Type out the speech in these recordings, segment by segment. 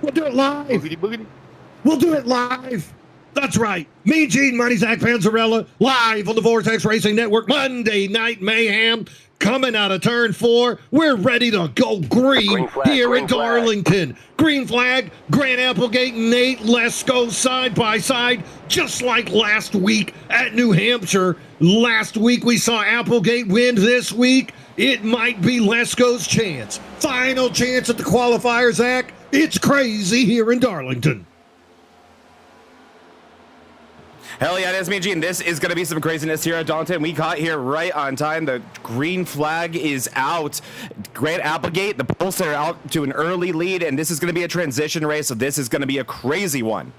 We'll do it live. Boogity, boogity. We'll do it live. That's right. Me, Gene, Money, Zach, Panzarella, live on the Vortex Racing Network. Monday Night Mayhem. Coming out of turn 4. We're ready to go green here in Darlington. Green flag, Grant Applegate, Nate Lesko side by side, just like last week at New Hampshire. Last week we saw Applegate win. This week it might be Lesko's chance. Final chance at the qualifier, Zach. It's crazy here in Darlington. Hell yeah, that's me, Gene. This is going to be some craziness here at Darlington. We got here right on time. The green flag is out. Grant Applegate, the Bulls are out to an early lead, and this is going to be a transition race, so this is going to be a crazy one.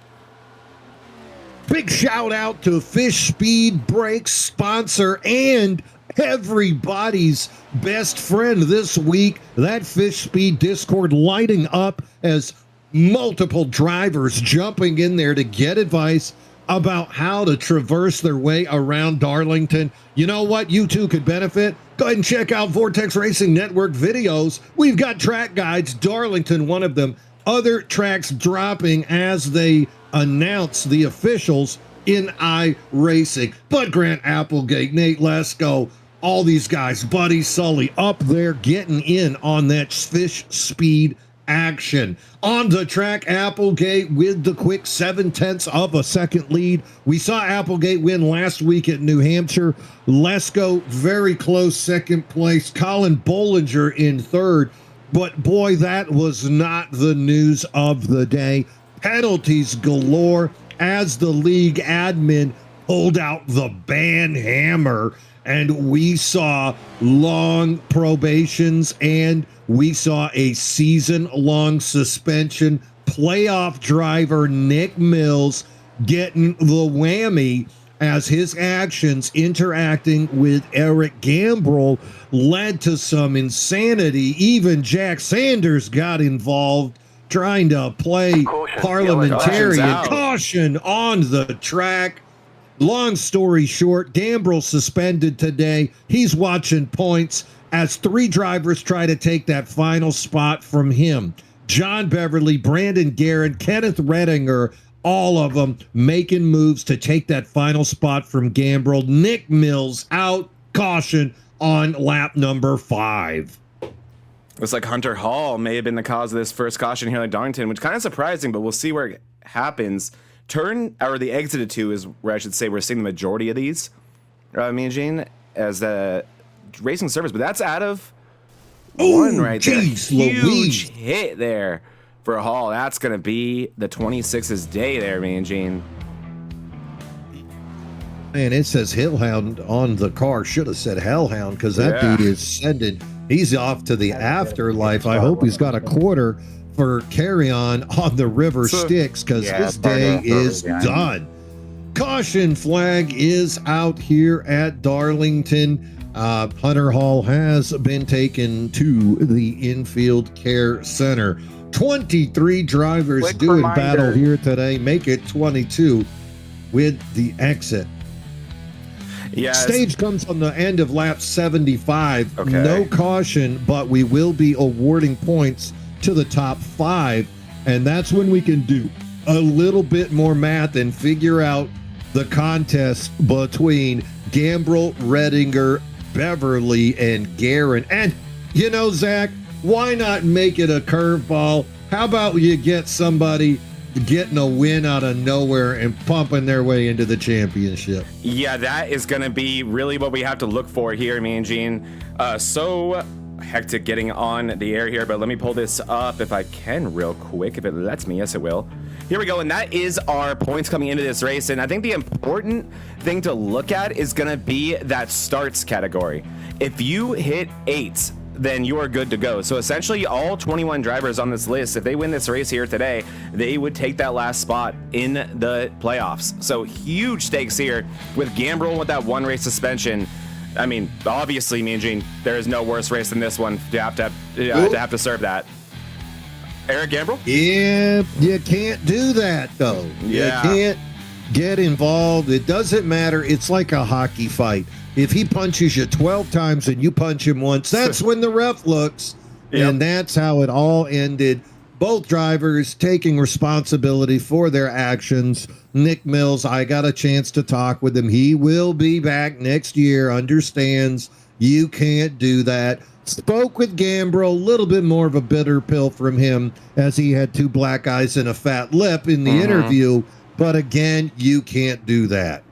Big shout out to Fish Speed Brakes sponsor and everybody's best friend this week. That Fish Speed Discord lighting up as multiple drivers jumping in there to get advice about how to traverse their way around Darlington. You know what? You too could benefit. Go ahead and check out Vortex Racing Network videos. We've got track guides, Darlington, one of them. Other tracks dropping as they announce the officials in iRacing. But Grant Applegate, Nate Lesko, all these guys, Buddy Sully, up there getting in on that Fish Speed action. On the track, Applegate with the quick 0.7 of a second lead. We saw Applegate win last week at New Hampshire. Lesko very close second place. Colin Bollinger in third. But boy, that was not the news of the day. Penalties galore as the league admin pulled out the ban hammer, and we saw long probations and we saw a season-long suspension. Playoff driver Nick Mills getting the whammy as his actions interacting with Eric Gambrell led to some insanity. Even Jack Sanders got involved trying to play parliamentarian. Caution on the track. Long story short, Gambrell suspended today. He's watching points as 3 drivers try to take that final spot from him. John Beverly, Brandon Guerin, Kenneth Redinger, all of them making moves to take that final spot from Gambrell. Nick Mills out, caution on lap number 5. Looks like Hunter Hall may have been the cause of this first caution here at Darlington, which is kind of surprising, but we'll see where it happens. The exit of 2 is where I should say we're seeing the majority of these, me and Gene, as the racing service, but that's out of 1 right there. Huge hit there for Hall. That's going to be the 26's day there, me and Gene. Man, it says Hellhound on the car. Should have said Hellhound, because that dude is sending. He's off to the afterlife. I hope he's got a quarter for carry on the River Styx, because his day is done. Caution flag is out here at Darlington. Hunter Hall has been taken to the infield care center. 23 drivers doing battle here today. Make it 22 with the exit. Yes. Stage comes on the end of lap 75. Okay. No caution, but we will be awarding points to the top 5. And that's when we can do a little bit more math and figure out the contest between Gambrell, Redinger, Beverly, and Guerin. And, you know, Zach, why not make it a curveball? How about you get somebody getting a win out of nowhere and pumping their way into the championship? Yeah, that is going to be really what we have to look for here, me and Gene. So hectic getting on the air here, but let me pull this up if I can real quick, if it lets me. Yes, it will. Here we go, and that is our points coming into this race, and I think the important thing to look at is going to be that starts category. If you hit 8, then you are good to go. So essentially all 21 drivers on this list, if they win this race here today, they would take that last spot in the playoffs. So huge stakes here with Gambrell with that 1 race suspension. I mean, obviously, me and Gene, there is no worse race than this one to have to serve that. Eric Gambrell? Yeah, you can't do that, though. Yeah. You can't get involved. It doesn't matter. It's like a hockey fight. If he punches you 12 times and you punch him once, that's when the ref looks. Yep. And that's how it all ended. Both drivers taking responsibility for their actions. Nick Mills, I got a chance to talk with him. He will be back next year, understands you can't do that. Spoke with Gambro, a little bit more of a bitter pill from him as he had two black eyes and a fat lip in the interview. But again, you can't do that.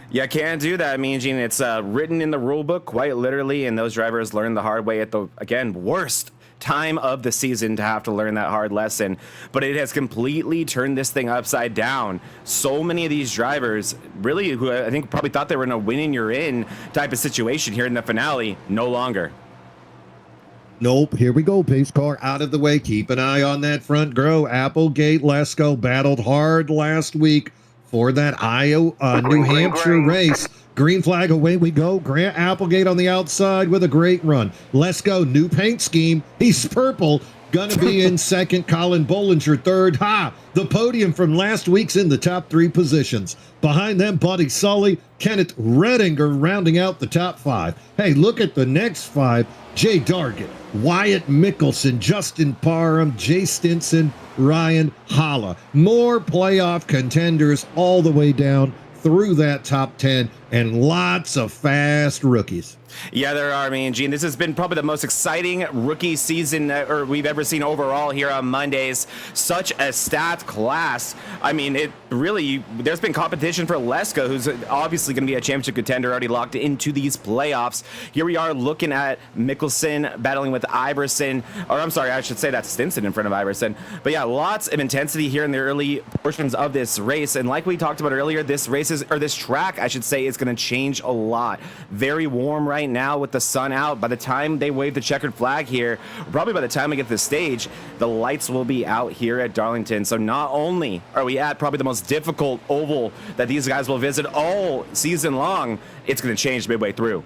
Yeah, can't do that, Mean Gene. It's written in the rule book quite literally, and those drivers learned the hard way at the, again, worst time of the season to have to learn that hard lesson. But it has completely turned this thing upside down. So many of these drivers, really, who I think probably thought they were in a win you're in type of situation here in the finale, no longer. Nope, here we go. Pace car out of the way. Keep an eye on that front grow. Applegate, Lesko battled hard last week for that New Hampshire race. Green flag, away we go. Grant Applegate on the outside with a great run. Let's go. New paint scheme. He's purple. Gonna be in second. Colin Bollinger third. Ha! The podium from last week's in the top three positions. Behind them, Buddy Sully, Kenneth Redinger rounding out the top five. Hey, look at the next five. Jay Dargett, Wyatt Mickelson, Justin Parham, Jay Stinson, Ryan Holla. More playoff contenders all the way down through that top 10 and lots of fast rookies. Yeah, there are, Mean Gene. This has been probably the most exciting rookie season we've ever seen overall here on Mondays. Such a stacked class. I mean, it really, there's been competition for Lesko, who's obviously going to be a championship contender, already locked into these playoffs. Here we are looking at Mickelson battling with Iverson, or I'm sorry, I should say that's Stinson in front of Iverson. But yeah, lots of intensity here in the early portions of this race. And like we talked about earlier, this track, I should say, is going to change a lot. Very warm right now with the sun out. By the time they wave the checkered flag here, probably by the time we get to the stage, the lights will be out here at Darlington. So not only are we at probably the most difficult oval that these guys will visit all season long, it's going to change midway through.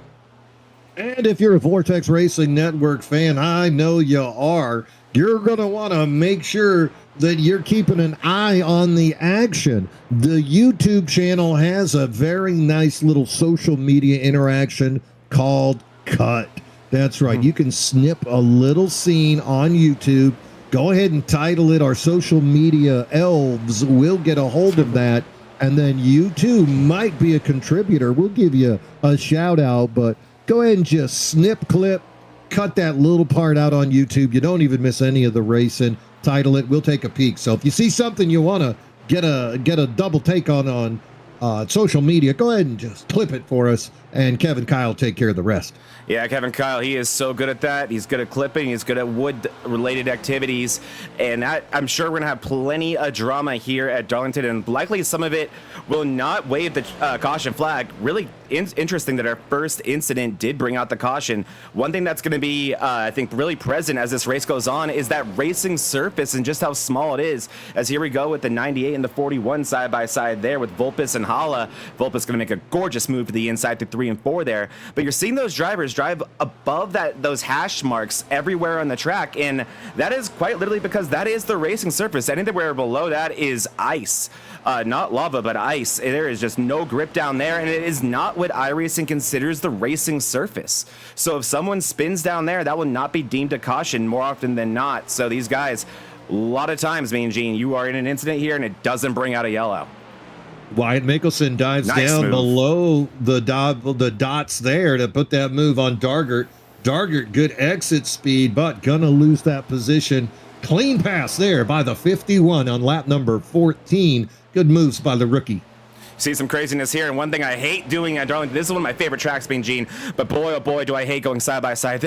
And if you're a Vortex Racing Network fan, I know you are, you're going to want to make sure that you're keeping an eye on the action. The YouTube channel has a very nice little social media interaction called Cut. That's right. You can snip a little scene on YouTube. Go ahead and title it. Our social media elves will get a hold of that. And then you too might be a contributor. We'll give you a shout out, but go ahead and just snip, clip, cut that little part out on YouTube. You don't even miss any of the racing. Title it. We'll take a peek. So if you see something you want to get a double take on social media, go ahead and just clip it for us, and Kevin Kyle take care of the rest. Yeah, Kevin Kyle, he is so good at that. He's good at clipping. He's good at wood-related activities. And I'm sure we're going to have plenty of drama here at Darlington, and likely some of it will not wave the caution flag. Really interesting that our first incident did bring out the caution. One thing that's going to be, I think, really present as this race goes on is that racing surface and just how small it is. As here we go with the 98 and the 41 side-by-side there with Vulpes and Holla. Vulpes going to make a gorgeous move to the inside to 3 and 4 there. But you're seeing those drivers drive above those hash marks everywhere on the track, and that is quite literally because that is the racing surface. Anywhere below that is ice, not lava, but ice. There is just no grip down there, and it is not what iRacing considers the racing surface. So if someone spins down there, that will not be deemed a caution more often than not. So these guys, a lot of times, Mean Gene, you are in an incident here and it doesn't bring out a yellow. Wyatt Mickelson dives down below the dots there to put that move on Dargert. Dargert, good exit speed, but gonna lose that position. Clean pass there by the 51 on lap number 14. Good moves by the rookie. See some craziness here, and one thing I hate doing at Darlington, this is one of my favorite tracks, Mean Gene, but boy, oh boy, do I hate going side by side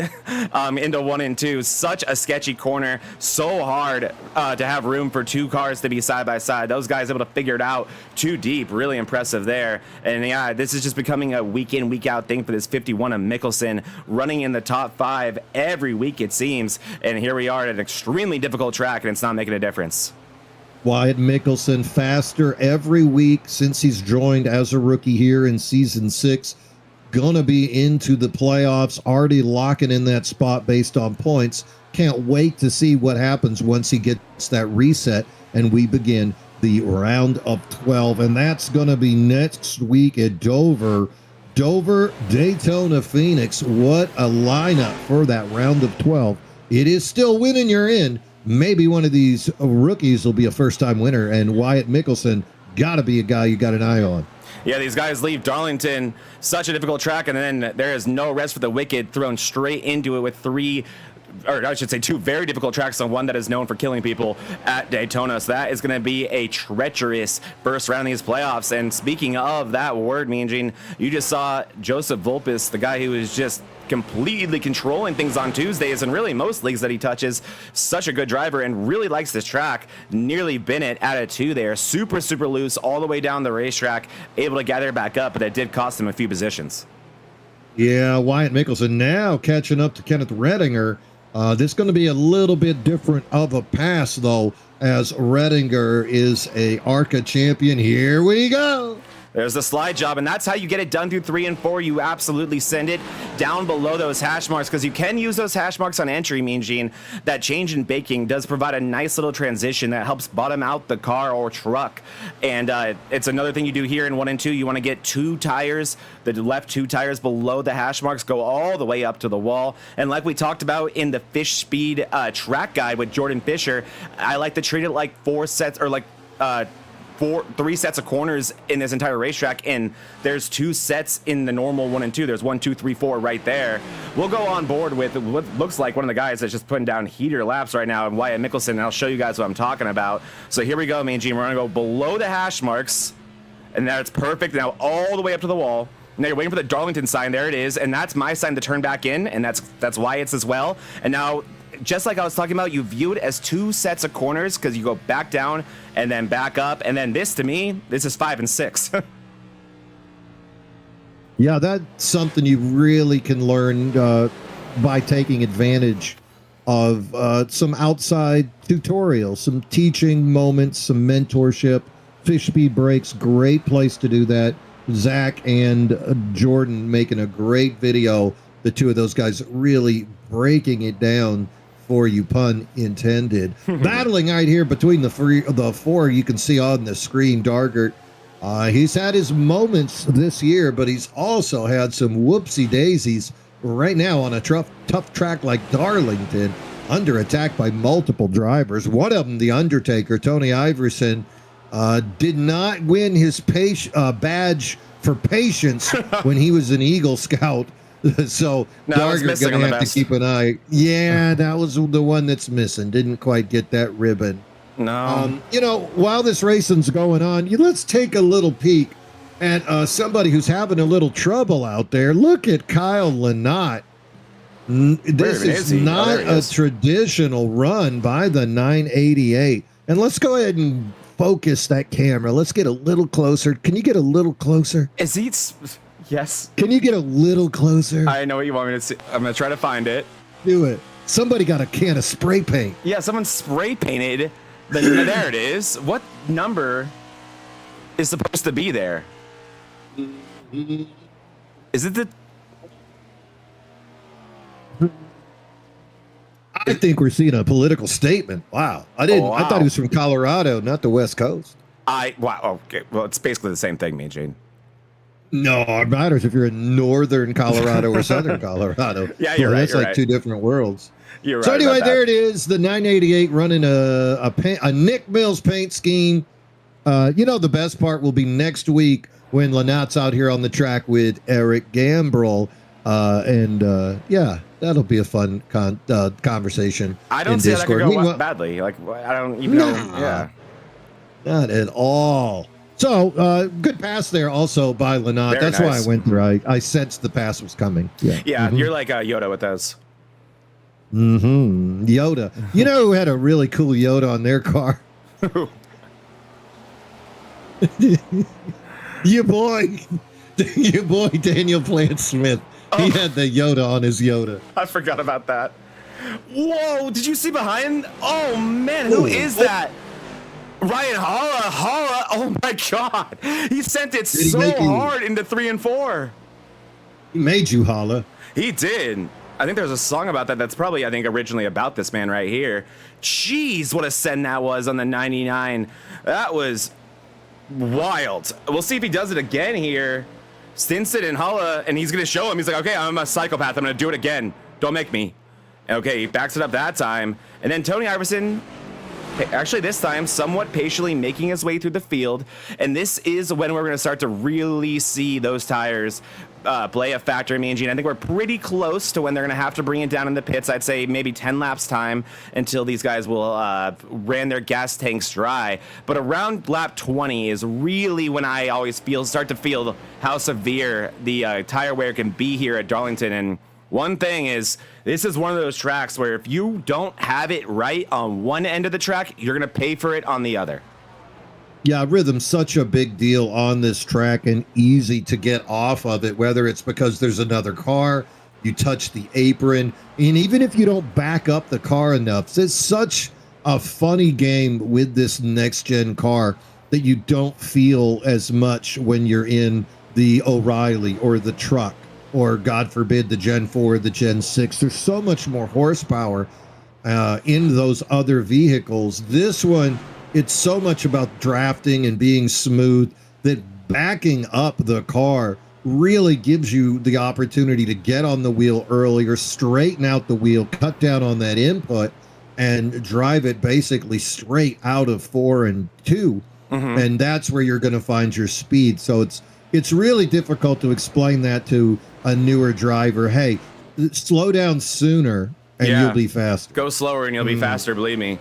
into 1 and 2. Such a sketchy corner, so hard to have room for two cars to be side by side. Those guys able to figure it out too deep, really impressive there. And yeah, this is just becoming a week in, week out thing for this 51 of Mickelson, running in the top 5 every week, it seems. And here we are at an extremely difficult track, and it's not making a difference. Wyatt Mickelson faster every week since he's joined as a rookie here in season 6. Gonna be into the playoffs, already locking in that spot based on points. Can't wait to see what happens once he gets that reset and we begin the round of 12. And that's gonna be next week at Dover. Dover, Daytona, Phoenix. What a lineup for that round of 12. It is still winning you're in. maybe one of these rookies will be a first-time winner, and Wyatt Mickelson got to be a guy you got an eye on. Yeah, these guys leave Darlington, such a difficult track, and then there is no rest for the wicked, thrown straight into it with two very difficult tracks, and one that is known for killing people at Daytona. So that is going to be a treacherous first round of these playoffs. And speaking of that word, Mean Gene, you just saw Joseph Vulpes, the guy who is just completely controlling things on Tuesdays and really most leagues that he touches. Such a good driver and really likes this track. Nearly Bennett at a 2 there. Super loose all the way down the racetrack. Able to gather back up, but it did cost him a few positions. Yeah, Wyatt Mickelson now catching up to Kenneth Redinger. This is going to be a little bit different of a pass, though, as Redinger is a ARCA champion. Here we go. There's the slide job, and that's how you get it done through 3 and 4. You absolutely send it down below those hash marks, because you can use those hash marks on entry, Mean Gene. That change in baking does provide a nice little transition that helps bottom out the car or truck. And it's another thing you do here in 1 and 2. You want to get 2 tires, the left 2 tires below the hash marks, go all the way up to the wall. And like we talked about in the Fish Speed track guide with Jordan Fisher, I like to treat it like 4 sets, or like 3 sets of corners in this entire racetrack, and there's 2 sets in the normal 1 and 2. There's 1, 2, 3, 4 right there. We'll go on board with what looks like one of the guys that's just putting down heater laps right now, and Wyatt Mickelson, and I'll show you guys what I'm talking about. So here we go, Mean Gene. We're gonna go below the hash marks, and that's perfect. Now all the way up to the wall. Now you're waiting for the Darlington sign. There it is, and that's my sign to turn back in, and that's Wyatt's as well. And now, just like I was talking about, you view it as 2 sets of corners, because you go back down and then back up, and then this, to me, this is 5 and 6. Yeah, that's something you really can learn by taking advantage of some outside tutorials, some teaching moments, some mentorship. Fish Speed Breaks, great place to do that. Zach and Jordan making a great video. The 2 of those guys really breaking it down for you, pun intended. Battling right here between the 4, you can see on the screen, Dargert. He's had his moments this year, but he's also had some whoopsie daisies right now on a tough track like Darlington, under attack by multiple drivers. One of them, the Undertaker, Tony Iverson, did not win his badge for patience when he was an Eagle Scout. So Darger's going to have to keep an eye. Yeah, that was the one that's missing. Didn't quite get that ribbon. No. While this racing's going on, let's take a little peek at somebody who's having a little trouble out there. Look at Kyle Lynott. This is not a traditional run by the 988. And let's go ahead and focus that camera. Let's get a little closer. Can you get a little closer? Is he... Yes. Can you get a little closer? I know what you want me to see. I'm going to try to find it. Do it. Somebody got a can of spray paint. Yeah, someone spray painted. There it is. What number is supposed to be there? Is it the... I think we're seeing a political statement. Wow. I thought he was from Colorado, not the West Coast. Wow. Okay. Well, it's basically the same thing, Mean Gene. No, it matters if you're in northern Colorado or southern Colorado. Yeah, you're right. That's like 2 different worlds. You're right. So anyway, there it is. The 988 running a Nick Mills paint scheme. The best part will be next week when Lynott's out here on the track with Eric Gambrell. Yeah, that'll be a fun conversation. I don't see Discord. That could go badly. Like, I don't even know. Yeah. Not at all. So, good pass there also by Lynott. Very That's nice. Why I went there. I sensed the pass was coming. Yeah, You're like Yoda with those. Yoda. You know who had a really cool Yoda on their car? Your boy Daniel Plant Smith. He had the Yoda on his Yoda. I forgot about that. Whoa, did you see behind? Oh, man, who is that? Ryan Holla, oh my God. He sent it so hard into 3 and 4. He made you holla. He did. I think there's a song about that that's probably, I think, originally about this man right here. Jeez, what a send that was on the 99. That was wild. We'll see if he does it again here. Stinson and Holla, and he's going to show him. He's like, okay, I'm a psychopath. I'm going to do it again. Don't make me. Okay, he backs it up that time. And then Tony Iverson, actually this time, somewhat patiently making his way through the field. And this is when we're going to start to really see those tires play a factor in Mean Gene. I think we're pretty close to when they're going to have to bring it down in the pits. I'd say maybe 10 laps time until these guys will ran their gas tanks dry. But around lap 20 is really when I always start to feel how severe the tire wear can be here at Darlington. And one thing is, this is one of those tracks where if you don't have it right on one end of the track, you're going to pay for it on the other. Yeah, rhythm's such a big deal on this track and easy to get off of it, whether it's because there's another car, you touch the apron, and even if you don't back up the car enough, it's such a funny game with this next-gen car that you don't feel as much when you're in the O'Reilly or the truck, or God forbid, the Gen 4, the Gen 6. There's so much more horsepower in those other vehicles. This one, it's so much about drafting and being smooth that backing up the car really gives you the opportunity to get on the wheel earlier, straighten out the wheel, cut down on that input, and drive it basically straight out of 4 and 2. Mm-hmm. And that's where you're going to find your speed. So it's really difficult to explain that to a newer driver. Hey, slow down sooner and you'll be faster. Go slower and you'll be faster, believe me.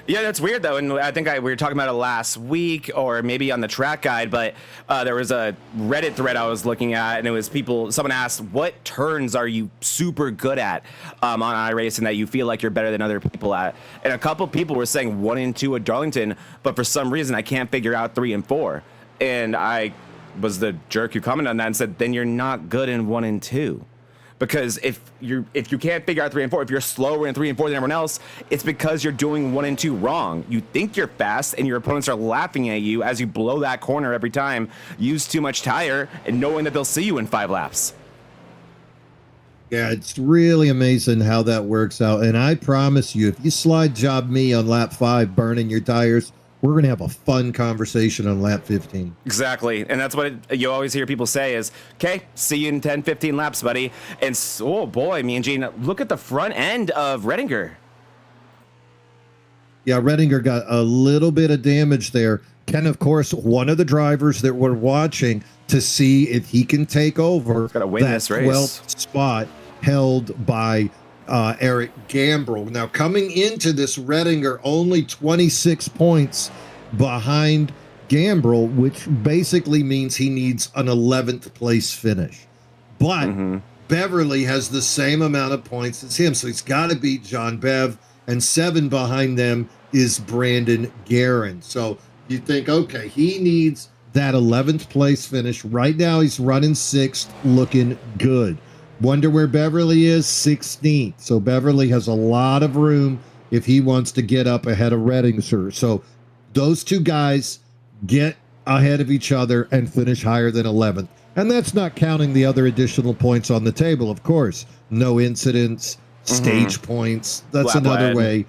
Yeah, that's weird, though, and I think we were talking about it last week or maybe on the track guide, but there was a Reddit thread I was looking at, and it was someone asked, what turns are you super good at on iRacing that you feel like you're better than other people at? And a couple people were saying 1 and 2 at Darlington, but for some reason I can't figure out 3 and 4. And I was the jerk who commented on that and said, then you're not good in 1 and 2. Because if you can't figure out 3 and 4, if you're slower in 3 and 4 than everyone else, it's because you're doing 1 and 2 wrong. You think you're fast, and your opponents are laughing at you as you blow that corner every time. Use too much tire, and knowing that they'll see you in 5 laps. Yeah, it's really amazing how that works out. And I promise you, if you slide job me on lap 5, burning your tires, we're going to have a fun conversation on lap 15. Exactly. And that's what you always hear people say is, okay, see you in 10, 15 laps, buddy. And oh boy, Mean Gene, look at the front end of Redinger. Yeah, Redinger got a little bit of damage there. Ken, of course, one of the drivers that we're watching to see if he can take over got to win this race. 12th spot held by Eric Gambrell. Now, coming into this, Redinger only 26 points behind Gambrell, which basically means he needs an 11th place finish. But Beverly has the same amount of points as him, so he's got to beat John Bev, and 7 behind them is Brandon Guerin. So you think, okay, he needs that 11th place finish. Right now, he's running 6th, looking good. Wonder where Beverly is? 16th. So Beverly has a lot of room if he wants to get up ahead of Redinger. So those two guys get ahead of each other and finish higher than 11th. And that's not counting the other additional points on the table, of course. No incidents, stage points. That's lap another lead. way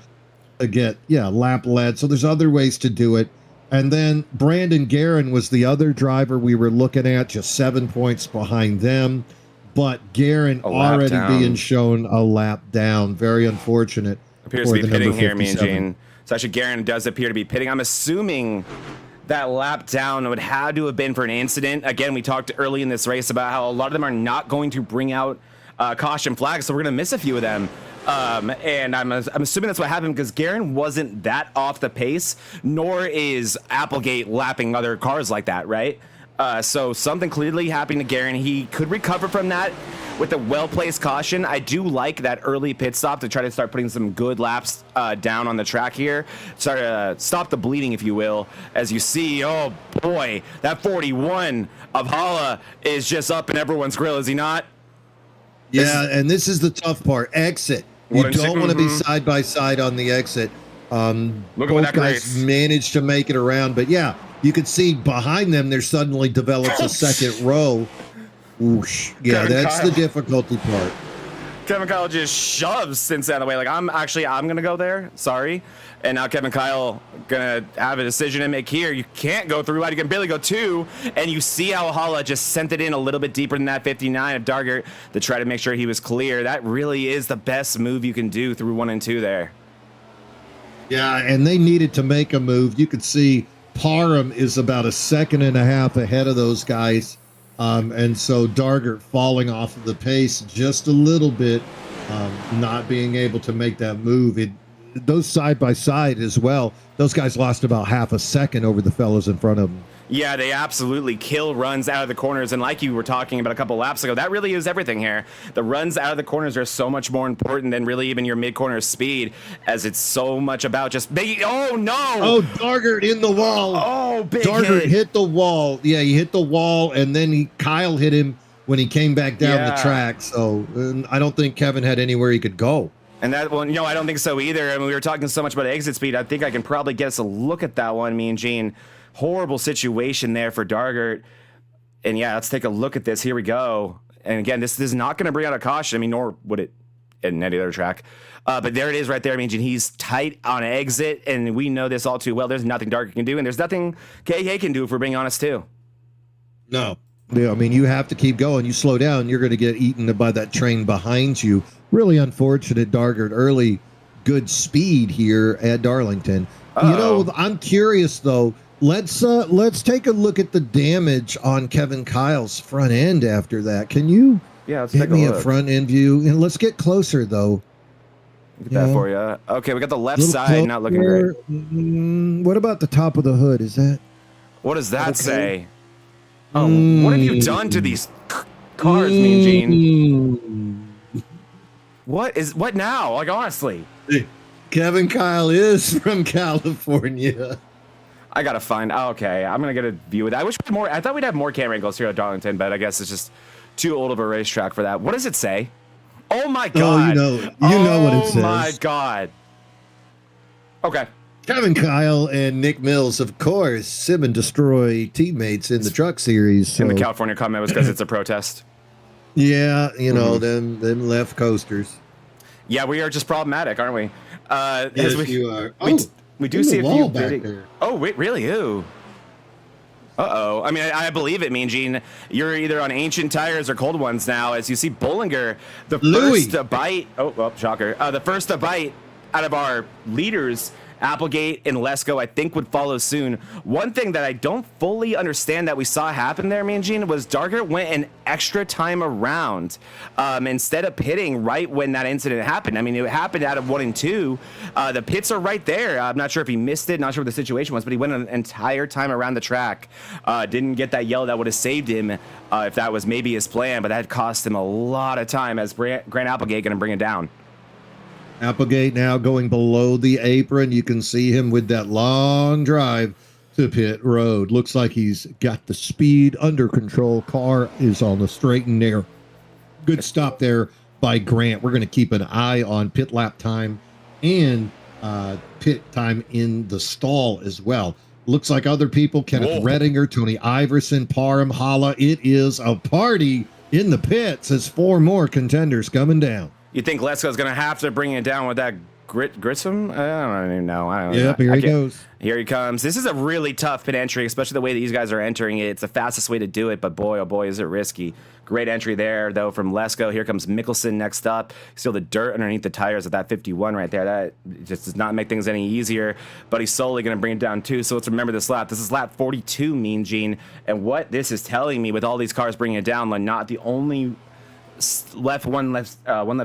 to get, lap lead. So there's other ways to do it. And then Brandon Guerin was the other driver we were looking at, just 7 points behind them. But Guerin already being shown a lap down. Very unfortunate. Appears to be pitting here, Mean Gene. So actually, Guerin does appear to be pitting. I'm assuming that lap down would have to have been for an incident. Again, we talked early in this race about how a lot of them are not going to bring out caution flags, so we're going to miss a few of them. And I'm assuming that's what happened because Guerin wasn't that off the pace, nor is Applegate lapping other cars like that, right? So something clearly happened to Guerin. He could recover from that with a well-placed caution. I do like that early pit stop to try to start putting some good laps down on the track here. Start to stop the bleeding, if you will. As you see, oh boy, that 41 of Hala is just up in everyone's grill, is he not? Yeah, and this is the tough part. Exit. You don't want to be side by side on the exit. Both guys managed to make it around, but yeah, you could see behind them there suddenly develops a second row. Whoosh. Yeah, that's the difficulty part. Kevin Kyle just shoves Stinson out of the way. Like, I'm going to go there. Sorry. And now Kevin Kyle going to have a decision to make here. You can't go through. You can barely go 2. And you see how Hala just sent it in a little bit deeper than that 59 of Dargert to try to make sure he was clear. That really is the best move you can do through 1 and 2 there. Yeah, and they needed to make a move. You could see Parham is about a second and a half ahead of those guys. And so Dargert falling off of the pace just a little bit, not being able to make that move. Those side by side as well, those guys lost about half a second over the fellows in front of them. Yeah, they absolutely kill runs out of the corners. And like you were talking about a couple laps ago, that really is everything here. The runs out of the corners are so much more important than really even your mid-corner speed, as it's so much about just making... Oh, no! Oh, Dargert in the wall. Oh, big Dargert hit the wall. Yeah, he hit the wall, and then Kyle hit him when he came back down the track. So I don't think Kevin had anywhere he could go. And that one, I don't think so either. I mean, we were talking so much about exit speed. I think I can probably get us a look at that one, me and Gene. Horrible situation there for Dargert. And yeah, let's take a look at this. Here we go. And again, this is not going to bring out a caution. I mean, nor would it in any other track. But there it is right there. I mean, he's tight on exit, and we know this all too well. There's nothing Dargert can do, and there's nothing KK can do, if we're being honest, too. No. Yeah, I mean, you have to keep going. You slow down, you're going to get eaten by that train behind you. Really unfortunate, Dargert. Early good speed here at Darlington. Uh-oh. You know, I'm curious, though. Let's take a look at the damage on Kevin Kyle's front end after that. Can you let's hit take me a a front end view? And let's get closer, though. Get that for you. Okay, we got the left side not looking great. What about the top of the hood? Is that... What does that say? Oh, what have you done to these cars, me and Gene? What now? Like, honestly. Kevin Kyle is from California. I gotta find. Okay, I'm gonna get a view of that. I thought we'd have more camera angles here at Darlington, but I guess it's just too old of a racetrack for that. What does it say? Oh my god! Oh, you know what it says. Oh my god! Okay. Kevin Kyle and Nick Mills, of course, sim and destroy teammates in the truck series. So. And the California comment was because it's a protest. Yeah, them left coasters. Yeah, we are just problematic, aren't we? Yes, you are. We do see a few back there. Oh, wait, really? Ooh. Uh-oh. I mean, I believe it, Mean Gene. You're either on ancient tires or cold ones now, as you see Bollinger, the first to bite. Oh, shocker. The first to bite out of our leaders, Applegate and Lesko, I think would follow soon. One thing that I don't fully understand that we saw happen there, Mean Gene, was Dargert went an extra time around instead of pitting right when that incident happened. I mean, it happened out of 1 and 2. The pits are right there. I'm not sure if he missed it, not sure what the situation was, but he went an entire time around the track. Didn't get that yellow that would have saved him if that was maybe his plan, but that cost him a lot of time as Grant Applegate going to bring it down. Applegate now going below the apron. You can see him with that long drive to pit road. Looks like he's got the speed under control. Car is on the straight and narrow. Good stop there by Grant. We're going to keep an eye on pit lap time and pit time in the stall as well. Looks like other people, Kenneth Redinger, Tony Iverson, Parham, Hala. It is a party in the pits as 4 more contenders coming down. You think Lesko's going to have to bring it down with that Grissom? I don't even know. Yep, here he goes. Here he comes. This is a really tough pit entry, especially the way that these guys are entering it. It's the fastest way to do it, but boy, oh boy, is it risky. Great entry there, though, from Lesko. Here comes Mickelson next up. Still the dirt underneath the tires of that 51 right there. That just does not make things any easier, but he's slowly going to bring it down, too. So let's remember this lap. This is lap 42, Mean Gene, and what this is telling me with all these cars bringing it down, like not the only one left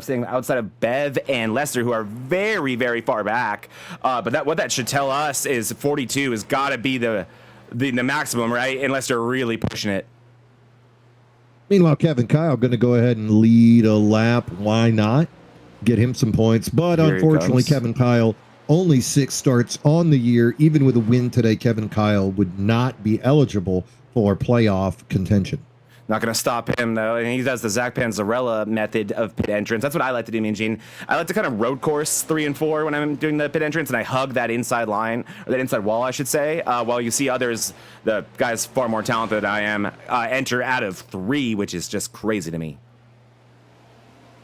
sitting outside of Bev and Lester, who are very, very far back. But what that should tell us is 42 has got to be the maximum, right? Unless they're really pushing it. Meanwhile, Kevin Kyle going to go ahead and lead a lap. Why not? Get him some points. But Here unfortunately, Kevin Kyle, only 6 starts on the year. Even with a win today, Kevin Kyle would not be eligible for playoff contention. Not going to stop him, though. And he does the Zach Panzarella method of pit entrance. That's what I like to do, Mean Gene. I like to kind of road course 3 and 4 when I'm doing the pit entrance, and I hug that inside line, or that inside wall, I should say, while you see others, the guys far more talented than I am, enter out of 3, which is just crazy to me.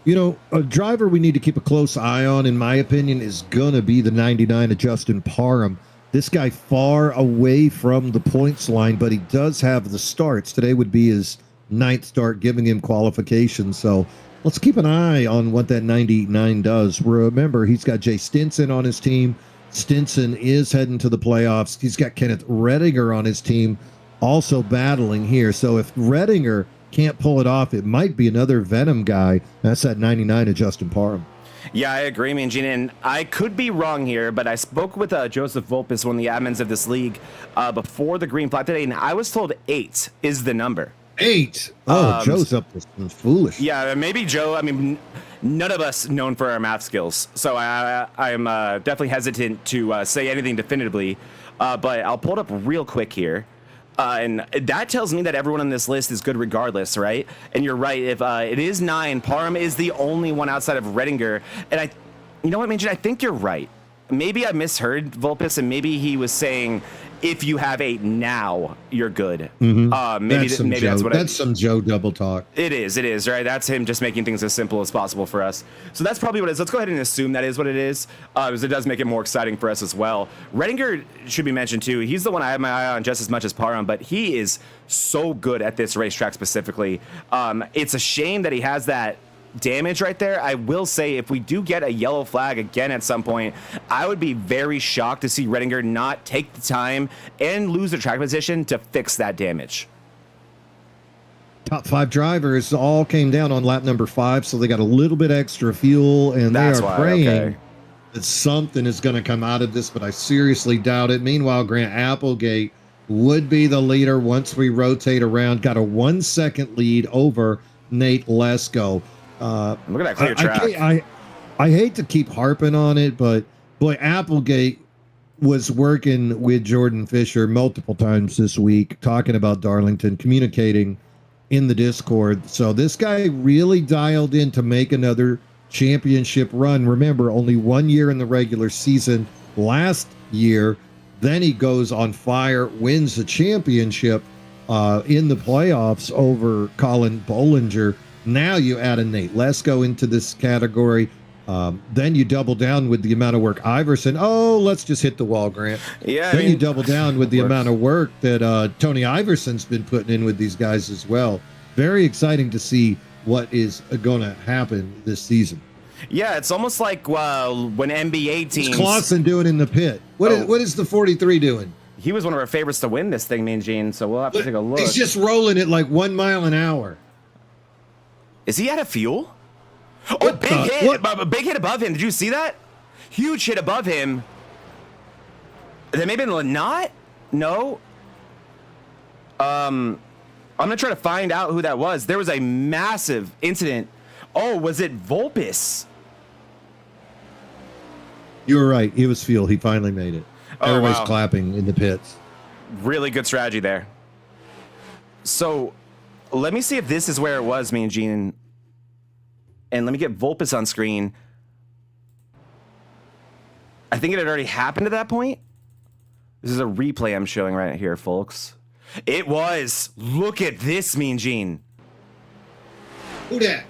A driver we need to keep a close eye on, in my opinion, is going to be the 99 of Justin Parham. This guy far away from the points line, but he does have the starts. Today would be his ninth start, giving him qualification. So let's keep an eye on what that 99 does. Remember, he's got Jay Stinson on his team. Stinson is heading to the playoffs. He's got Kenneth Redinger on his team, also battling here. So if Redinger can't pull it off, it might be another Venom guy. That's that 99 of Justin Parham. Yeah, I agree, Mean Gene, and I could be wrong here, but I spoke with Joseph Volpis, one of the admins of this league, before the green flag today, and I was told 8 is the number. 8? Oh, Joe's up to some foolish. Yeah, maybe Joe. I mean, none of us known for our math skills, so I'm definitely hesitant to say anything definitively, but I'll pull it up real quick here. And that tells me that everyone on this list is good regardless, right? And you're right. If it is 9, Parham is the only one outside of Redinger. And you know what, Minjin? I think you're right. Maybe I misheard Volpis, and maybe he was saying, if you have 8 now, you're good. Mm-hmm. Maybe that's what that's some Joe double talk. It is, right? That's him just making things as simple as possible for us. So that's probably what it is. Let's go ahead and assume that is what it is, because it does make it more exciting for us as well. Redinger should be mentioned too. He's the one I have my eye on just as much as Parham, but he is so good at this racetrack specifically. It's a shame that he has that damage right there. I will say, if we do get a yellow flag again at some point, I would be very shocked to see Redinger not take the time and lose the track position to fix that damage. Top 5 drivers all came down on lap number 5, so they got a little bit extra fuel, and they are praying that something is going to come out of this, but I seriously doubt it. Meanwhile, Grant Applegate would be the leader once we rotate around. Got a 1-second lead over Nate Lesko. Look at that clear track. I hate to keep harping on it, but boy, Applegate was working with Jordan Fisher multiple times this week, talking about Darlington, communicating in the Discord. So this guy really dialed in to make another championship run. Remember, only 1 year in the regular season last year. Then he goes on fire, wins the championship in the playoffs over Colin Bollinger. Now you add a Nate Lesko into this category. Then you double down with the amount of work Iverson. Oh, let's just hit the wall, Grant. Yeah. Then you double down with the amount of work that Tony Iverson's been putting in with these guys as well. Very exciting to see what is going to happen this season. Yeah, it's almost like when NBA teams. What's Clausen doing in the pit? What is the 43 doing? He was one of our favorites to win this thing, Mean Gene. So we'll have to take a look. He's just rolling it like 1 mile an hour. Is he out of fuel? Oh, big hit! Big hit above him. Did you see that? Huge hit above him. Then maybe not? No. I'm gonna try to find out who that was. There was a massive incident. Oh, was it Volpis? You were right. It was fuel. He finally made it. Everybody's clapping in the pits. Really good strategy there. So, let me see if this is where it was, Mean Gene. And let me get Volpis on screen. I think it had already happened at that point. This is a replay I'm showing right here, folks. It was. Look at this, Mean Gene. Who that?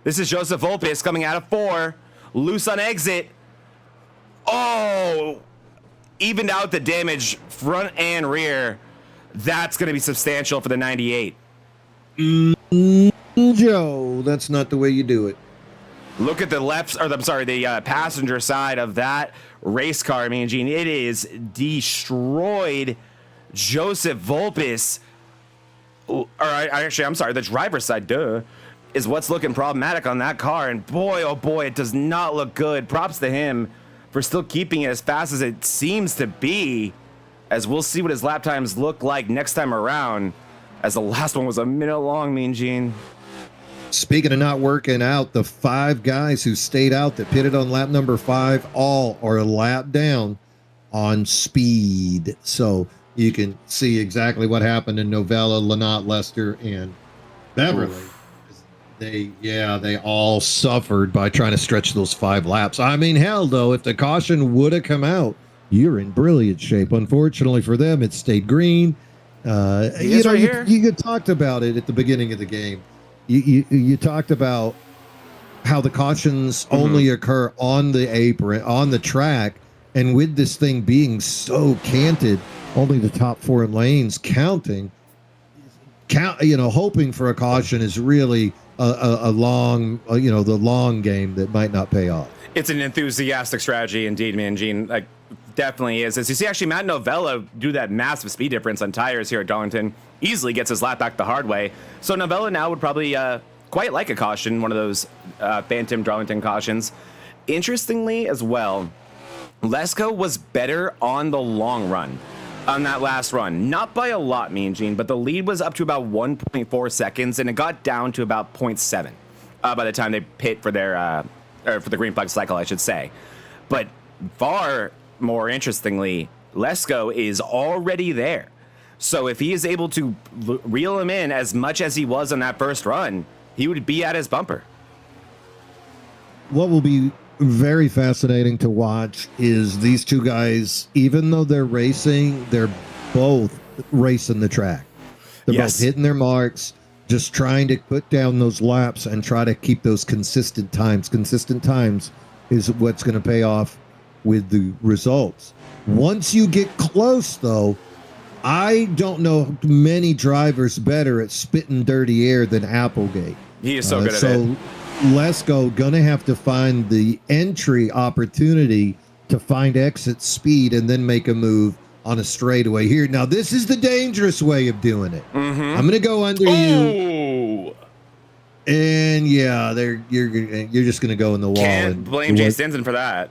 This is Joseph Volpis coming out of 4. Loose on exit. Oh! Evened out the damage front and rear. That's going to be substantial for the 98. Joe, that's not the way you do it. Look at the the passenger side of that race car, Mean Gene. It is destroyed. Joseph Volpis, the driver's side, is what's looking problematic on that car. And boy, oh boy, it does not look good. Props to him for still keeping it as fast as it seems to be, as we'll see what his lap times look like next time around, as the last one was a minute long, Mean Gene. Speaking of not working out, the 5 guys who stayed out that pitted on lap number 5 all are a lap down on speed. So you can see exactly what happened in Novella, Lynott, Lester, and Beverly. Oof. They all suffered by trying to stretch those 5 laps. I mean, hell, though, if the caution would have come out, you're in brilliant shape. Unfortunately for them, it stayed green. You talked about it at the beginning of the game. You talked about how the cautions only occur on the apron, on the track, and with this thing being so canted, only the top 4 lanes counting. Hoping for a caution is really a long, the long game that might not pay off. It's an enthusiastic strategy indeed, man, Gene. Like, definitely is. As you see, actually, Matt Novella do that massive speed difference on tires here at Darlington. Easily gets his lap back the hard way. So Novella now would probably quite like a caution, one of those Phantom Darlington cautions. Interestingly as well, Lesko was better on the long run on that last run. Not by a lot, me and Gene, but the lead was up to about 1.4 seconds, and it got down to about 0.7 by the time they pit for their or for the green flag cycle, I should say. But far more interestingly, Lesko is already there. So if he is able to reel him in as much as he was on that first run, he would be at his bumper. What will be very fascinating to watch is these two guys, even though they're racing, they're both racing the track. They're both hitting their marks, just trying to put down those laps and try to keep those consistent times. Consistent times is what's going to pay off with the results. Once you get close, though, I don't know many drivers better at spitting dirty air than Applegate. He is so good at it. Lesko gonna have to find the entry opportunity to find exit speed and then make a move on a straightaway here. Now, this is the dangerous way of doing it. I'm gonna go under you, and yeah, you're just gonna go in the wall. Can't blame Jay Stinson for that.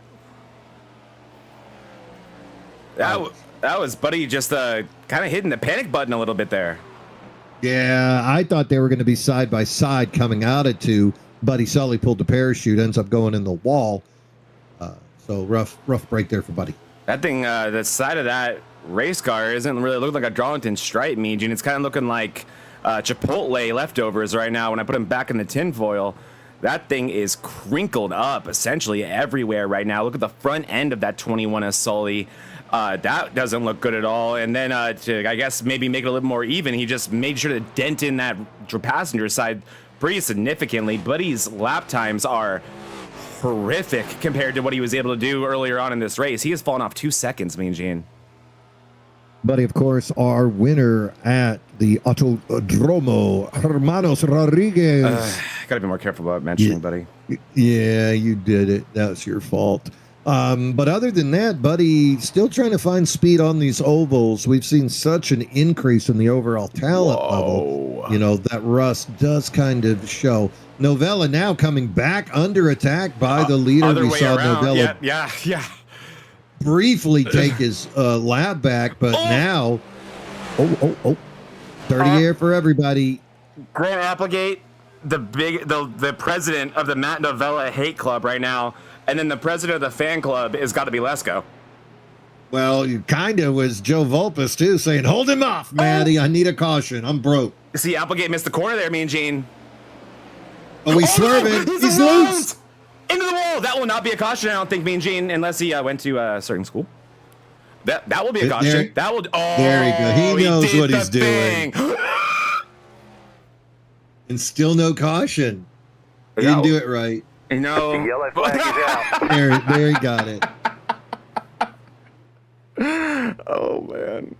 That was Buddy just kind of hitting the panic button a little bit there. Yeah, I thought they were going to be side by side coming out at 2. Buddy Sully pulled the parachute, ends up going in the wall. So rough break there for Buddy. That thing, the side of that race car isn't really looking like a Darlington stripe, Mean. It's kind of looking like Chipotle leftovers right now when I put them back in the tinfoil. That thing is crinkled up essentially everywhere right now. Look at the front end of that 21S Sully. That doesn't look good at all. And then to, I guess, maybe make it a little more even, he just made sure to dent in that passenger side pretty significantly. Buddy's lap times are horrific compared to what he was able to do earlier on in this race. He has fallen off 2 seconds, Mean Gene. Buddy, of course, our winner at the Autodromo, Hermanos Rodriguez. Gotta be more careful about mentioning, Buddy. Yeah, you did it. That was your fault. But other than that, Buddy, still trying to find speed on these ovals. We've seen such an increase in the overall talent level. That rust does kind of show. Novella now coming back under attack by the leader. We saw around. Novella yeah. briefly take his lap back, but now, dirty air for everybody. Grant Applegate, the president of the Matt Novella hate club right now. And then the president of the fan club has got to be Lesko. Well, you kind of was Joe Vulpes, too, saying, hold him off, Matty. I need a caution. I'm broke. See, Applegate missed the corner there, Mean Gene. Oh, he's swerving. He's loose. Into the wall. That will not be a caution, I don't think, Mean Gene, unless he went to a certain school. That will be a caution. That will. Oh, there you go. He knows what he's doing. And still no caution. He didn't do it right. No. The yellow flag is out. There he got it. Oh, man.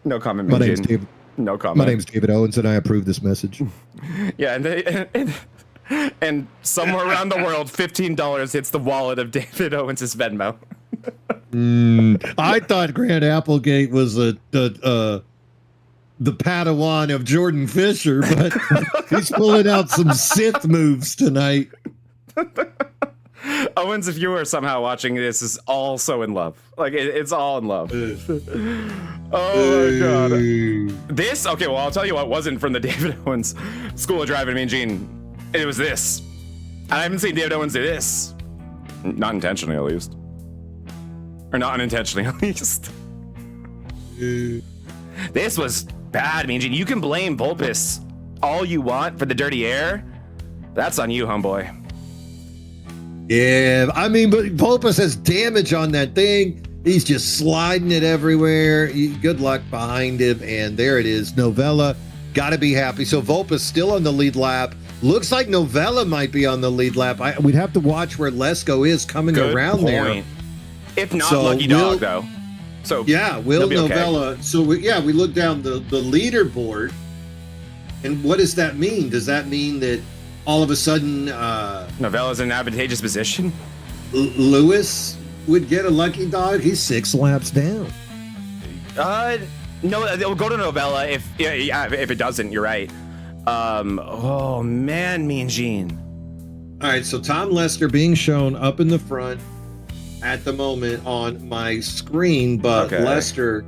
No comment, My name's David. No comment. My name's David Owens, and I approve this message. Yeah, and somewhere around the world, $15 hits the wallet of David Owens' Venmo. I thought Grant Applegate was the Padawan of Jordan Fisher, but he's pulling out some Sith moves tonight. Owens, if you are somehow watching this, is all so in love. Like, it's all in love. Oh, my God. This, okay, well, I'll tell you what wasn't from the David Owens School of Driving, Mean Gene. It was this. I haven't seen David Owens do this. Not intentionally, at least. Or not unintentionally, at least. This was bad, Mean Gene. You can blame Vulpes all you want for the dirty air. That's on you, homeboy. Yeah, I mean, but Vulpes has damage on that thing. He's just sliding it everywhere. Good luck behind him, and there it is. Novella got to be happy. So Vulpes still on the lead lap. Looks like Novella might be on the lead lap. We'd have to watch where Lesko is coming Good around point. there. If not, Lucky Dog, though. So yeah, Will be okay. Novella. So we look down the leaderboard, and what does that mean? Does that mean that all of a sudden Novella's in an advantageous position? Lewis would get a Lucky Dog? He's 6 laps down. No, it'll go to Novella if it doesn't. You're right. Oh man, Mean Gene. All right, so Tom Lester being shown up in the front at the moment on my screen, but Lester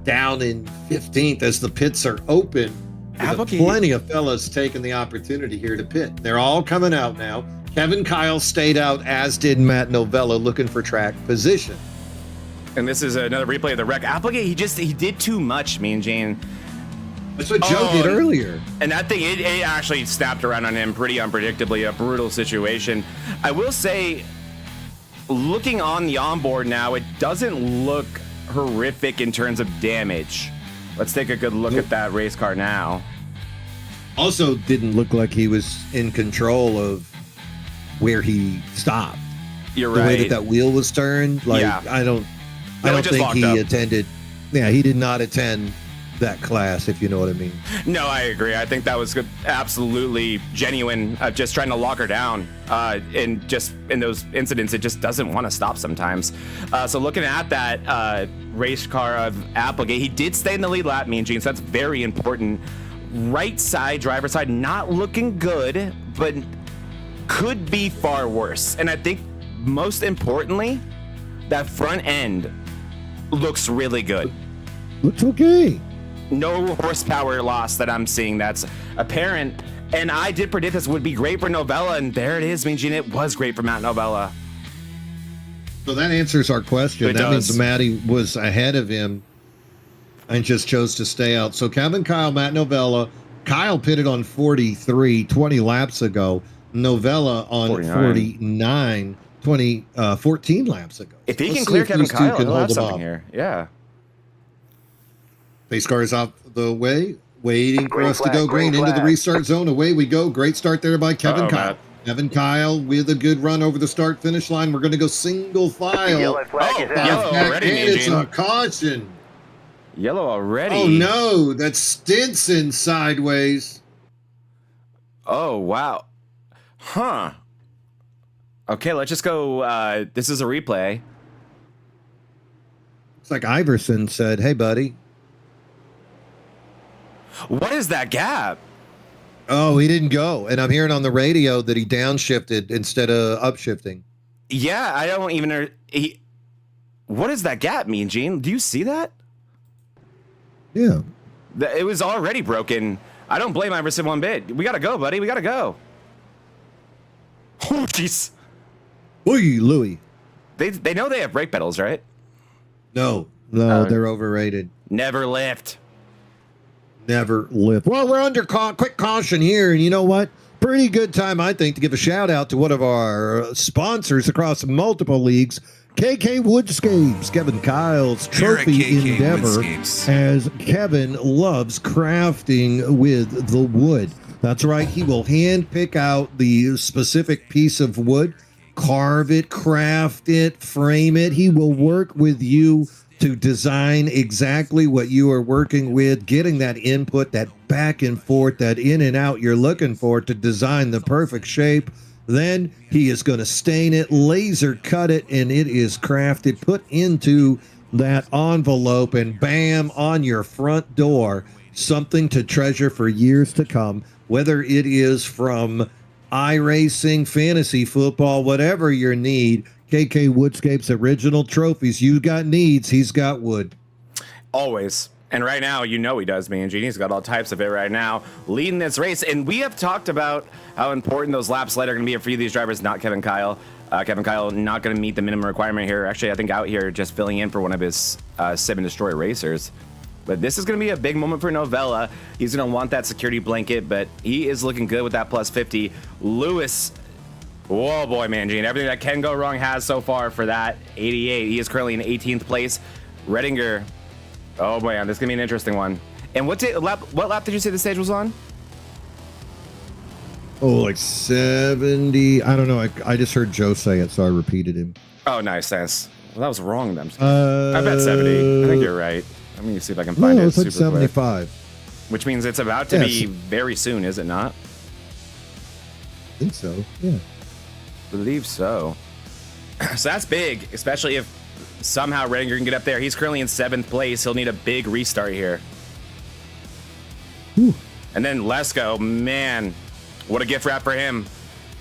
down in 15th as the pits are open. Plenty of fellas taking the opportunity here to pit. They're all coming out now. Kevin Kyle stayed out, as did Matt Novella, looking for track position. And this is another replay of the wreck. Applegate, he did too much, Mean Gene. That's what Joe did earlier. And that thing, it actually snapped around on him pretty unpredictably, a brutal situation. I will say, looking on the onboard now, it doesn't look horrific in terms of damage. Let's take a good look at that race car now. Also didn't look like he was in control of where he stopped. You're the right. way that wheel was turned, like I don't think he attended. Yeah, he did not attend that class, if you know what I mean. No, I agree. I think that was good, absolutely genuine, just trying to lock her down. And just in those incidents, it just doesn't want to stop sometimes. So looking at that race car of Applegate, he did stay in the lead lap, Mean Gene, so that's very important. Right side, driver's side, not looking good, but could be far worse. And I think most importantly, that front end looks really good. Looks okay. No horsepower loss that I'm seeing that's apparent. And I did predict this would be great for Novella, and there it is, Mean Gene. It was great for Matt Novella. So that answers our question. That means Matty was ahead of him and just chose to stay out. So Kevin Kyle, Matt Novella. Kyle pitted on 43 20 laps ago. Novella on 49 14 laps ago. If he can clear Kevin Kyle, he'll have something here. Yeah. Pace car is off the way, waiting for us to go green into the restart zone. Away we go. Great start there by Kevin Kyle. Matt. Kevin Kyle with a good run over the start-finish line. We're going to go single file. Yellow already, it's a caution. Yellow already. Oh, no. That's Stinson sideways. Oh, wow. Huh. Okay, let's just go. This is a replay. It's like Iverson said, hey, buddy. What is that gap? Oh, he didn't go. And I'm hearing on the radio that he downshifted instead of upshifting. Yeah, I don't even... What does that gap mean, Gene? Do you see that? Yeah. It was already broken. I don't blame Iverson one bit. We got to go, buddy. We got to go. Oh, jeez. Oi, Louie. They know they have brake pedals, right? No, they're overrated. Never lift. Never lift. Well, we're under quick caution here, and you know what? Pretty good time, I think, to give a shout out to one of our sponsors across multiple leagues, KK Woodscapes, Kevin Kyle's trophy endeavor, as Kevin loves crafting with the wood. That's right. He will hand pick out the specific piece of wood, carve it, craft it, frame it. He will work with you to design exactly what you are working with, getting that input, that back and forth, that in and out you're looking for to design the perfect shape. Then he is going to stain it, laser cut it, and it is crafted, put into that envelope, and bam, on your front door. Something to treasure for years to come, whether it is from iRacing, fantasy football, whatever your need. KK Woodscape's original trophies. You got needs, he's got wood. Always. And right now, you know he does, Mean Gene. He's got all types of it right now, leading this race. And we have talked about how important those laps later are going to be for you, these drivers, not Kevin Kyle. Kevin Kyle not going to meet the minimum requirement here. Actually, I think out here just filling in for one of his Sim and Destroy racers. But this is going to be a big moment for Novella. He's going to want that security blanket, but he is looking good with that plus 50. Lewis, oh boy, Mean Gene. Everything that can go wrong has so far for that 88. He is currently in 18th place. Redinger, oh boy, this is going to be an interesting one. And what lap did you say the stage was on? Oh, like 70. I don't know. I just heard Joe say it, so I repeated him. Oh, nice. Well, that was wrong then. I bet 70. I think you're right. Let me see if I can find it. It's like super 75. Quick. Which means it's about to be very soon, is it not? I think so. Yeah. Believe so. So that's big, especially if somehow Redinger can get up there. He's currently in 7th place. He'll need a big restart here. Whew. And then Lesko, man, what a gift wrap for him.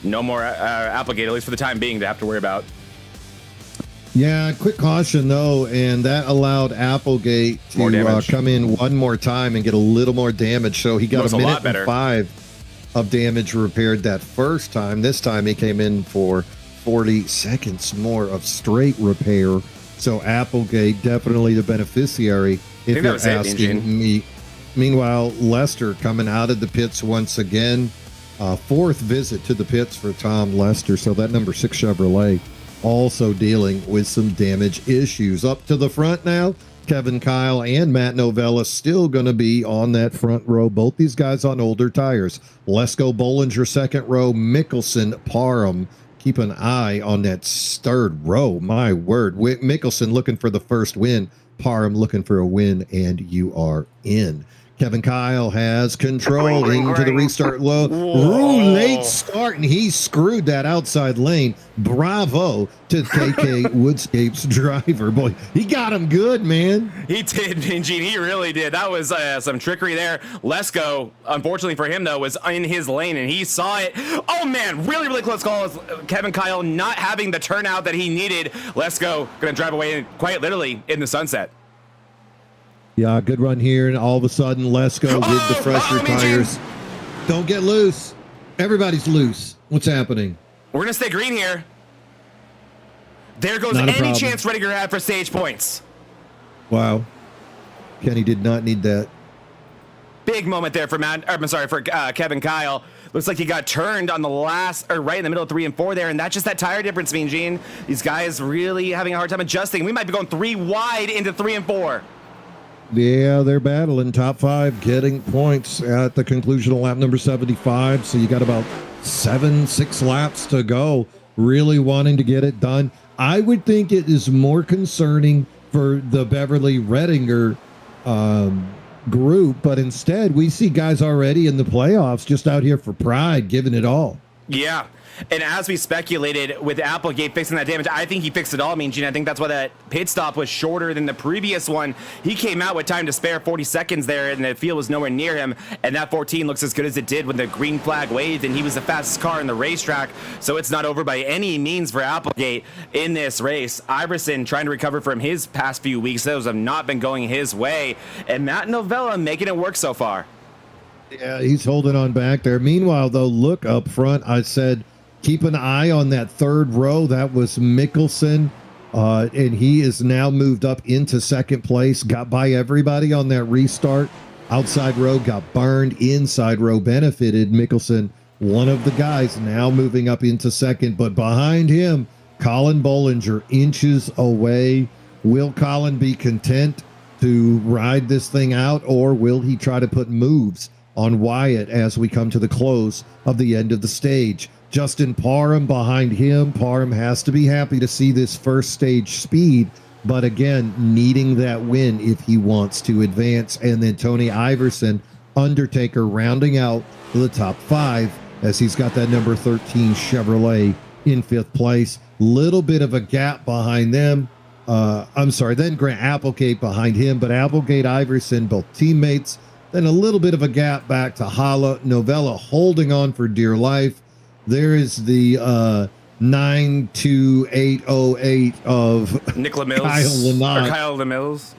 No more Applegate, at least for the time being, to have to worry about. Yeah, quick caution though, and that allowed Applegate to come in one more time and get a little more damage. So he got a minute and 5 of damage repaired that first time. This time he came in for 40 seconds more of straight repair. So Applegate definitely the beneficiary, if you're asking me. Meanwhile, Lester coming out of the pits once again. 4th visit to the pits for Tom Lester. So that number 6 Chevrolet also dealing with some damage issues. Up to the front now, Kevin Kyle and Matt Novella still going to be on that front row. Both these guys on older tires. Lesko, Bollinger, 2nd row. Mickelson, Parham. Keep an eye on that 3rd row. My word. Mickelson looking for the first win. Parham looking for a win, and you are in. Kevin Kyle has control into the restart low. Ooh, late start, and he screwed that outside lane. Bravo to KK Woodscape's driver. Boy, he got him good, man. He did, Gene. He really did. That was some trickery there. Lesko, unfortunately for him, though, was in his lane, and he saw it. Oh, man, really, really close call. Kevin Kyle not having the turnout that he needed. Lesko going to drive away quite literally in the sunset. Yeah, good run here, and all of a sudden, Lesko with the fresher tires. Don't get loose. Everybody's loose. What's happening? We're going to stay green here. There goes any chance Redinger had for stage points. Wow. Kenny did not need that. Big moment there for Kevin Kyle. Looks like he got turned on the last, or right in the middle of 3 and 4 there, and that's just that tire difference, Mean Gene. These guys really having a hard time adjusting. We might be going 3 wide into 3 and 4. Yeah, they're battling top 5, getting points at the conclusion of lap number 75. So you got about 6 laps to go, really wanting to get it done. I would think it is more concerning for the Beverly Redinger group, but instead we see guys already in the playoffs just out here for pride, giving it all. Yeah. And as we speculated with Applegate fixing that damage, I think he fixed it all. I mean, Gene, I think that's why that pit stop was shorter than the previous one. He came out with time to spare, 40 seconds there, and the field was nowhere near him. And that 14 looks as good as it did when the green flag waved, and he was the fastest car in the racetrack. So it's not over by any means for Applegate in this race. Iverson trying to recover from his past few weeks. Those have not been going his way. And Matt Novella making it work so far. Yeah, he's holding on back there. Meanwhile, though, look up front. I said, keep an eye on that 3rd row. That was Mickelson, and he is now moved up into 2nd place. Got by everybody on that restart. Outside row got burned. Inside row benefited. Mickelson, one of the guys, now moving up into 2nd. But behind him, Colin Bollinger inches away. Will Colin be content to ride this thing out, or will he try to put moves on Wyatt as we come to the close of the end of the stage? Justin Parham behind him. Parham has to be happy to see this first stage speed, but again, needing that win if he wants to advance. And then Tony Iverson, Undertaker, rounding out the top 5 as he's got that number 13 Chevrolet in 5th place. Little bit of a gap behind them. Then Grant Applegate behind him, but Applegate, Iverson, both teammates. Then a little bit of a gap back to Hala. Novella holding on for dear life. There is the 92808 of Nicola Mills. Kyle LeMills.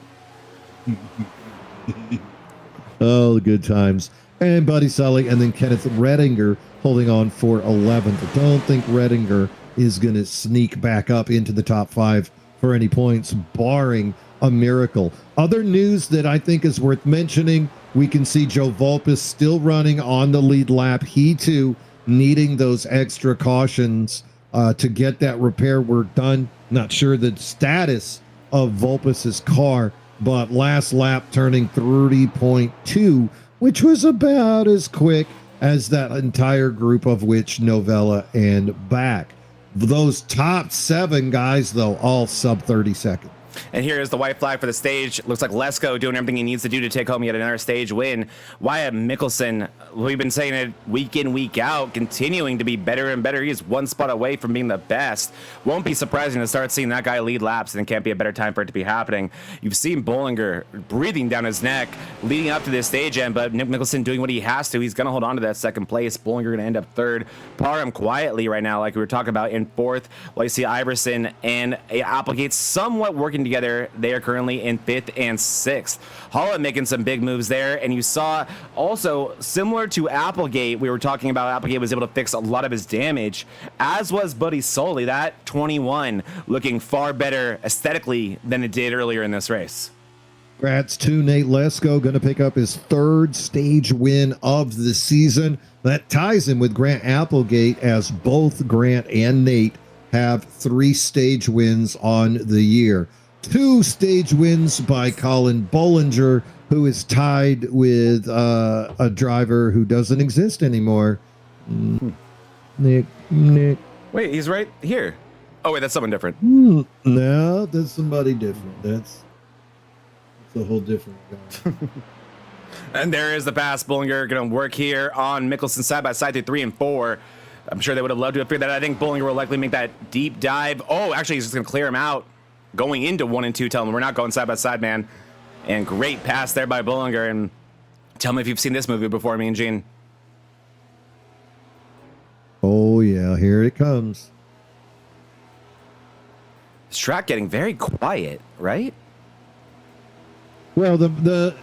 Oh, good times. And Buddy Sully, and then Kenneth Redinger holding on for 11th. I don't think Redinger is going to sneak back up into the top 5 for any points, barring a miracle. Other news that I think is worth mentioning, we can see Joe Volpis still running on the lead lap. He, too, needing those extra cautions to get that repair work done. Not sure the status of Volpis's car, but last lap turning 30.2, which was about as quick as that entire group, of which Novella and back. Those top 7 guys, though, all sub 30 seconds. And here is the white flag for the stage. Looks like Lesko doing everything he needs to do to take home yet another stage win. Wyatt Mickelson, we've been saying it week in, week out, continuing to be better and better. He is one spot away from being the best. Won't be surprising to start seeing that guy lead laps, and it can't be a better time for it to be happening. You've seen Bollinger breathing down his neck leading up to this stage end, but Nick Mickelson doing what he has to. He's going to hold on to that second place. Bollinger going to end up third. Parham quietly right now, like we were talking about, in fourth. While you see Iverson and Applegate somewhat working together. They are currently in 5th and 6th. Holland making some big moves there, and you saw also similar to Applegate, we were talking about Applegate was able to fix a lot of his damage, as was Buddy Soley. That 21 looking far better aesthetically than it did earlier in this race. Congrats to Nate Lesko, going to pick up his 3rd stage win of the season. That ties him with Grant Applegate, as both Grant and Nate have 3 stage wins on the year. 2 stage wins by Colin Bollinger, who is tied with a driver who doesn't exist anymore. Nick. Wait, he's right here. Oh, wait, that's someone different. No, that's somebody different. That's a whole different guy. And there is the pass. Bollinger going to work here on Mickelson side by side through 3 and 4. I'm sure they would have loved to have figured that out. I think Bollinger will likely make that deep dive. Oh, actually, he's just going to clear him out. Going into 1 and 2, tell him we're not going side by side, man. And great pass there by Bollinger. And tell me if you've seen this movie before, me and Gene. Oh yeah, here it comes. This track getting very quiet, right? Well, the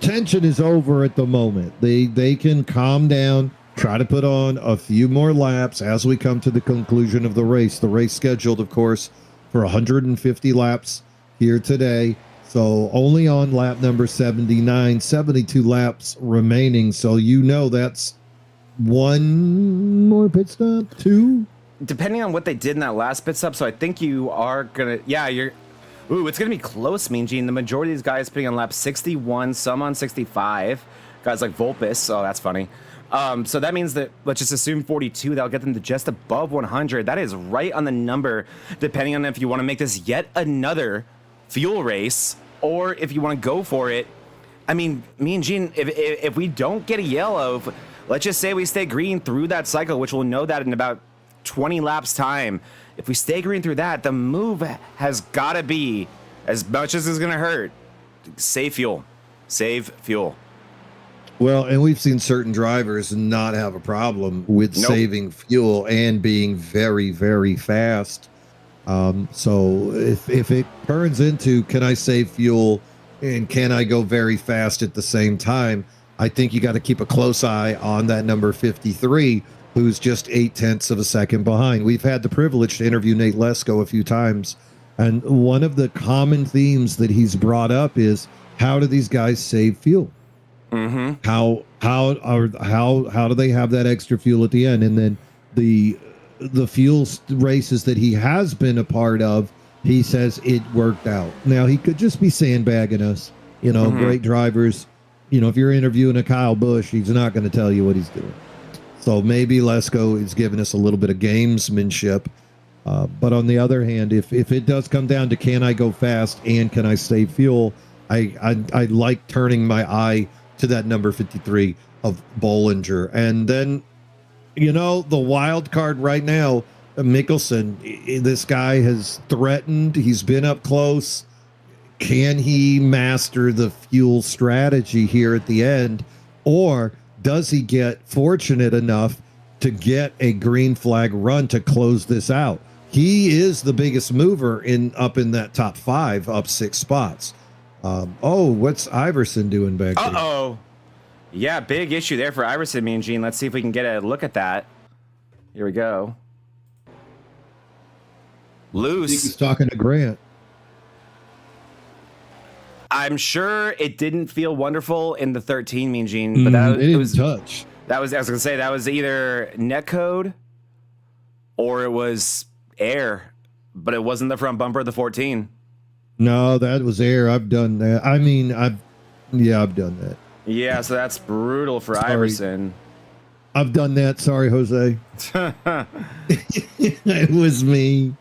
tension is over at the moment. They can calm down, try to put on a few more laps as we come to the conclusion of the race. The race scheduled, of course, for 150 laps here today. So only on lap number 79, 72 laps remaining. So that's 1 more pit stop, 2. Depending on what they did in that last pit stop. So I think you are going to, it's going to be close, Mean Gene. The majority of these guys putting on lap 61, some on 65. Guys like Volpus. Oh, that's funny. So that means that, let's just assume 42, that'll get them to just above 100. That is right on the number, depending on if you want to make this yet another fuel race, or if you want to go for it. I mean, me and Gene, if we don't get a yellow, let's just say we stay green through that cycle, which we'll know that in about 20 laps time. If we stay green through that, the move has got to be, as much as it's going to hurt, save fuel. Save fuel. Well, and we've seen certain drivers not have a problem with saving fuel and being very, very fast. So if it turns into, can I save fuel and can I go very fast at the same time, I think you got to keep a close eye on that number 53, who's just 0.8 of a second behind. We've had the privilege to interview Nate Lesko a few times, and one of the common themes that he's brought up is, how do these guys save fuel? Mm-hmm. How do they have that extra fuel at the end? And then the fuel races that he has been a part of, he says it worked out. Now, he could just be sandbagging us. Great drivers. If you're interviewing a Kyle Busch, he's not going to tell you what he's doing. So maybe Lesko is giving us a little bit of gamesmanship. But on the other hand, if it does come down to, can I go fast and can I save fuel, I like turning my eye to that number 53 of Bollinger. And then, the wild card right now, Mickelson, this guy has threatened. He's been up close. Can he master the fuel strategy here at the end? Or does he get fortunate enough to get a green flag run to close this out? He is the biggest mover up in that top 5, up 6 spots. What's Iverson doing back there? Uh-oh. Yeah, big issue there for Iverson, me and Gene. Let's see if we can get a look at that. Here we go. Loose. I think he's talking to Grant. I'm sure it didn't feel wonderful in the 13, Mean Gene, but it was touch. I was gonna say that was either netcode or it was air, but it wasn't the front bumper of the 14. No, that was air. I've done that. I mean, I've done that. Yeah, so that's brutal for Sorry. Iverson. I've done that. Sorry, Jose. It was me.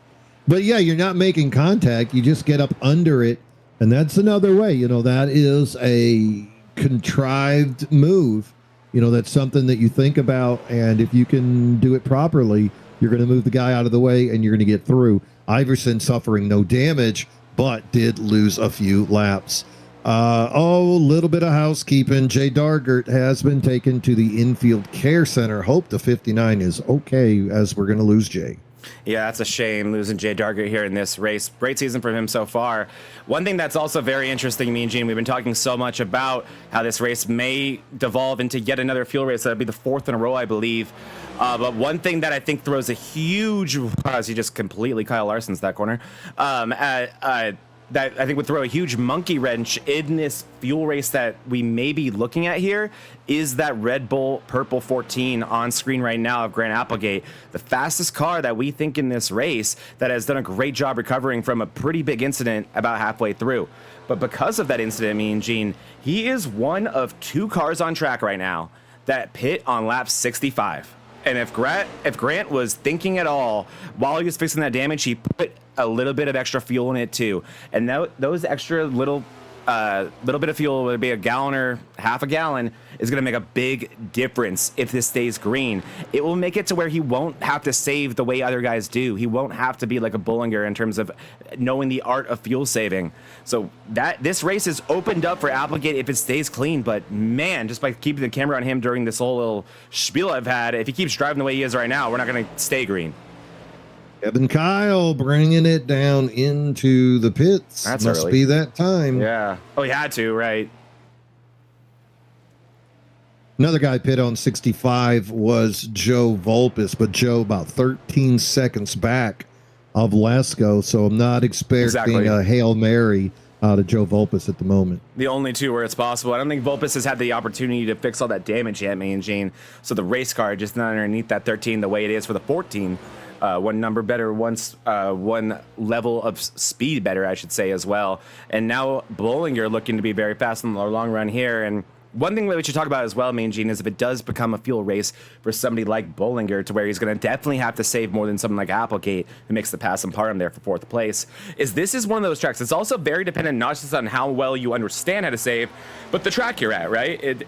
But yeah, you're not making contact. You just get up under it. And that's another way. That is a contrived move. That's something that you think about. And if you can do it properly, you're going to move the guy out of the way and you're going to get through. Iverson suffering no damage, but did lose a few laps. A little bit of housekeeping. Jay Dargert has been taken to the infield care center. Hope the 59 is okay, as we're going to lose Jay. Yeah, that's a shame, losing Jay Dargert here in this race. Great season for him so far. One thing that's also very interesting, me and Gene, we've been talking so much about how this race may devolve into yet another fuel race. That'd be the 4th in a row, I believe. But one thing that I think throws a huge, as he just completely Kyle Larson's that corner, that I think would throw a huge monkey wrench in this fuel race that we may be looking at here is that Red Bull Purple 14 on screen right now of Grant Applegate, the fastest car that we think in this race that has done a great job recovering from a pretty big incident about halfway through. But because of that incident, me and Gene, he is one of 2 cars on track right now that pit on lap 65. And if Grant was thinking at all while he was fixing that damage, he put a little bit of extra fuel in it too. And those extra little bit of fuel, whether it be a gallon or half a gallon, is going to make a big difference if this stays green. It will make it to where he won't have to save the way other guys do. He won't have to be like a Bullinger in terms of knowing the art of fuel saving. So this race is opened up for Applegate if it stays clean. But man, just by keeping the camera on him during this whole little spiel I've had, if he keeps driving the way he is right now, we're not going to stay green. Kevin Kyle bringing it down into the pits. That's Must early. be that time. Yeah. Oh, he had to, right? Another guy pit on 65 was Joe Volpis, but Joe about 13 seconds back of Lesko, so I'm not expecting a Hail Mary out of Joe Volpis at the moment. The only 2 where it's possible. I don't think Volpis has had the opportunity to fix all that damage yet, me and Gene. So the race car just not underneath that 13 the way it is for the 14. One number better, one level of speed better, I should say, as well. And now Bollinger looking to be very fast in the long run here. And one thing that we should talk about as well, Mean Gene, is if it does become a fuel race for somebody like Bollinger, to where he's going to definitely have to save more than someone like Applegate, who makes the pass and Parham there for 4th place, this is one of those tracks. It's also very dependent not just on how well you understand how to save, but the track you're at, right?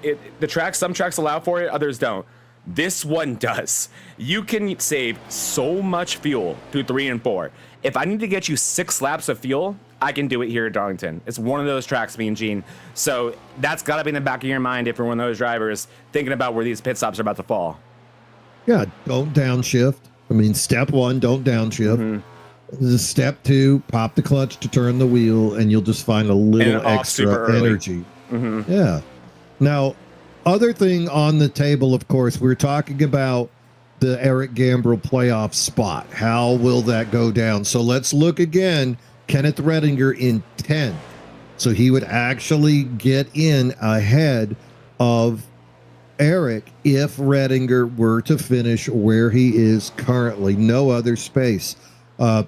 Some tracks allow for it, others don't. This one does. You can save so much fuel through 3 and 4. If I need to get you 6 laps of fuel, I can do it here at Darlington. It's one of those tracks, me and Gene. So that's got to be in the back of your mind if you're one of those drivers thinking about where these pit stops are about to fall. Yeah, don't downshift. I mean, step 1, don't downshift. Step 2, pop the clutch to turn the wheel, and you'll just find a little extra energy. Yeah. Now, other thing on the table, of course, we're talking about the Eric Gambrill playoff spot. How will that go down? So let's look again. Kenneth Redinger in 10th. So he would actually get in ahead of Eric if Redinger were to finish where he is currently. No other space.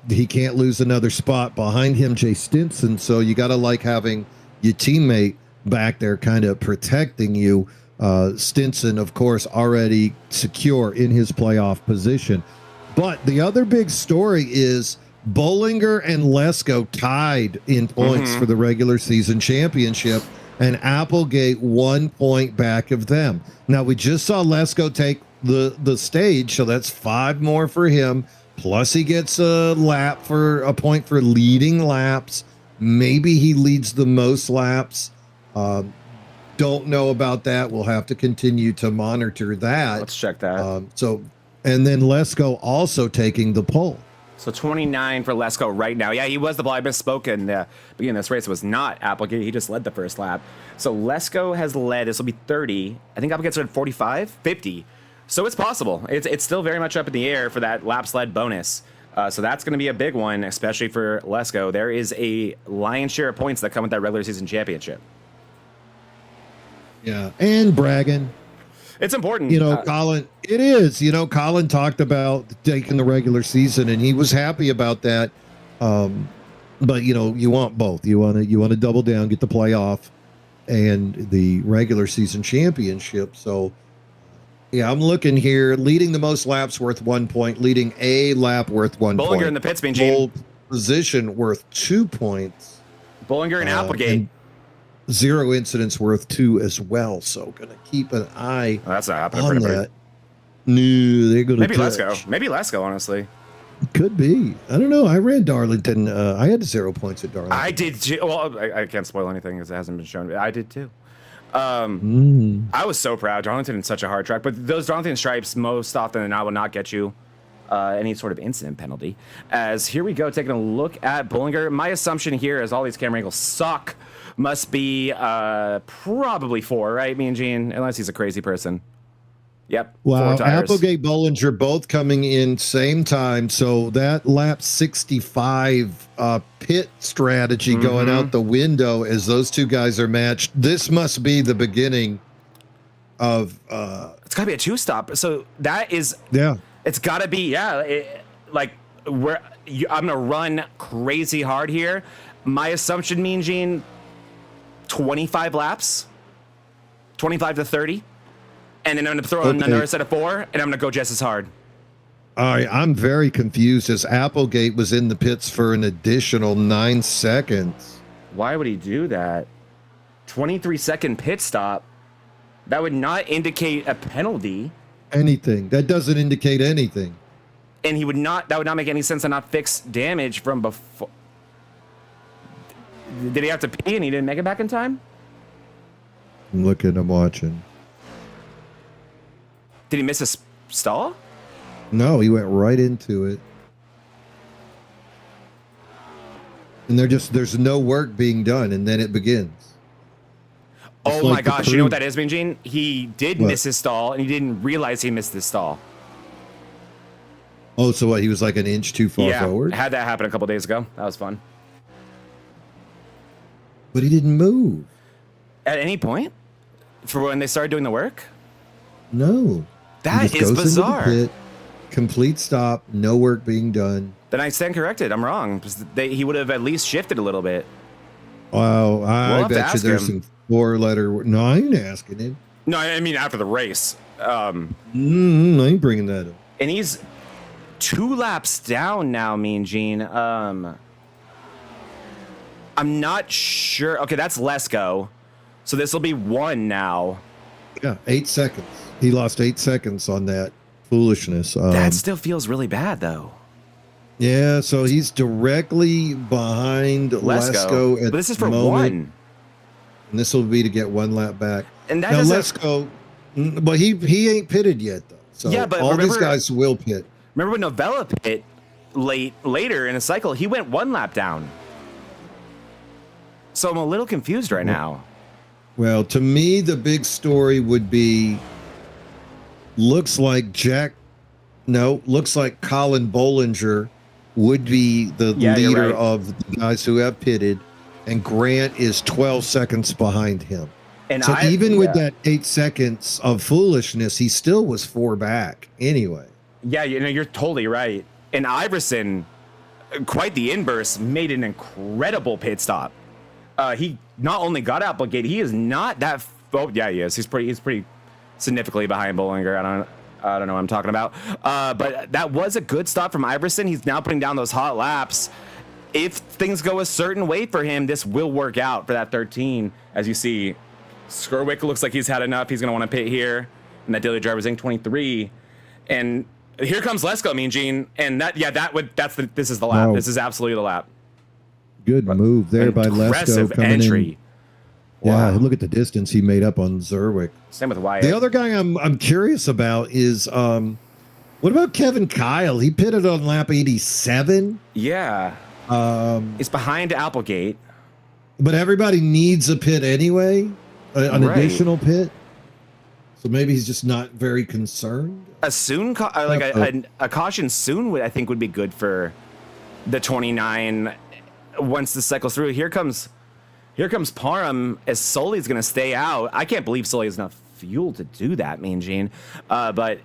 He can't lose another spot behind him, Jay Stinson. So you got to like having your teammate back there kind of protecting you. Stinson, of course, already secure in his playoff position. But the other big story is Bollinger and Lesko tied in points for the regular season championship, and Applegate 1 point back of them. Now, we just saw Lesko take the stage, so that's 5 more for him. Plus, he gets a point for leading laps. Maybe he leads the most laps. Don't know about that. We'll have to continue to monitor that. Let's check that. And then Lesko also taking the pole. So 29 for Lesko right now. Yeah, he was the ball. I misspoke in the beginning of this race. It was not Applegate. He just led the first lap. So Lesko has led. This will be 30. I think Applegate's at 45, 50. So it's possible. It's still very much up in the air for that laps led bonus. So that's going to be a big one, especially for Lesko. There is a lion's share of points that come with that regular season championship. Yeah, and bragging. It's important. Colin, it is. Colin talked about taking the regular season, and he was happy about that. But, you want both. You want to double down, get the playoff and the regular season championship. So Yeah, I'm looking here. Leading the most laps worth 1 point. Leading a lap worth 1 point. Bollinger in the pits, Mean Gene. Pole position worth 2 points. Bollinger and Applegate. And 0 incidents worth 2 as well. So gonna keep an eye That's not happening on for that. No, they're gonna Maybe touch. Maybe let's go, honestly. Could be. I don't know. I ran Darlington. I had 0 points at Darlington. I did too. Well, I can't spoil anything because it hasn't been shown. I did too. I was so proud. Darlington is such a hard track, but those Darlington stripes most often than not will not get you any sort of incident penalty. As here we go, taking a look at Bollinger. My assumption here is all these camera angles suck. Must be probably 4, right, Mean Gene? Unless he's a crazy person. Yep. Wow, 4 tires. Applegate, Bollinger both coming in same time. So that lap 65 pit strategy going out the window as those two guys are matched. This must be the beginning of It's gotta be a 2-stop. So that is It's gotta be I'm gonna run crazy hard here. My assumption, Mean Gene, 25 laps, 25 to 30. And then I'm going to throw in another set of 4, and I'm going to go just as hard. All right, I'm very confused as Applegate was in the pits for an additional 9 seconds. Why would he do that? 23-second pit stop. That would not indicate a penalty. Anything. That doesn't indicate anything. And that would not make any sense to not fix damage from before. Did he have to pee and he didn't make it back in time? I'm looking, I'm watching. Did he miss a stall? No, he went right into it. And there's no work being done, and then it begins. It's Oh like my the gosh, you know what that is, Mean Gene? He did miss his stall, and he didn't realize he missed his stall. Oh, so what? He was like an inch too far forward? I had that happen a couple days ago. That was fun. But he didn't move. At any point? For when they started doing the work? No. That is bizarre. Pit, complete stop, no work being done. Then I stand corrected. I'm wrong. He would have at least shifted a little bit. Wow, I bet you there's some 4-letter. No, I ain't asking him. No, I mean after the race. I ain't bringing that up. And he's 2 laps down now, Mean Gene. I'm not sure. Okay, that's Lesko. So this will be 1 now. Yeah, 8 seconds. He lost 8 seconds on that foolishness. That still feels really bad, though. Yeah, so he's directly behind Lesko at but this is for the moment, 1. and this will be to get 1 lap back. And that now doesn't... Lesko, but he ain't pitted yet though. So yeah, but all these guys will pit. Remember when Novella pit later in the cycle? He went 1 lap down. So I'm a little confused right now. Well, to me, the big story would be looks like Colin Bollinger would be the leader of the guys who have pitted, and Grant is 12 seconds behind him. And so even with that 8 seconds of foolishness, he still was 4 back anyway. Yeah, you're totally right. And Iverson, quite the inverse, made an incredible pit stop. He not only got Applegate, he is not that. Oh, yeah, he is. He's pretty significantly behind Bollinger. I don't know what I'm talking about. But that was a good stop from Iverson. He's now putting down those hot laps. If things go a certain way for him, this will work out for that 13. As you see, Skerwick looks like he's had enough. He's going to want to pit here. And that Daily Driver's Inc. 23. And here comes Lesko, Mean Gene. And this is the lap. Wow. This is absolutely the lap. Good move there by Lesko coming entry. in. Wow. Yeah, look at the distance he made up on Zerwick. Same with Wyatt. The other guy I'm curious about is what about Kevin Kyle? He pitted on lap 87. Yeah. He's behind Applegate. But everybody needs a pit anyway, an additional pit. So maybe he's just not very concerned. A caution soon I think would be good for the 29 once the cycle's through. Here comes Parham as Sully's going to stay out. I can't believe Sully has enough fuel to do that, Mean Gene. But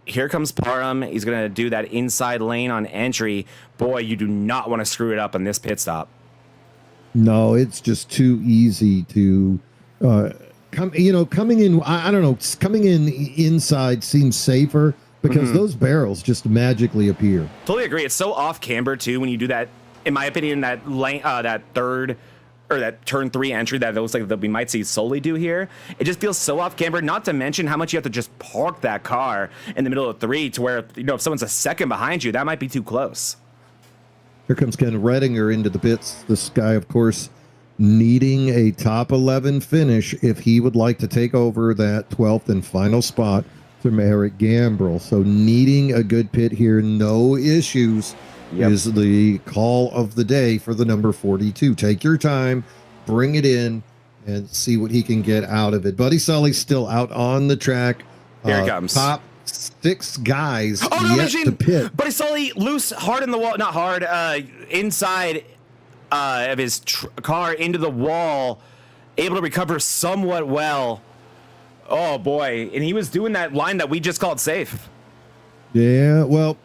here comes Parham. He's going to do that inside lane on entry. Boy, you do not want to screw it up on this pit stop. No, it's just too easy to coming in, I don't know, coming in inside seems safer because those barrels just magically appear. Totally agree. It's so off camber too when you do that. In my opinion, that lane, that third or that turn 3 entry that it looks like that we might see Sully do here. It just feels so off camber. Not to mention how much you have to just park that car in the middle of 3 to where if someone's a second behind you, that might be too close. Here comes Ken Redinger into the pits. This guy, of course, needing a top 11 finish if he would like to take over that 12th and final spot from Eric Gambrell. So needing a good pit here, no issues. Is the call of the day for the number 42. Take your time, bring it in, and see what he can get out of it. Buddy Sully's still out on the track. Here it comes. Top 6 guys yet to pit. Buddy Sully loose, hard in the wall, not hard, inside of his car into the wall, able to recover somewhat well. Oh boy, and he was doing that line that we just called safe. Yeah, well,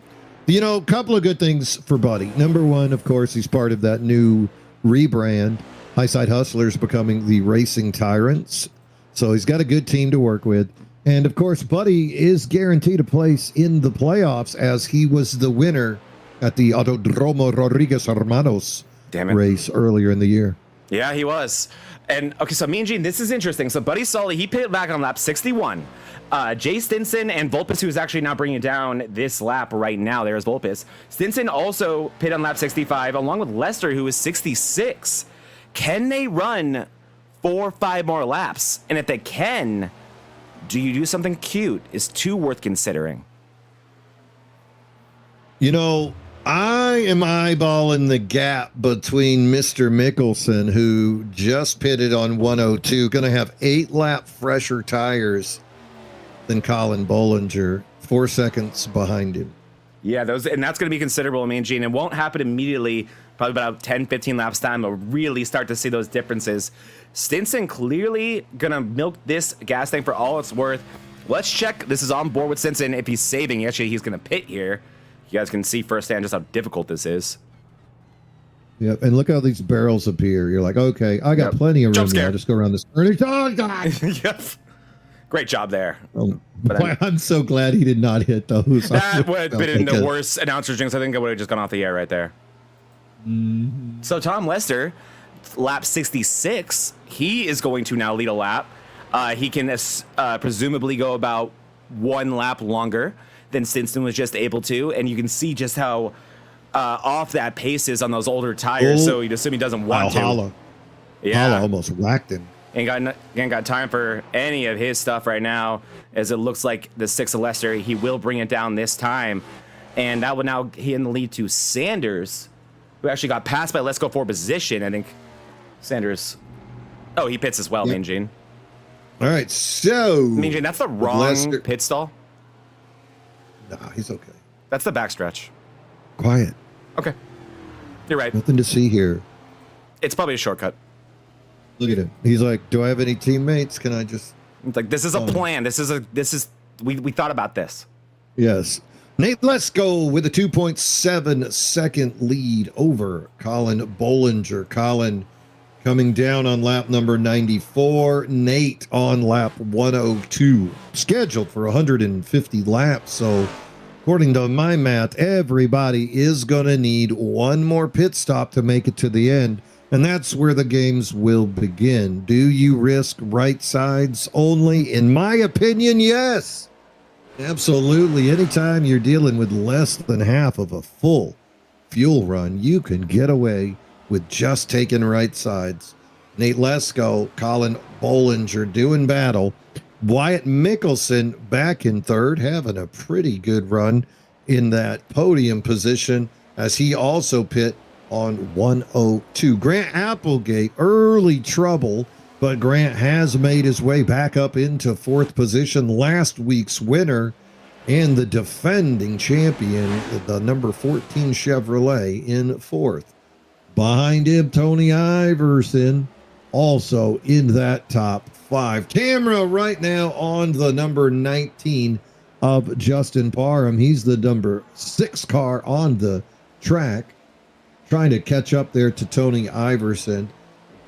a couple of good things for Buddy. Number one, of course, he's part of that new rebrand. Highside Hustlers becoming the Racing Tyrants. So he's got a good team to work with. And, of course, Buddy is guaranteed a place in the playoffs as he was the winner at the Autodromo Rodriguez Hermanos race earlier in the year. Yeah, he was. And, okay, so Mean Gene, this is interesting. So Buddy Sully, he pitted back on lap 61. Jay Stinson and Volpes, who is actually now bringing down this lap right now. There's Volpes. Stinson also pit on lap 65, along with Lester, who is 66. Can they run 4 or 5 more laps? And if they can, do you do something cute? Is 2 worth considering? I am eyeballing the gap between Mr. Mickelson, who just pitted on 102, going to have 8 lap fresher tires than Colin Bollinger, 4 seconds behind him. Yeah, and that's going to be considerable, I mean, Gene. It won't happen immediately, probably about 10, 15 laps time. We'll really start to see those differences. Stinson clearly going to milk this gas tank for all it's worth. Let's check. This is on board with Stinson. If he's saving, actually, he's going to pit here. You guys can see firsthand just how difficult this is. Yep, and look how these barrels appear. You're like, okay, I got plenty of room here. I'll just go around this. Oh, God. Yep. Great job there. But I'm so glad he did not hit those. That would have been the worst announcer jinx. I think I would have just gone off the air right there. So Tom Lester, lap 66, he is going to now lead a lap. He can presumably go about 1 lap longer than Stinson was just able to. And you can see just how off that pace is on those older tires. So you'd assume he doesn't want to. Holla almost whacked him. Ain't got time for any of his stuff right now, as it looks like the 6 of Lester, he will bring it down this time. And that will now hand the lead to Sanders, who actually got passed by Let's Go for position. I think Sanders, he pits as well, Mean Gene. All right, so Mean Gene, that's the wrong pit stall. Nah, he's okay. That's the backstretch. Quiet. Okay. You're right. Nothing to see here. It's probably a shortcut. Look at him. He's like, do I have any teammates? Can I just... It's like, this is a plan. We thought about this. Yes. Nate, let's go with a 2.7 second lead over Colin Bollinger. Colin coming down on lap number 94. Nate on lap 102. Scheduled for 150 laps. So according to my math, everybody is going to need 1 more pit stop to make it to the end. And that's where the games will begin. Do you risk right sides only? In my opinion, yes. Absolutely. Anytime you're dealing with less than half of a full fuel run, you can get away with just taking right sides. Nate Lesko, Colin Bollinger doing battle. Wyatt Mickelson back in third, having a pretty good run in that podium position as he also pit on 102. Grant Applegate, early trouble, but Grant has made his way back up into 4th position. Last week's winner and the defending champion, the number 14 Chevrolet, in 4th. Behind him, Tony Iverson, also in that top 5. Camera right now on the number 19 of Justin Parham. He's the number 6 car on the track, trying to catch up there to Tony Iverson.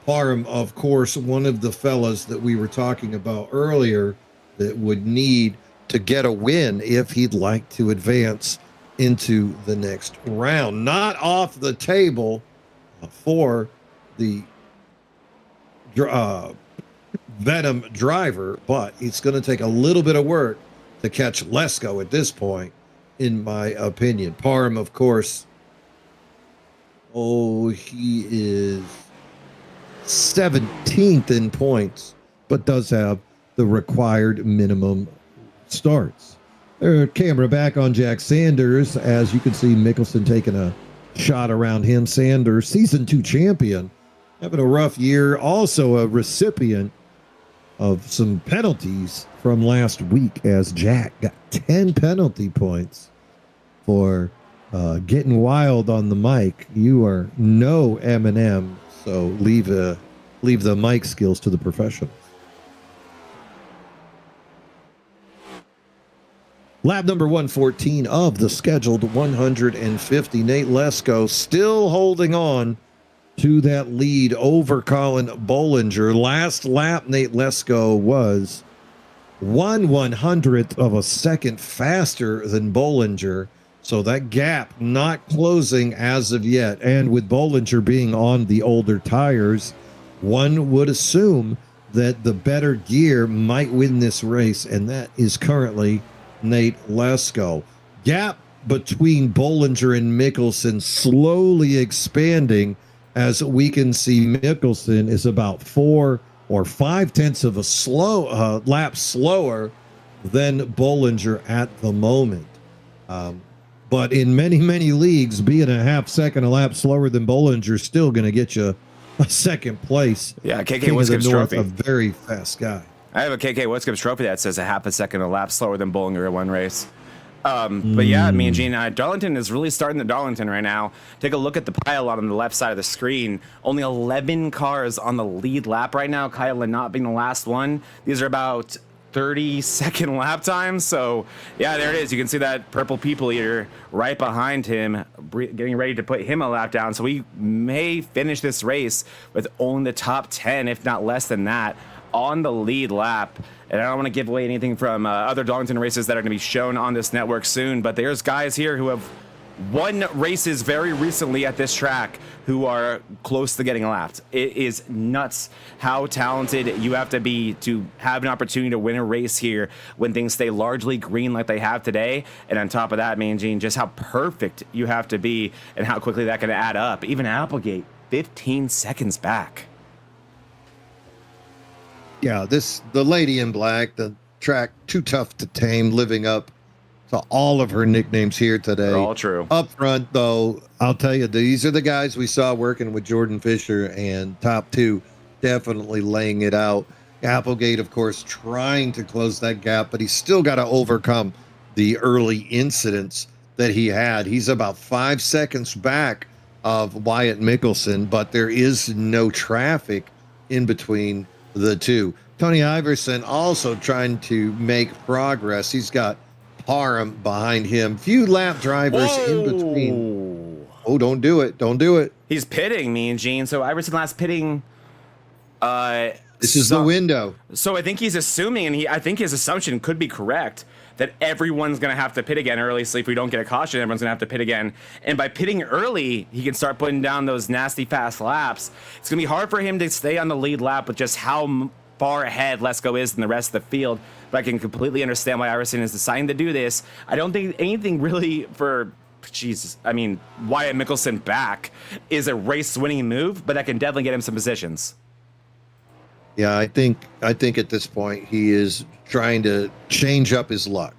Parham, of course, one of the fellas that we were talking about earlier that would need to get a win if he'd like to advance into the next round. Not off the table for the Venom driver, but it's going to take a little bit of work to catch Lesko at this point, in my opinion. Parham, of course, he is 17th in points, but does have the required minimum starts. Camera back on Jack Sanders. As you can see, Mickelson taking a shot around him. Sanders, season 2 champion, having a rough year. Also a recipient of some penalties from last week, as Jack got 10 penalty points for getting wild on the mic. You are no Eminem, so leave the mic skills to the professionals. Lap number 114 of the scheduled 150. Nate Lesko still holding on to that lead over Colin Bollinger. Last lap, Nate Lesko was 1/100th of a second faster than Bollinger. So that gap not closing as of yet. And with Bollinger being on the older tires, one would assume that the better gear might win this race. And that is currently Nate Lesko. Gap between Bollinger and Mickelson slowly expanding, as we can see Mickelson is about 4 or 5 tenths of a lap slower than Bollinger at the moment. But in many, many leagues, being a half second a lap slower than Bollinger is still going to get you a second place. Yeah, KK Wiscombe's trophy. A very fast guy. I have a KK Wiscombe's trophy that says a half a second a lap slower than Bollinger in one race. But yeah, me and Gene, Darlington is really starting the Darlington right now. Take a look at the pile on the left side of the screen. Only 11 cars on the lead lap right now. Kyle not being the last one. These are about 30-second lap times. So yeah, there it is. You can see that purple people eater right behind him, getting ready to put him a lap down. So we may finish this race with only the top 10, if not less than that, on the lead lap. And I don't want to give away anything from other Darlington races that are going to be shown on this network soon, but there's guys here who have won races very recently at this track who are close to getting lapped. It is nuts how talented you have to be to have an opportunity to win a race here when things stay largely green like they have today. And on top of that, man, Gene, just how perfect you have to be and how quickly that can add up. Even Applegate, 15 seconds back. Yeah, the lady in black, the track too tough to tame, living up to all of her nicknames here today. They're all true. Up front, though, I'll tell you, these are the guys we saw working with Jordan Fisher, and top 2 definitely laying it out. Applegate, of course, trying to close that gap, but he's still got to overcome the early incidents that he had. He's about 5 seconds back of Wyatt Mickelson, but there is no traffic in between the two. Tony Iverson also trying to make progress. He's got Parham behind him. Few lap drivers in between. Oh, don't do it. Don't do it. He's pitting, me and Gene. So Iverson last pitting. This is the window. So I think he's assuming, and I think his assumption could be correct, that everyone's going to have to pit again early. So if we don't get a caution, everyone's going to have to pit again. And by pitting early, he can start putting down those nasty fast laps. It's going to be hard for him to stay on the lead lap with just how far ahead Lesko is than the rest of the field. But I can completely understand why Iverson is deciding to do this. I don't think anything really for, Wyatt Mickelson back is a race-winning move, but that can definitely get him some positions. Yeah, I think at this point he is trying to change up his luck.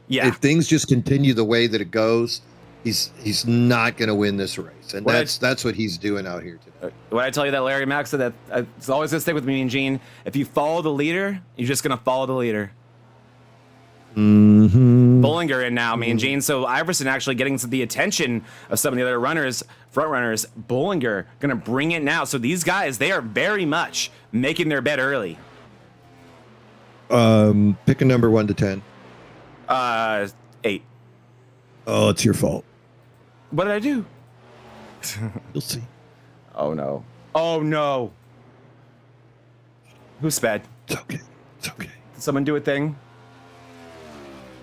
Yeah. If things just continue the way that it goes, he's not going to win this race, and that's what he's doing out here today. When I tell you that Larry Max said that it's always going to stick with me and Gene. If you follow the leader, you're just going to follow the leader. Mm-hmm. Bollinger in now, me and Gene. So Iverson actually getting to the attention of some of the other front runners. Bollinger going to bring it now. So these guys, they are very much making their bet early. Pick a number 1 to 10. 8. Oh, it's your fault. What did I do? You'll see. Oh no. Oh no. Who sped? It's okay. It's okay. Did someone do a thing?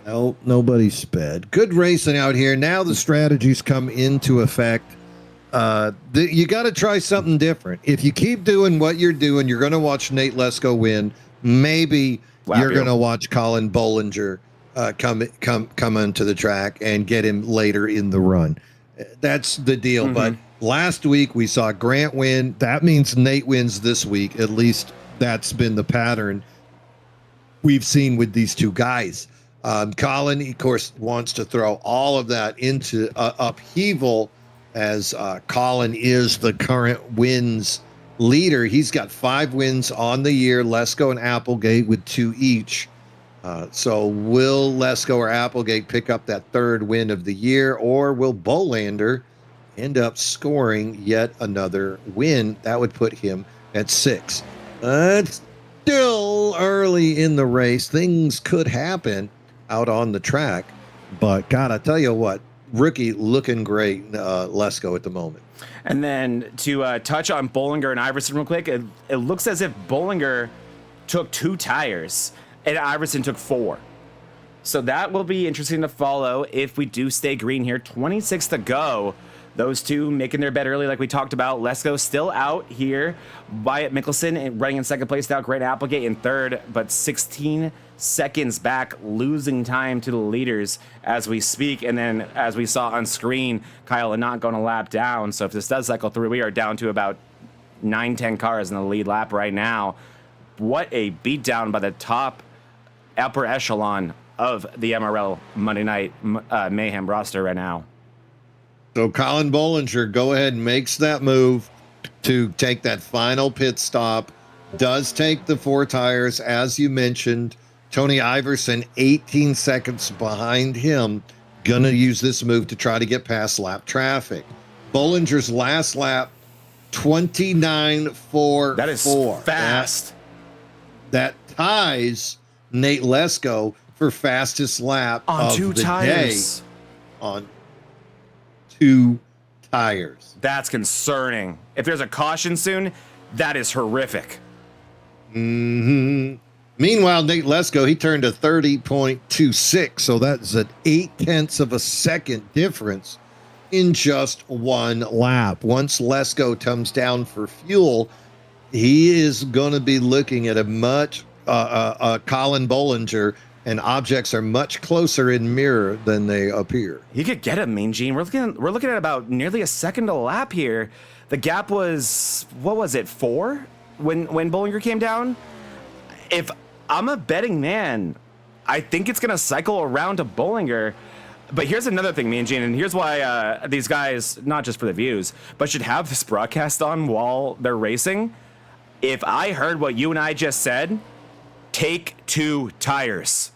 No, nobody sped. Good racing out here. Now the strategies come into effect. You got to try something different. If you keep doing what you're doing, you're going to watch Nate Lesko win. Maybe you're going to watch Colin Bollinger come onto the track and get him later in the run. That's the deal. Mm-hmm. But last week we saw Grant win. That means Nate wins this week. At least that's been the pattern we've seen with these two guys. Colin, of course, wants to throw all of that into upheaval as Colin is the current wins leader. He's got 5 wins on the year, Lesko and Applegate with 2 each. So will Lesko or Applegate pick up that 3rd win of the year, or will Bolander end up scoring yet another win? That would put him at 6. It's still early in the race. Things could happen out on the track, but God, I tell you what, rookie looking great, Lesko at the moment. And then to touch on Bollinger and Iverson real quick, it looks as if Bollinger took 2 tires and Iverson took 4. So that will be interesting to follow if we do stay green here. 26 to go. Those two making their bet early, like we talked about. Lesko still out here. Wyatt Mickelson running in 2nd place now. Grant Applegate in 3rd, but 16 seconds back, losing time to the leaders as we speak. And then, as we saw on screen, Kyle Anant going a lap down. So if this does cycle through, we are down to about 9-10 cars in the lead lap right now. What a beatdown by the top upper echelon of the MRL Monday Night Mayhem roster right now. So Colin Bollinger go ahead and makes that move to take that final pit stop. Does take the 4 tires, as you mentioned. Tony Iverson, 18 seconds behind him, gonna use this move to try to get past lap traffic. Bollinger's last lap, 29.44. That is fast. That ties Nate Lesko for fastest lap on of 2 the tires. Day on 2 tires. That's concerning. If there's a caution soon, that is horrific. Mm-hmm. Meanwhile, Nate Lesko, he turned a 30.26, so that's an 0.8 of a second difference in just 1 lap. Once Lesko comes down for fuel, he is going to be looking at a much Colin Bollinger, and objects are much closer in mirror than they appear. You could get him, Mean Gene. We're looking at about nearly a second a lap here. The gap was, what was it, 4 when Bollinger came down? If I'm a betting man, I think it's going to cycle around to Bollinger. But here's another thing, Mean Gene, and here's why these guys, not just for the views, but should have this broadcast on while they're racing. If I heard what you and I just said, take 2 tires.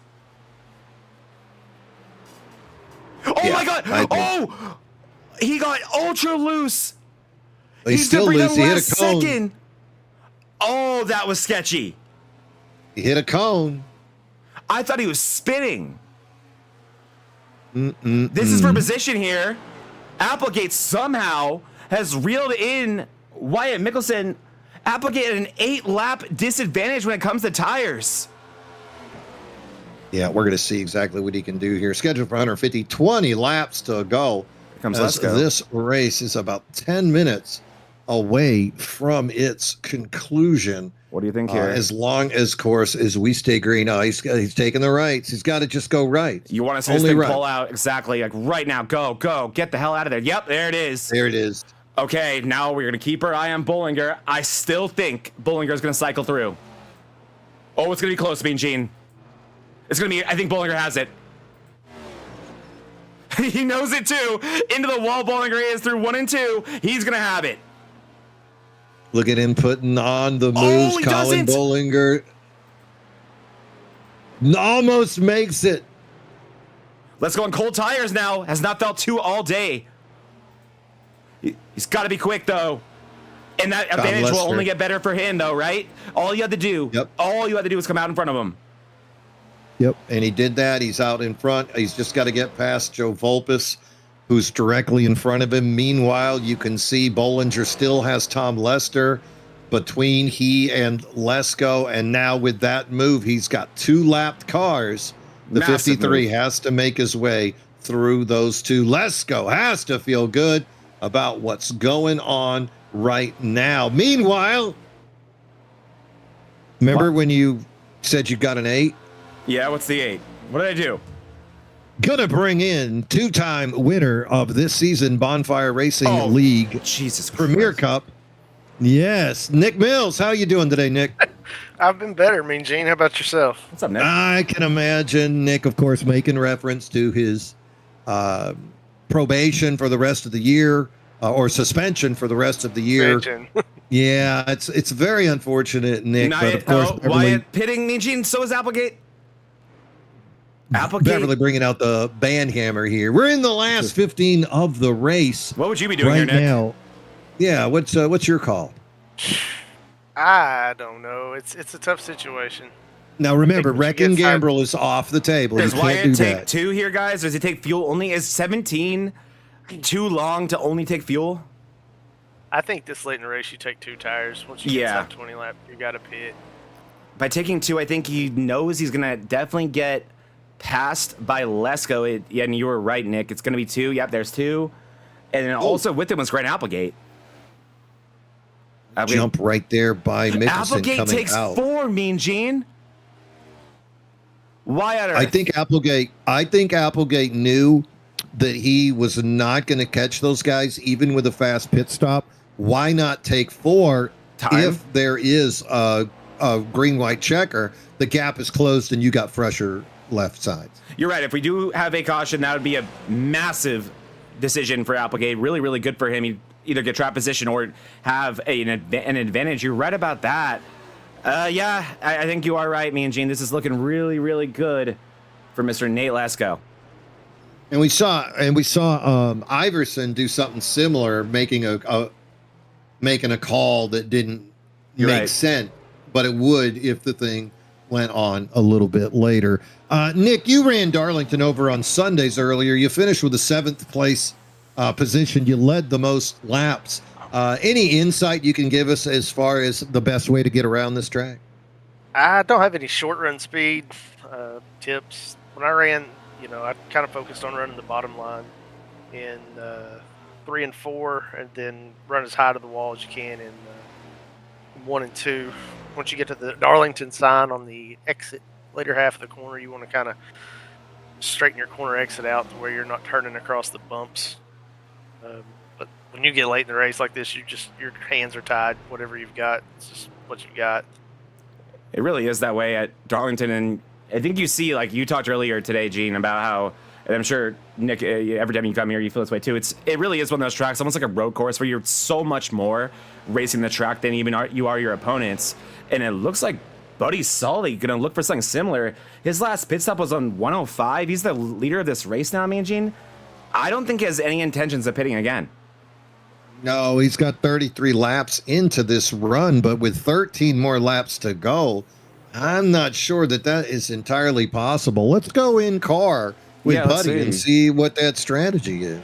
Oh yeah, my God! Oh, he got ultra loose. He's still loose. He hit a cone. Second. Oh, that was sketchy. He hit a cone. I thought he was spinning. This is for position here. Applegate somehow has reeled in Wyatt Mickelson. Applegate at an 8-lap disadvantage when it comes to tires. Yeah, we're going to see exactly what he can do here. Scheduled for 150, 20 laps to go. Here comes Lesko. This race is about 10 minutes away from its conclusion. What do you think here? As long as, course, as we stay green, he's taking the rights. He's got to just go right. You want to see this thing pull out exactly like right now. Go, get the hell out of there. Yep, there it is. There it is. Okay, now we're going to keep our eye on Bollinger. I still think Bollinger is going to cycle through. Oh, it's going to be close, Mean Gene. It's going to be, I think Bollinger has it. He knows it too. Into the wall, Bollinger is through 1 and 2. He's going to have it. Look at him putting on the moves. Colin Bollinger almost makes it. Let's go on cold tires now. Has not felt 2 all day. He's got to be quick, though. And that advantage will only get better for him, though, right? All you had to do, is come out in front of him. Yep, and he did that. He's out in front. He's just got to get past Joe Volpis, who's directly in front of him. Meanwhile, you can see Bollinger still has Tom Lester between he and Lesko, and now with that move, he's got 2 lapped cars. The Massive 53 move. has to make his way through those 2. Lesko has to feel good about what's going on right now. Meanwhile, remember when you said you got an 8? Yeah, what's the 8? What did I do? Gonna bring in 2-time winner of this season Bonfire Racing League Jesus Premier Christ. Cup. Yes, Nick Mills. How you doing today, Nick? I've been better, Mean Gene. How about yourself? What's up, Nick? I can imagine Nick, of course, making reference to his probation for the rest of the year, or suspension for the rest of the year. Suspension. Yeah, it's very unfortunate, Nick. But of course, Wyatt pitting Mean Gene, so is Applegate. Beverly bringing out the band hammer here. We're in the last 15 of the race. What would you be doing right here, Nick? now? Yeah, what's your call? I don't know. It's a tough situation. Now remember, I think we should Wrecking get Gambrel is off the table. Does You can't Wyatt do take that. 2 here, guys? Does he take fuel only? Is 17 too long to only take fuel? I think this late in the race, you take 2 tires. Once you get Yeah. top 20 laps, you got to pit. By taking 2, I think he knows he's going to definitely get passed by Lesko. And you were right, Nick. It's going to be 2. Yep, there's 2. And then also with him was Grant Applegate. Jump right there by Mickelson Applegate coming takes out. 4, Mean Gene. Why on earth? I think Applegate knew that he was not going to catch those guys, even with a fast pit stop. Why not take 4 Time? if there is a green-white checker? The gap is closed and you got fresher left sides. You're right. If we do have a caution, that would be a massive decision for Applegate. Really, really good for him. He'd either get trap position or have an advantage. You're right about that. Yeah, I think you are right, Mean Gene. This is looking really, really good for Mr. Nate Lesko. And we saw Iverson do something similar, making a call that didn't You're make right. sense, but it would if the thing went on a little bit later. Nick, you ran Darlington over on Sundays earlier. You finished with a 7th place position. You led the most laps. Any insight you can give us as far as the best way to get around this track? I don't have any short run speed tips. When I ran, I kind of focused on running the bottom line in 3 and 4, and then run as high to the wall as you can in 1 and 2. Once you get to the Darlington sign on the exit, later half of the corner, you want to kind of straighten your corner exit out to where you're not turning across the bumps. But when you get late in the race like this, your hands are tied. Whatever you've got, it's just what you got. It really is that way at Darlington. And I think you see, like you talked earlier today, Gene, about how, and I'm sure, Nick, every time you come here, you feel this way too. It really is one of those tracks, almost like a road course where you're so much more racing the track than even you are your opponents. And it looks like Buddy Sully going to look for something similar. His last pit stop was on 105. He's the leader of this race now, Mean Gene. I don't think he has any intentions of pitting again. No, he's got 33 laps into this run, but with 13 more laps to go, I'm not sure that is entirely possible. Let's go in car with Buddy and see what that strategy is.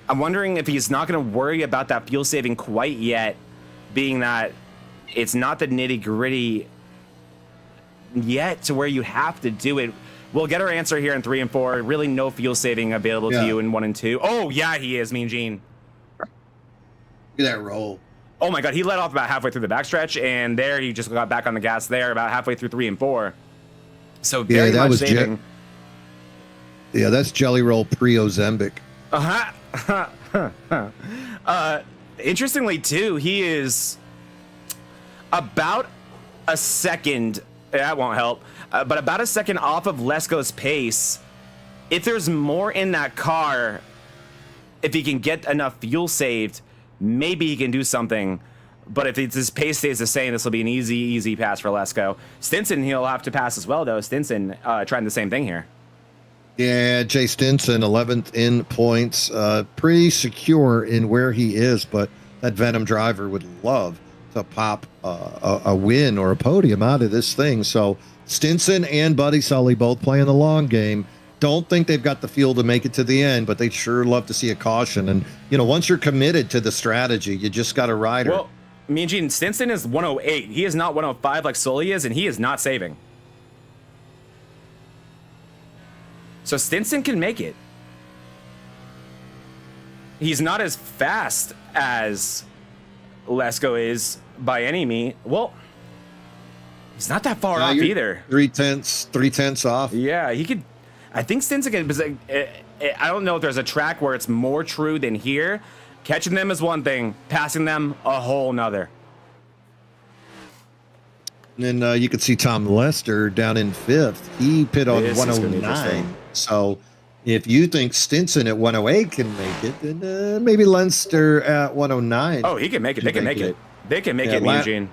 I'm wondering if he's not going to worry about that fuel saving quite yet, being that it's not the nitty gritty yet to where you have to do it. We'll get our answer here in 3 and 4. Really no fuel saving available to you in 1 and 2. Oh, yeah, he is, Mean Gene. Look at that roll. Oh, my God. He let off about halfway through the backstretch, and there he just got back on the gas there about halfway through 3 and 4. So very much saving. That's Jelly Roll pre-Ozembic. Interestingly, too, he is about a second. That won't help. But about a second off of Lesko's pace. If there's more in that car, if he can get enough fuel saved, maybe he can do something. But if his pace stays the same, this will be an easy pass for Lesko. Stinson, he'll have to pass as well, though. Stinson trying the same thing here. Yeah, Jay Stinson, 11th in points. Pretty secure in where he is, but that Venom driver would love to pop a win or a podium out of this thing. So Stinson and Buddy Sully both playing the long game. don't think they've got the fuel to make it to the end, but they sure love to see a caution. And, you know, once you're committed to the strategy, you just got to ride her. Well, Mean Gene, Stinson is 108. He is not 105 like Sully is, and he is not saving. So Stinson can make it. He's not as fast as Lesko is by any means. Well, he's not that far off either. 3/10 off. Yeah, he could. I think Stinson can. I don't know if there's a track where it's more true than here. Catching them is one thing, passing them a whole nother. And then you could see Tom Lester down in 5th. He pit on 109. So if you think Stinson at 108 can make it, then maybe Lester at 109. Oh, he can make it. They can make it. They can make it, Mean Gene.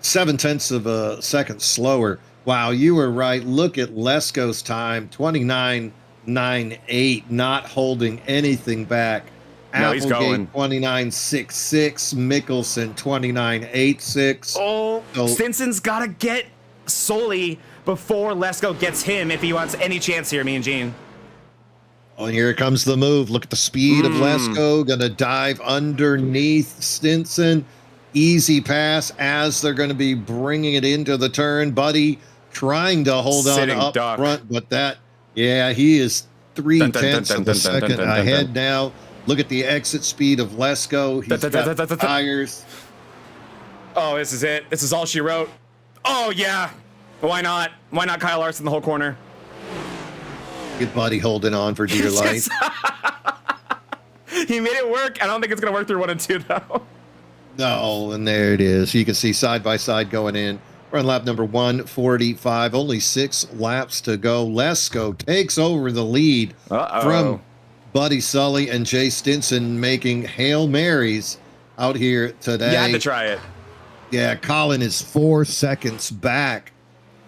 0.7 of a second slower. Wow, you were right. Look at Lesko's time, 29.98, not holding anything back. No, he's going. 29.66, Mickelson 29.86. Oh, so Stinson's got to get Sully before Lesko gets him if he wants any chance here, Mean Gene. Oh, and here comes the move. Look at the speed of Lesko. Going to dive underneath Stinson. Easy pass as they're going to be bringing it into the turn. Buddy trying to hold on up front, but he is 3/10 of a second ahead now. Look at the exit speed of Lesko. He's got tires. Oh, this is it. This is all she wrote. Oh, yeah. Why not? Why not Kyle Larson the whole corner? Good Buddy holding on for dear life. He made it work. I don't think it's going to work through 1 and 2, though. No, and there it is. You can see side by side going in. We're on lap number 145. Only 6 laps to go. Lesko takes over the lead from Buddy Sully and Jay Stinson, making Hail Marys out here today. You had to try it. Yeah, Colin is 4 seconds back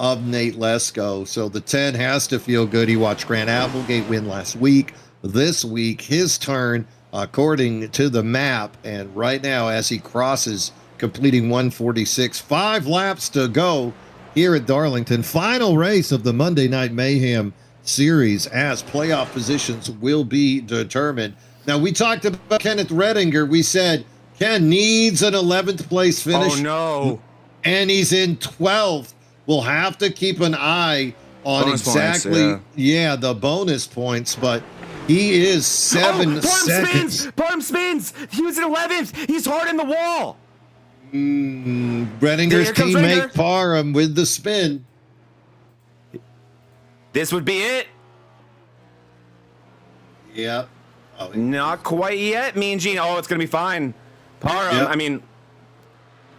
of Nate Lesko. So the 10 has to feel good. He watched Grant Applegate win last week. This week, his turn, according to the map. And right now, as he crosses, completing 146, 5 laps to go here at Darlington. Final race of the Monday Night Mayhem series as playoff positions will be determined. Now, we talked about Kenneth Redinger. We said Ken needs an 11th place finish. Oh, no. And he's in 12th. We'll have to keep an eye on bonus exactly, points, the bonus points, but he is 7 seconds. Bottom spins. He was in 11th. He's hard in the wall. Redinger's teammate Parham with the spin. This would be it. Yep. Oh, not quite yet, Mean Gene. Oh, it's gonna be fine. Parham. Yep. I mean,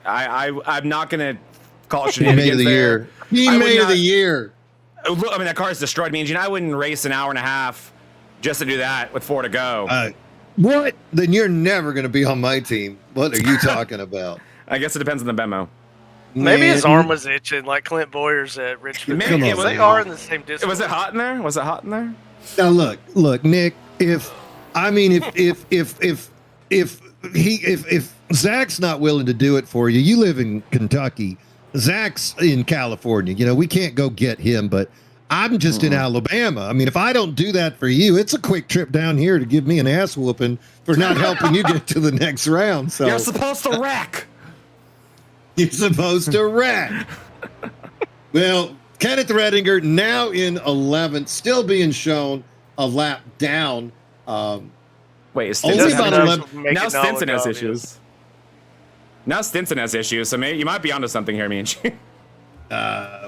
I'm not gonna call shenanigans there. Teammate of the year. I mean, that car is destroyed, Mean Gene. I wouldn't race an hour and a half just to do that with 4 to go. What? Then you're never gonna be on my team. What are you talking about? I guess it depends on the memo. Maybe his arm was itching, like Clint Boyer's at Richmond. Maybe they are in the same distance. Was it hot in there? Was it hot in there? Now look, Nick. If Zach's not willing to do it for you, you live in Kentucky. Zach's in California. You know we can't go get him, but I'm just in Alabama. I mean, if I don't do that for you, it's a quick trip down here to give me an ass whooping for not helping you get to the next round. So you're supposed to wreck. You're supposed to wreck. Well, Kenneth Redinger now in 11th, still being shown a lap down. Wait, is Stinson now Stinson has issues. Now Stinson has issues, so maybe you might be onto something here, me and you.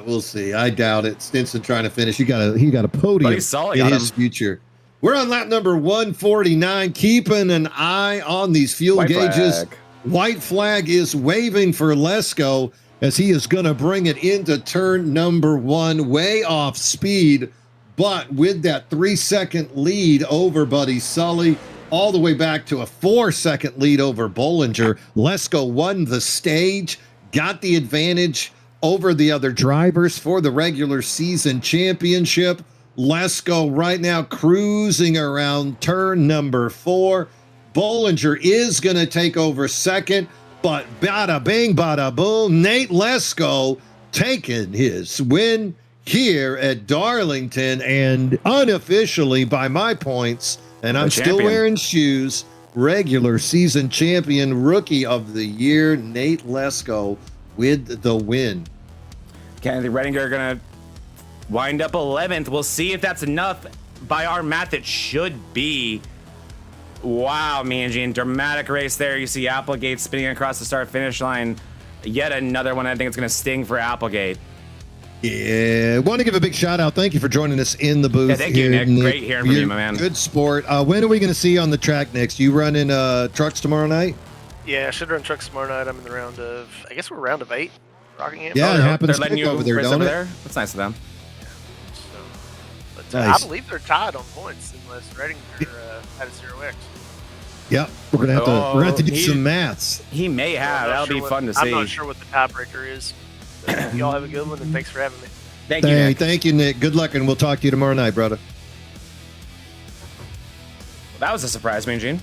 We'll see. I doubt it. Stinson trying to finish. He got a podium in his future. We're on lap number 149, keeping an eye on these fuel gauges. White flag is waving for Lesko as he is going to bring it into turn number 1, way off speed, but with that 3-second lead over Buddy Sully, all the way back to a 4-second lead over Bollinger. Lesko won the stage, got the advantage over the other drivers for the regular season championship. Lesko right now cruising around turn number 4. Bollinger is going to take over second, but bada bing, bada boom. Nate Lesko taking his win here at Darlington, and unofficially by my points, and I'm still wearing shoes, regular season champion, rookie of the year, Nate Lesko with the win. Kennedy Redinger gonna wind up 11th. We'll see if that's enough. By our math, it should be. Wow, Mean Gene, dramatic race there. You see Applegate spinning across the start-finish line. Yet another one I think it's gonna sting for Applegate. Yeah, want to give a big shout out. Thank you for joining us in the booth. Yeah, thank you, Nick. Great hearing from you, my man. Good sport. When are we going to see you on the track next? You running trucks tomorrow night? Yeah, I should run trucks tomorrow night. I'm in the round of, I guess we're round of 8. Rockingham. Yeah, it happens. They're letting you over there, race don't over it? there. That's nice of them. So, but Nice. I believe they're tied on points unless Redinger had a 0x. Yep, we're gonna have to do some maths. He may have. That'll be fun to see. I'm not sure what the tiebreaker is. Y'all have a good one, and thanks for having me. Thank you, Nick. Thank you, Nick. Good luck, and we'll talk to you tomorrow night, brother. That was a surprise, Mean Gene.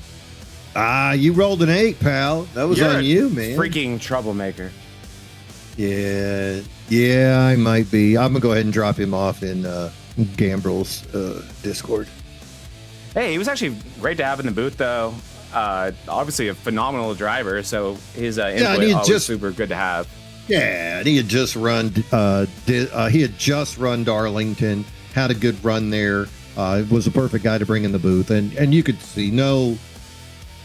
You rolled an 8, pal. That was on you, man. Freaking troublemaker. Yeah, I might be. I'm gonna go ahead and drop him off in Gambrel's Discord. Hey, he was actually great to have in the booth, though. Obviously a phenomenal driver, so his input always super good to have. Yeah, and he had just run. He had just run Darlington. Had a good run there. Was a perfect guy to bring in the booth, and you could see no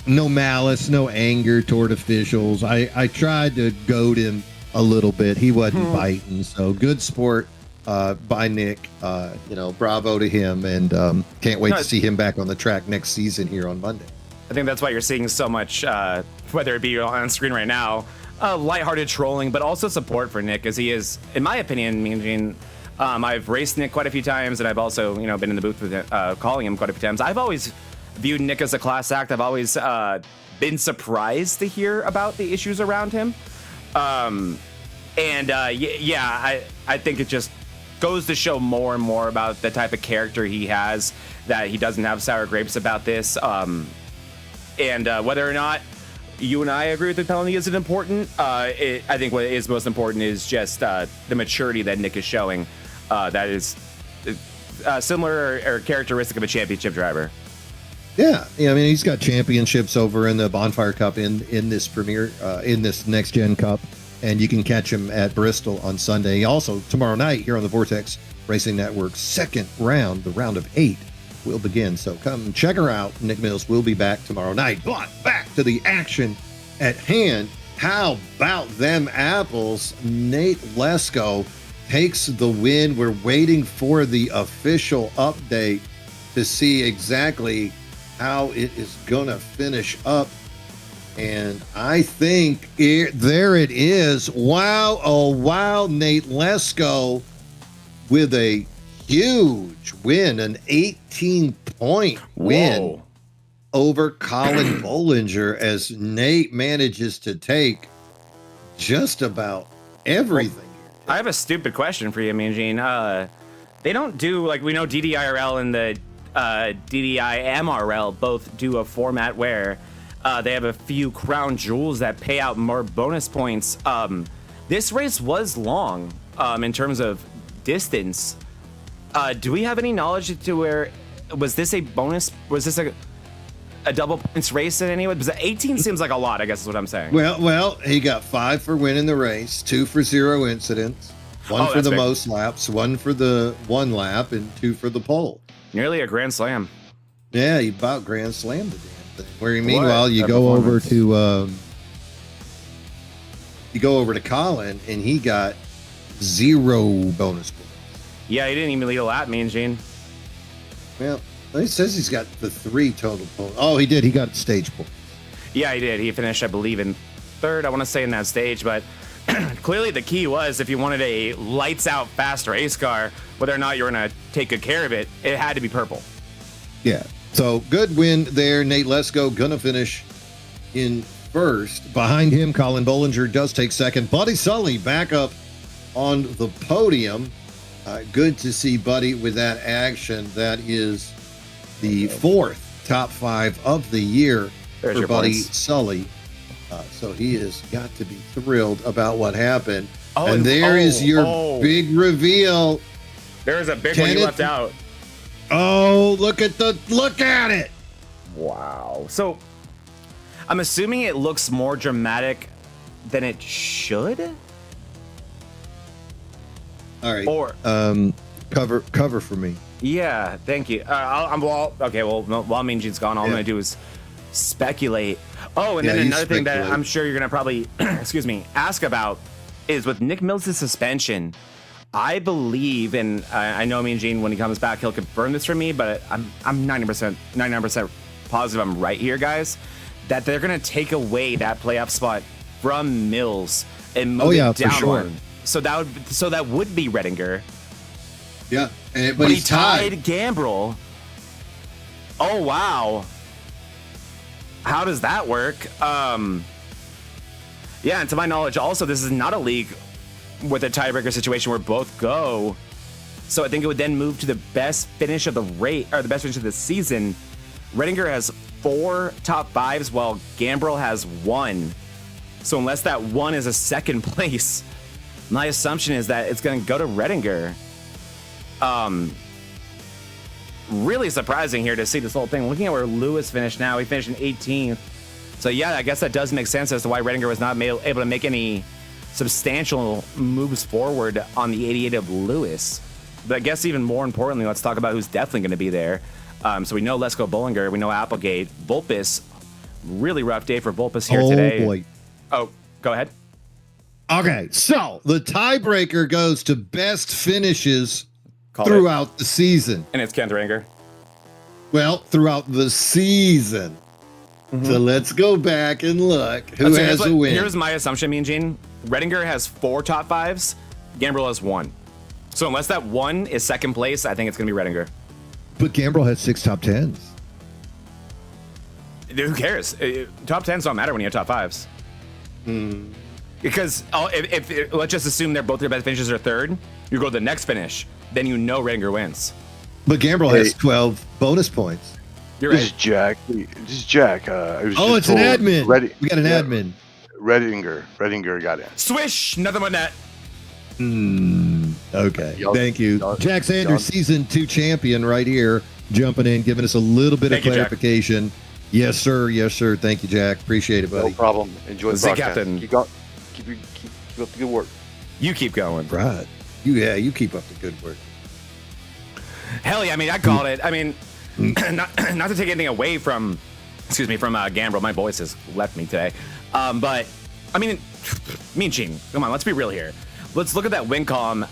malice, no anger toward officials. I tried to goad him a little bit. He wasn't biting. So good sport by Nick. Bravo to him, and can't wait to see him back on the track next season here on Monday. I think that's why you're seeing so much, whether it be on screen right now, lighthearted trolling, but also support for Nick, as he is, in my opinion, Mean Gene. I've raced Nick quite a few times, and I've also, been in the booth with calling him quite a few times. I've always viewed Nick as a class act. I've always been surprised to hear about the issues around him. I think it just goes to show more and more about the type of character he has, that he doesn't have sour grapes about this. Whether or not you and I agree with the penalty isn't important, I think what is most important is just the maturity that Nick is showing. That is similar or characteristic of a championship driver. Yeah, I mean, he's got championships over in the Bonfire Cup in this Premier, in this Next Gen Cup, and you can catch him at Bristol on Sunday. Also, tomorrow night here on the Vortex Racing Network's second round, the round of 8, will begin. So come check her out. Nick Mills will be back tomorrow night. But back to the action at hand. How about them apples? Nate Lesko takes the win. We're waiting for the official update to see exactly how it is gonna finish up, and I think there it is. Wow, oh wow, Nate Lesko with a huge win, an 18-point win over Colin Bollinger, as Nate manages to take just about everything. I have a stupid question for you, Mean Gene. They don't do, like, we know DDIRL and the DDI MRL both do a format where they have a few crown jewels that pay out more bonus points. This race was long in terms of distance. Do we have any knowledge to where, was this a bonus? Was this a double points race in any way? Because 18 seems like a lot, I guess is what I'm saying. Well, he got 5 for winning the race, 2 for 0 incidents, 1 for the most laps, 1 for the 1 lap, and 2 for the pole. Nearly a grand slam. Yeah, he about grand slammed the damn thing. Where meanwhile you go over to Colin, and he got 0 bonus points. Yeah, he didn't even lead a lap, Mean Gene. Well, he says he's got the 3 total points. Oh, he did. He got stage points. Yeah, he did. He finished, I believe, in 3rd, I want to say, in that stage. But clearly the key was, if you wanted a lights-out fast race car, whether or not you were going to take good care of it, it had to be purple. Yeah. So good win there. Nate Lesko going to finish in 1st. Behind him, Colin Bollinger does take 2nd. Buddy Sully back up on the podium. Good to see Buddy with that action. That is the 4th top 5 of the year for Buddy Sully. So he has got to be thrilled about what happened. And there is your big reveal. There is a big one you left out. Oh, look at it. Wow. So I'm assuming it looks more dramatic than it should. All right. Or cover for me. yeah, thank you. Okay. Well, while Mean Gene's gone, all I'm gonna do is speculate. Oh, and then another thing that I'm sure you're gonna probably, excuse me, ask about is with Nick Mills' suspension. I believe, and I know Mean Gene, when he comes back, he'll confirm this for me, but I'm 99% positive I'm right here, guys, that they're gonna take away that playoff spot from Mills and move it down for sure. one. So that would be Redinger. Yeah, But he tied Gambrel. Oh wow. How does that work? Yeah, and to my knowledge, also, this is not a league with a tiebreaker situation where both go. So I think it would then move to the best finish of the the best finish of the season. Redinger has 4 top 5s, while Gambrel has 1. So unless that 1 is a second place, my assumption is that it's going to go to Redinger. Really surprising here to see this whole thing. Looking at where Lewis finished now, he finished in 18th. So yeah, I guess that does make sense as to why Redinger was not able to make any substantial moves forward on the 88 of Lewis. But I guess even more importantly, let's talk about who's definitely going to be there. So we know Lesko Bollinger, we know Applegate, Vulpes. Really rough day for Vulpes here today. Oh boy. Oh, go ahead. Okay, so the tiebreaker goes to best finishes throughout the season. And it's Kent Ringer. Well, throughout the season. So let's go back and look who has a win. Here's my assumption, Mean Gene. Redinger has 4 top 5s. Gambrel has 1. So unless that 1 is second place, I think it's going to be Redinger. But Gambrel has 6 top 10s. Who cares? Top 10s don't matter when you have top 5s. Because if let's just assume they're both their best finishes are third, you go to the next finish, then you know Redinger wins. But Gambrel has 12 bonus points. You're right. This is Jack. It's an admin. We got an admin. Redinger got in. Swish! Nothing but that. Okay. Thank you. Jack Sanders, season 2 champion right here, jumping in, giving us a little bit of clarification. Yes, sir. Yes, sir. Thank you, Jack. Appreciate it, buddy. No problem. Enjoy the broadcast. Captain. Keep up the good work. You keep going. Right. You keep up the good work. Hell yeah, I mean, I called it. I mean, not to take anything away from Gambrel. My voice has left me today. But, I mean, Mean Gene, come on, let's be real here. Let's look at that win column.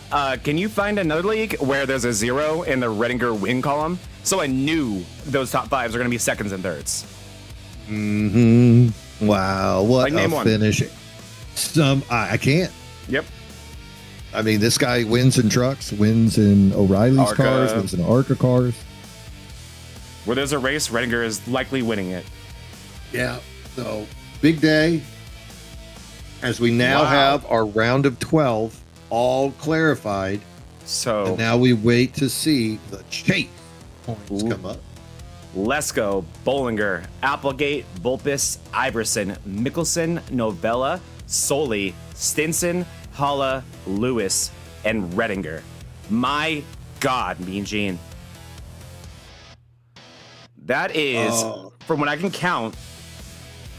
Can you find another league where there's a 0 in the Redinger win column? So I knew those top 5s are going to be seconds and thirds. Wow, what a finish. I can't. Yep. I mean, this guy wins in trucks, wins in O'Reilly's cars, wins in ARCA cars. Where there's a race, Redinger is likely winning it. Yeah. So, big day. As we now have our round of 12 all clarified. So and now we wait to see the chase points come up. Lesko, Bollinger, Applegate, Vulpes, Iverson, Mickelson, Novella, Soli, Stinson, Holla, Lewis, and Redinger. My God, Mean Gene. That is, from what I can count,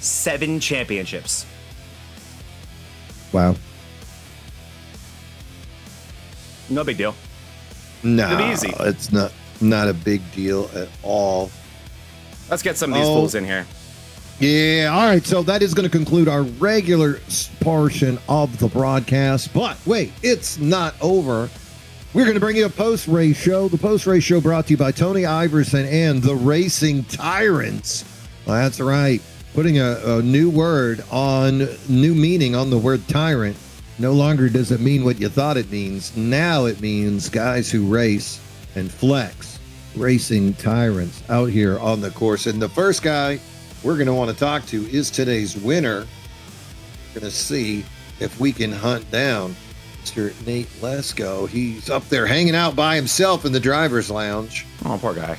7 championships. Wow. No big deal. No, it'll be easy. It's not a big deal at all. Let's get some of these fools in here. Yeah, all right. So that is going to conclude our regular portion of the broadcast. But wait, it's not over. We're going to bring you a post-race show. The post-race show brought to you by Tony Iverson and the Racing Tyrants. Well, that's right. Putting a new meaning on the word tyrant. No longer does it mean what you thought it means. Now it means guys who race and flex. Racing Tyrants out here on the course. And the first guy we're going to want to talk to is today's winner. We're going to see if we can hunt down Mr. Nate Lesko. He's up there hanging out by himself in the driver's lounge. Oh, poor guy.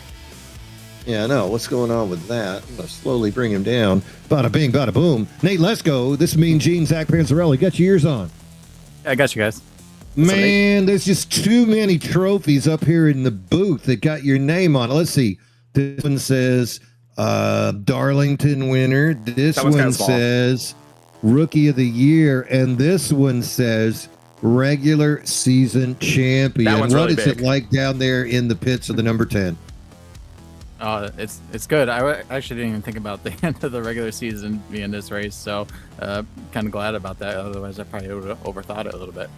Yeah, I know. What's going on with that? I'm going to slowly bring him down. Bada bing, bada boom. Nate Lesko, this is Mean Gene, Zach Panzarella. Get your ears on. I got you guys. Man, there's just too many trophies up here in the booth that got your name on it. Let's see. This one says Darlington winner. This one says Rookie of the Year. And this one says regular season champion. That one's really big. It like down there in the pits of the number 10? It's good. I actually didn't even think about the end of the regular season being this race, so kind of glad about that. Otherwise, I probably would have overthought it a little bit.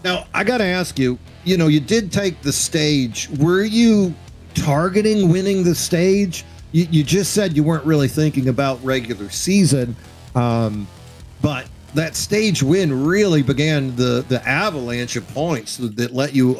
Now, I got to ask you, you did take the stage. Were you targeting winning the stage? You just said you weren't really thinking about regular season, but that stage win really began the avalanche of points that let you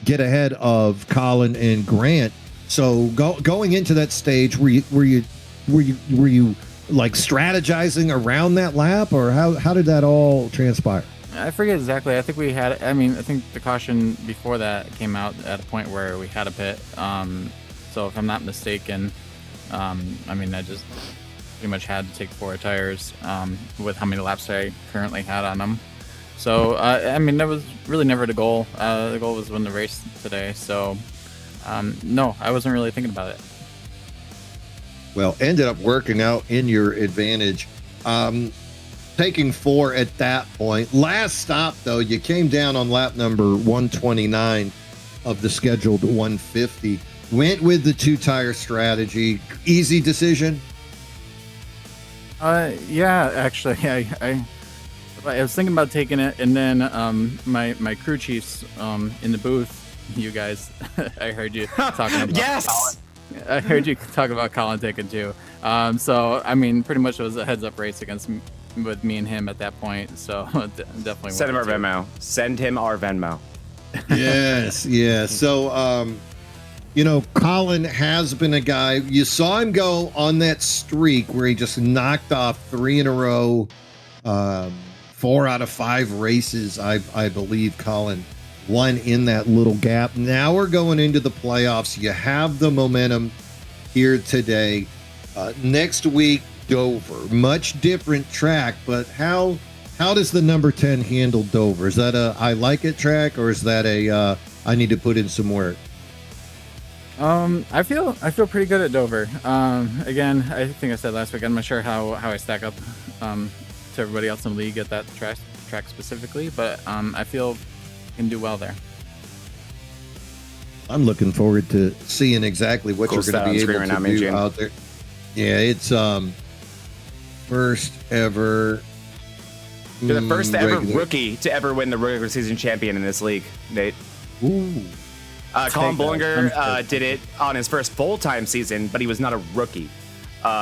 get ahead of Colin and Grant. So going into that stage, were you like strategizing around that lap, or how did that all transpire? I forget exactly. I think we had. I think the caution before that came out at a point where we had a pit. So if I'm not mistaken, I just pretty much had to take 4 tires with how many laps I currently had on them. So that was really never the goal. The goal was win the race today. So no, I wasn't really thinking about it. Well, ended up working out in your advantage. Taking 4 at that point. Last stop, though, you came down on lap number 129 of the scheduled 150. Went with the 2-tire strategy. Easy decision? Yeah, actually, I was thinking about taking it, and then my crew chiefs in the booth, you guys, I heard you talking about yes! Colin. I heard you talk about Colin taking 2. So, pretty much it was a heads-up race with me and him at that point, so definitely send him our Venmo. Send him our Venmo. Yes, yeah. So, Colin has been a guy. You saw him go on that streak where he just knocked off 3 in a row, 4 out of 5 races. I believe Colin won in that little gap. Now we're going into the playoffs. You have the momentum here today. Next week, Dover, much different track, but how does the number 10 handle Dover? Is that a I like it track, or is that a I need to put in some work? I feel pretty good at Dover. Again, I think I said last week, I'm not sure how I stack up to everybody else in the league at that track specifically, but I feel I can do well there. I'm looking forward to seeing exactly what you're going to be able to do out there. Yeah, it's first ever. You're the first ever rookie to ever win the regular season champion in this league, Nate. Ooh. Colin Bollinger did it on his first full-time season, but he was not a rookie.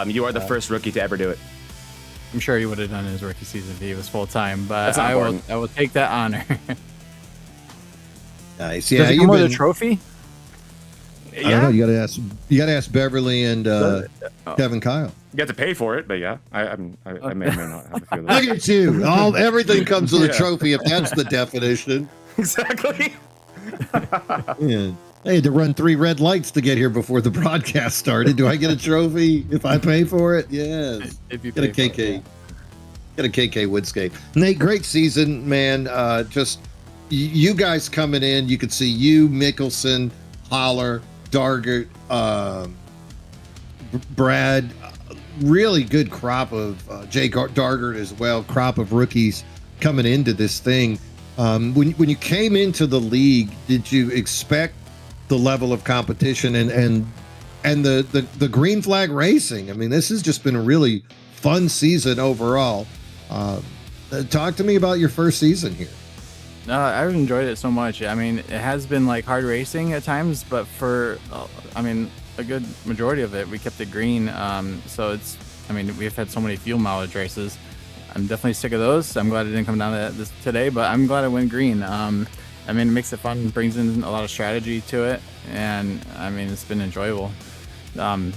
You are the first rookie to ever do it. I'm sure he would have done his rookie season if he was full-time, but I will take that honor. Nice. Yeah, does it come with a trophy? I don't know. You got to ask Beverly and Kevin Kyle. You got to pay for it, but yeah, I may or may not have a few of those. Look at you! Everything comes with a trophy if that's the definition. Exactly. Yeah. I had to run 3 red lights to get here before the broadcast started. Do I get a trophy if I pay for it? Yes. If you get a KK, get a KK Woodscape. Nate, great season, man. Just you guys coming in. You could see you, Mickelson, Holler, Dargert, Brad, really good crop of Jay Dargert as well, crop of rookies coming into this thing. When you came into the league, did you expect the level of competition and the green flag racing? I mean, this has just been a really fun season overall. Talk to me about your first season here. No, I've enjoyed it so much. I mean, it has been like hard racing at times, but for, a good majority of it, we kept it green. So we've had so many fuel mileage races. I'm definitely sick of those. I'm glad it didn't come down to this today, but I'm glad it went green. It makes it fun, brings in a lot of strategy to it, and it's been enjoyable. Who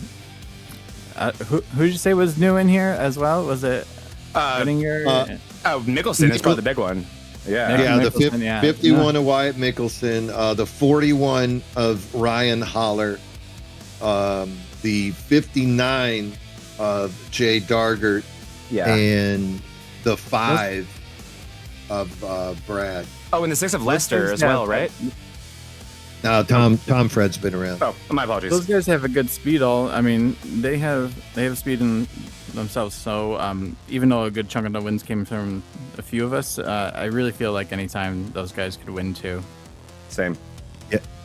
did you say was new in here as well? Was it Whittinger? Mickelson is probably the big one. Yeah, the 51 of Wyatt Mickelson, the 41 of Ryan Holler, the 59 of Jay Dargert, and the 5 Brad. Oh, and the 6 of Leicester as well, right? No, Tom Fred's been around. Oh, my apologies. Those guys have a good speed. They have speed in themselves. So even though a good chunk of the wins came from a few of us, I really feel like anytime those guys could win too. Same.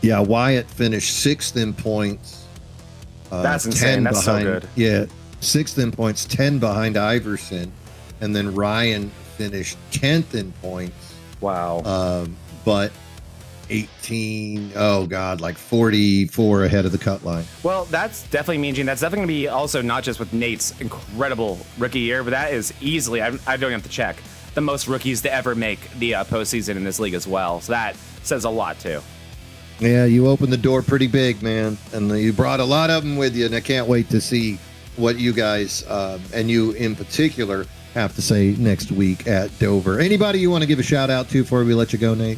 Yeah. Wyatt finished 6th in points. That's insane. That's behind, so good. Yeah, 6th in points, 10 behind Iverson, and then Ryan finished 10th in points. Wow. But 18, like 44 ahead of the cut line. Well, that's definitely Mean Gene. That's definitely going to be also not just with Nate's incredible rookie year, but that is easily, I don't have to check, the most rookies to ever make the postseason in this league as well. So that says a lot too. Yeah, you opened the door pretty big, man, and you brought a lot of them with you, and I can't wait to see what you guys, and you in particular, have to say next week at Dover. Anybody you want to give a shout out to before we let you go, Nate?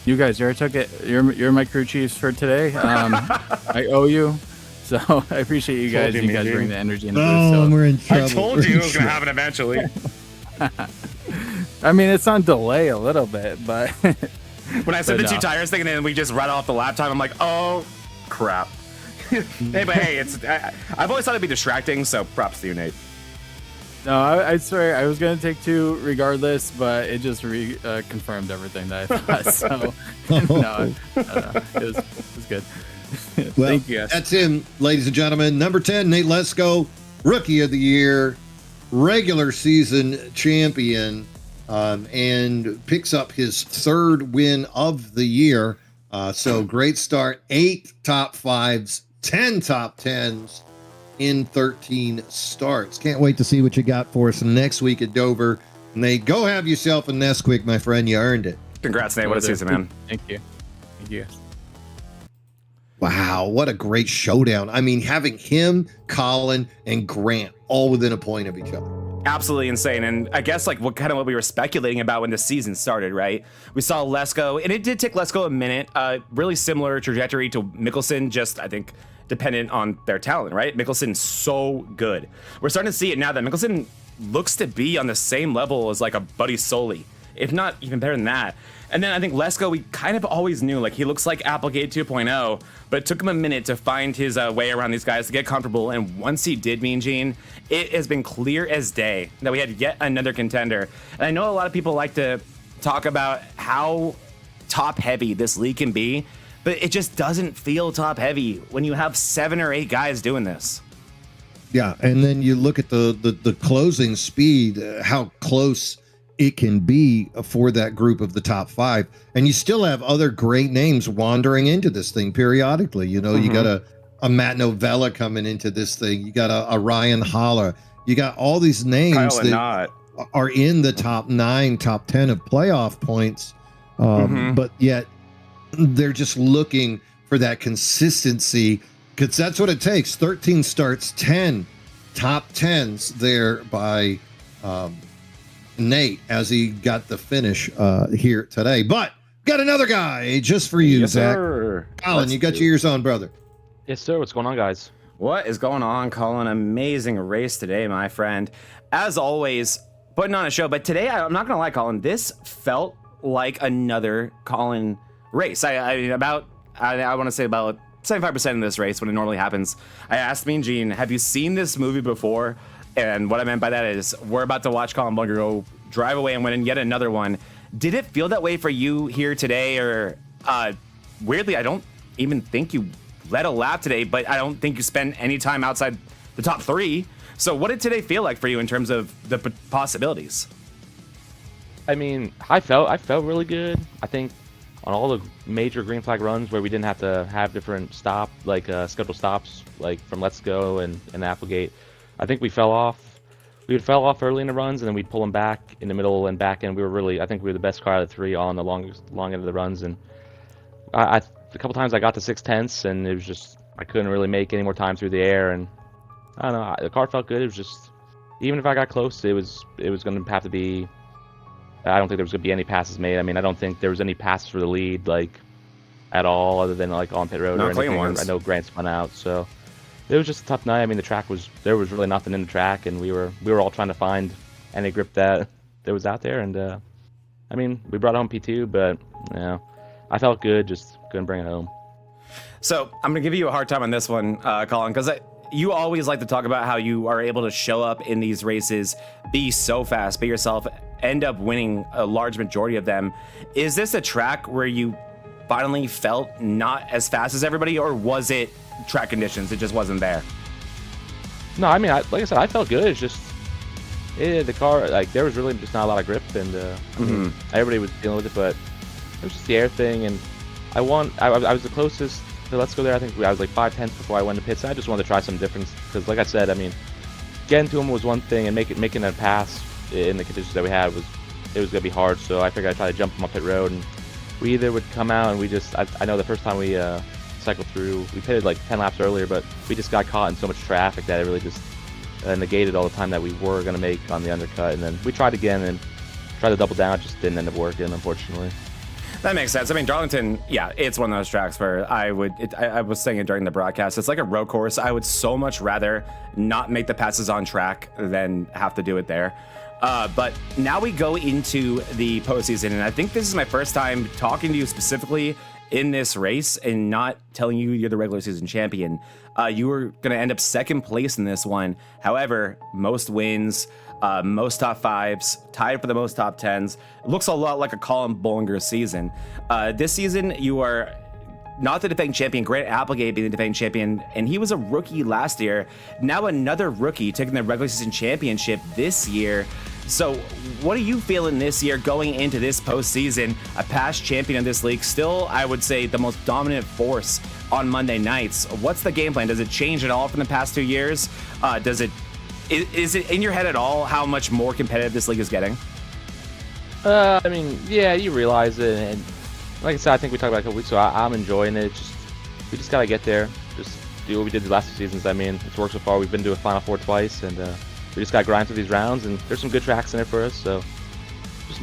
You guys, you're my crew chiefs for today. I owe you, so I appreciate you guys. You guys bring the energy in the booth. So. We're in trouble. I told you it was going to happen eventually. I mean, it's on delay a little bit, but when I said the 2 tires thing, and then we just ran off the lap time, I'm like, oh crap. Hey, but hey, I've always thought it'd be distracting, so props to you, Nate. No, I swear I was gonna take 2 regardless, but it just confirmed everything that I thought. So no, it was good. Well, thank you guys. That's him, ladies and gentlemen. Number 10, Nate Lesko, Rookie of the Year, regular season champion, and picks up his 3rd win of the year. So great start. 8 top 5s, 10 top 10s. In 13 starts. Can't wait to see what you got for us next week at Dover. Nate, go have yourself a Nesquik, my friend. You earned it. Congrats, Nate. What a season, man. Thank you. Thank you. Wow, what a great showdown. I mean, having him, Colin, and Grant all within a point of each other. Absolutely insane. And I guess like what we were speculating about when the season started, right? We saw Lesko, and it did take Lesko a minute. Really similar trajectory to Mickelson, just I think dependent on their talent, right? Mickelson's so good. We're starting to see it now that Mickelson looks to be on the same level as like a Buddy Soley, if not even better than that. And then I think Lesko, we kind of always knew, like he looks like Applegate 2.0, but it took him a minute to find his way around these guys to get comfortable. And once he did, Mean Gene, it has been clear as day that we had yet another contender. And I know a lot of people like to talk about how top heavy this league can be, but it just doesn't feel top heavy when you have 7 or 8 guys doing this. Yeah, and then you look at the closing speed, how close it can be for that group of the top 5, and you still have other great names wandering into this thing periodically. You know, you got a Matt Novella coming into this thing. You got a Ryan Holler. You got all these names that are in the top 9, top 10 of playoff points, but yet they're just looking for that consistency, because that's what it takes. 13 starts, 10 top 10s there by Nate as he got the finish here today. But got another guy just for you, yes, Zach. Sir. Colin, you got your ears on, brother. Yes, sir. What's going on, guys? What is going on, Colin? Amazing race today, my friend. As always, putting on a show. But today, I'm not going to lie, Colin, this felt like another Colin race. I want to say about 75% of this race when it normally happens. I asked Mean Gene, have you seen this movie before? And what I meant by that is we're about to watch Colin Bunker go drive away and win yet another one. Did it feel that way for you here today? Or weirdly, I don't even think you led a lap today, but I don't think you spent any time outside the top 3. So what did today feel like for you in terms of the possibilities? I mean, I felt really good. I think on all the major green flag runs where we didn't have to have different scheduled stops, like from Let's Go and Applegate, I think we fell off. We fell off early in the runs, and then we'd pull them back in the middle and back end. I think we were the best car out of the 3 on the long end of the runs. And a couple times I got to 6/10, and it was just I couldn't really make any more time through the air. And I don't know, the car felt good. It was just, even if I got close, it was going to have to be. I don't think there was going to be any passes made. I mean, I don't think there was any passes for the lead, like, at all, other than, like, on pit road or anything. I know Grant spun out, so it was just a tough night. I mean, there was really nothing in the track, and we were all trying to find any grip that was out there, and I mean, we brought home P2, but I felt good, just couldn't bring it home. So I'm gonna give you a hard time on this one, Colin, because you always like to talk about how you are able to show up in these races, be so fast, be yourself, end up winning a large majority of them. Is this a track where you finally felt not as fast as everybody, or was it track conditions? It just wasn't there. No, I mean, like I said, I felt good. It's just the car, like there was really just not a lot of grip, and I mean, everybody was dealing with it, but it was just the air thing, and I was the closest to Let's Go there. I think I was like 5/10 before I went to pits. I just wanted to try some difference because, like I said, I mean, getting to him was one thing, and making a pass in the conditions that we had was gonna be hard. So I figured I'd try to jump him up pit road, and we either would come out and we just I know the first time we cycled through, we pitted like 10 laps earlier, but we just got caught in so much traffic that it really just negated all the time that we were gonna make on the undercut. And then we tried again and tried to double down. It just didn't end up working, unfortunately. That makes sense. I mean, Darlington, yeah, it's one of those tracks where I was saying it during the broadcast, it's like a road course. I would so much rather not make the passes on track than have to do it there. But now we go into the postseason, and I think this is my first time talking to you specifically in this race and not telling you you're the regular season champion. You were going to end up second place in this one. However, most wins, most top fives, tied for the most top tens. It looks a lot like a Colin Bollinger season. This season, you are not the defending champion. Grant Applegate being the defending champion, and he was a rookie last year. Now another rookie taking the regular season championship this year. So what are you feeling this year going into this postseason? A past champion of this league, still, I would say, the most dominant force on Monday nights. What's the game plan? Does it change at all from the past 2 years? Is it in your head at all how much more competitive this league is getting? I mean, yeah, you realize it, and like I said, I think we talked about it a couple weeks ago. I'm enjoying it. We just gotta get there. Just do what we did the last 2 seasons. I mean, it's worked so far. We've been to a Final Four twice, and we just gotta grind through these rounds. And there's some good tracks in there for us. So just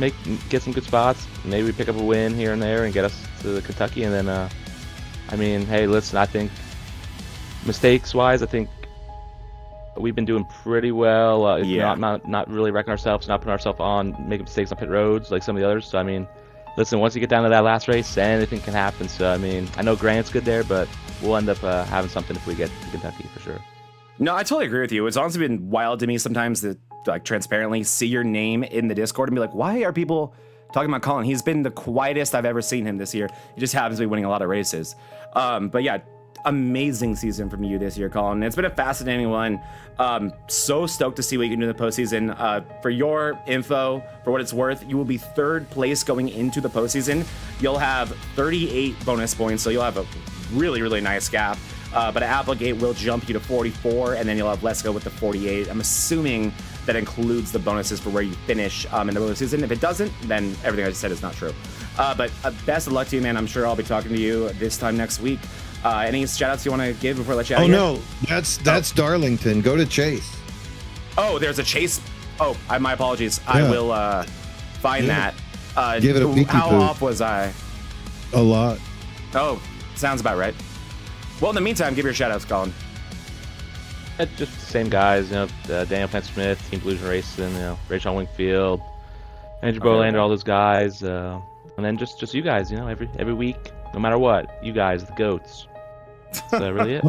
get some good spots. Maybe we pick up a win here and there and get us to Kentucky. And then, I mean, hey, listen, I think mistakes-wise, I think we've been doing pretty well. Not really wrecking ourselves, not putting ourselves on making mistakes on pit roads like some of the others. So I mean, listen, once you get down to that last race, anything can happen. So I mean, I know Grant's good there, but we'll end up having something if we get to Kentucky for sure. No, I totally agree with you. It's honestly been wild to me sometimes to like transparently see your name in the Discord and be like, why are people talking about Colin? He's been the quietest I've ever seen him this year. He just happens to be winning a lot of races. But yeah, amazing season from you this year, Colin. It's been a fascinating one. So stoked to see what you can do in the postseason. For your info, for what it's worth, you will be third place going into the postseason. You'll have 38 bonus points, so you'll have a really, really nice gap. But Applegate will jump you to 44, and then you'll have Let's Go with the 48. I'm assuming that includes the bonuses for where you finish in the regular season. If it doesn't, then everything I just said is not true. But best of luck to you, man. I'm sure I'll be talking to you this time next week. Any shout outs you want to give before I let you out? No, that's Darlington. Go to Chase. Oh, there's a Chase. Oh, my apologies. Yeah. I will find that. Give it a peeky How poo. off was I? A lot. Oh, sounds about right. Well, in the meantime, give your shout outs, Colin. Just the same guys, Daniel Plant-Smith, Team Blues Racing, Rachel Wingfield, Andrew Bolander, all those guys, and then just you guys, every week, no matter what, you guys, the goats. That's really it.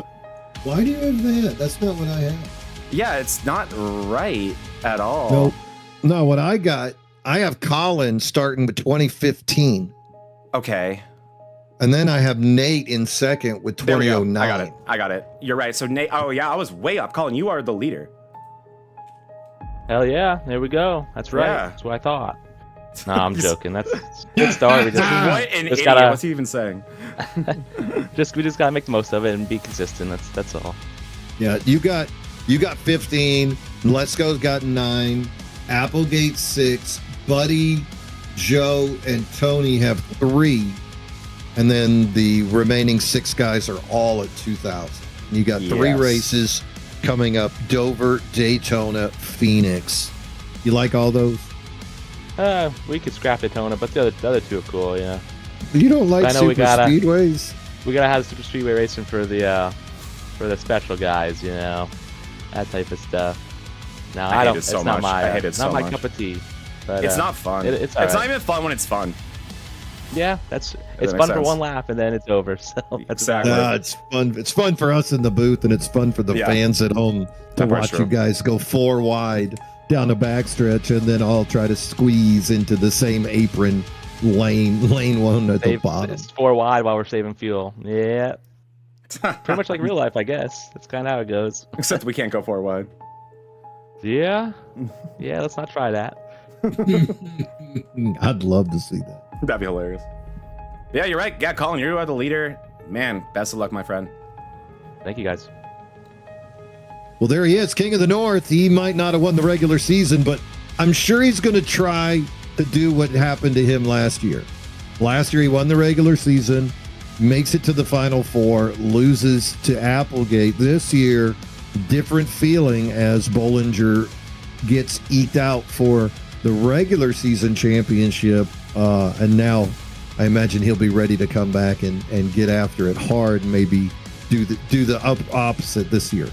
Why do you have that? That's not what I have. Yeah, it's not right at all. No, what I got, I have Colin starting with 2015. Okay. And then I have Nate in second with 2009. I got it. You're right. So Nate, oh yeah, I was way up. Colin, you are the leader. Hell yeah, there we go. That's right. Yeah. That's what I thought. No, I'm joking. That's a good start. What an idiot. What's he even saying? We just gotta make the most of it and be consistent. That's all. Yeah, you got 15. Let's Go's got 9. Applegate 6. Buddy, Joe, and Tony have 3. And then the remaining 6 guys are all at 2,000. You got 3 races coming up: Dover, Daytona, Phoenix. You like all those? We could scrap Daytona, but the other 2 are cool. Yeah. You don't like super speedways? We gotta have super speedway racing for the special guys. That type of stuff. No, I don't. It's not my cup of tea. But, It's not fun. It's not alright. even fun when it's fun. Yeah, it's makes fun for sense. one lap and then it's over. So that's Exactly. It's fun. It's fun for us in the booth, and it's fun for the Yeah. fans at home to That's watch true. you guys go 4 wide down the backstretch, and then all try to squeeze into the same apron lane one at the bottom. It's 4 wide while we're saving fuel. Yeah, pretty much like real life, I guess. That's kind of how it goes. Except we can't go 4 wide. Yeah, let's not try that. I'd love to see that. That'd be hilarious. Yeah, you're right. Yeah, Colin, you are the leader. Man, best of luck, my friend. Thank you guys. Well, there he is, King of the North. He might not have won the regular season, but I'm sure he's going to try to do what happened to him last year. Last year, he won the regular season, makes it to the Final Four, loses to Applegate. This year, different feeling as Bollinger gets eked out for the regular season championship. And now I imagine he'll be ready to come back and get after it hard, maybe do the opposite this year.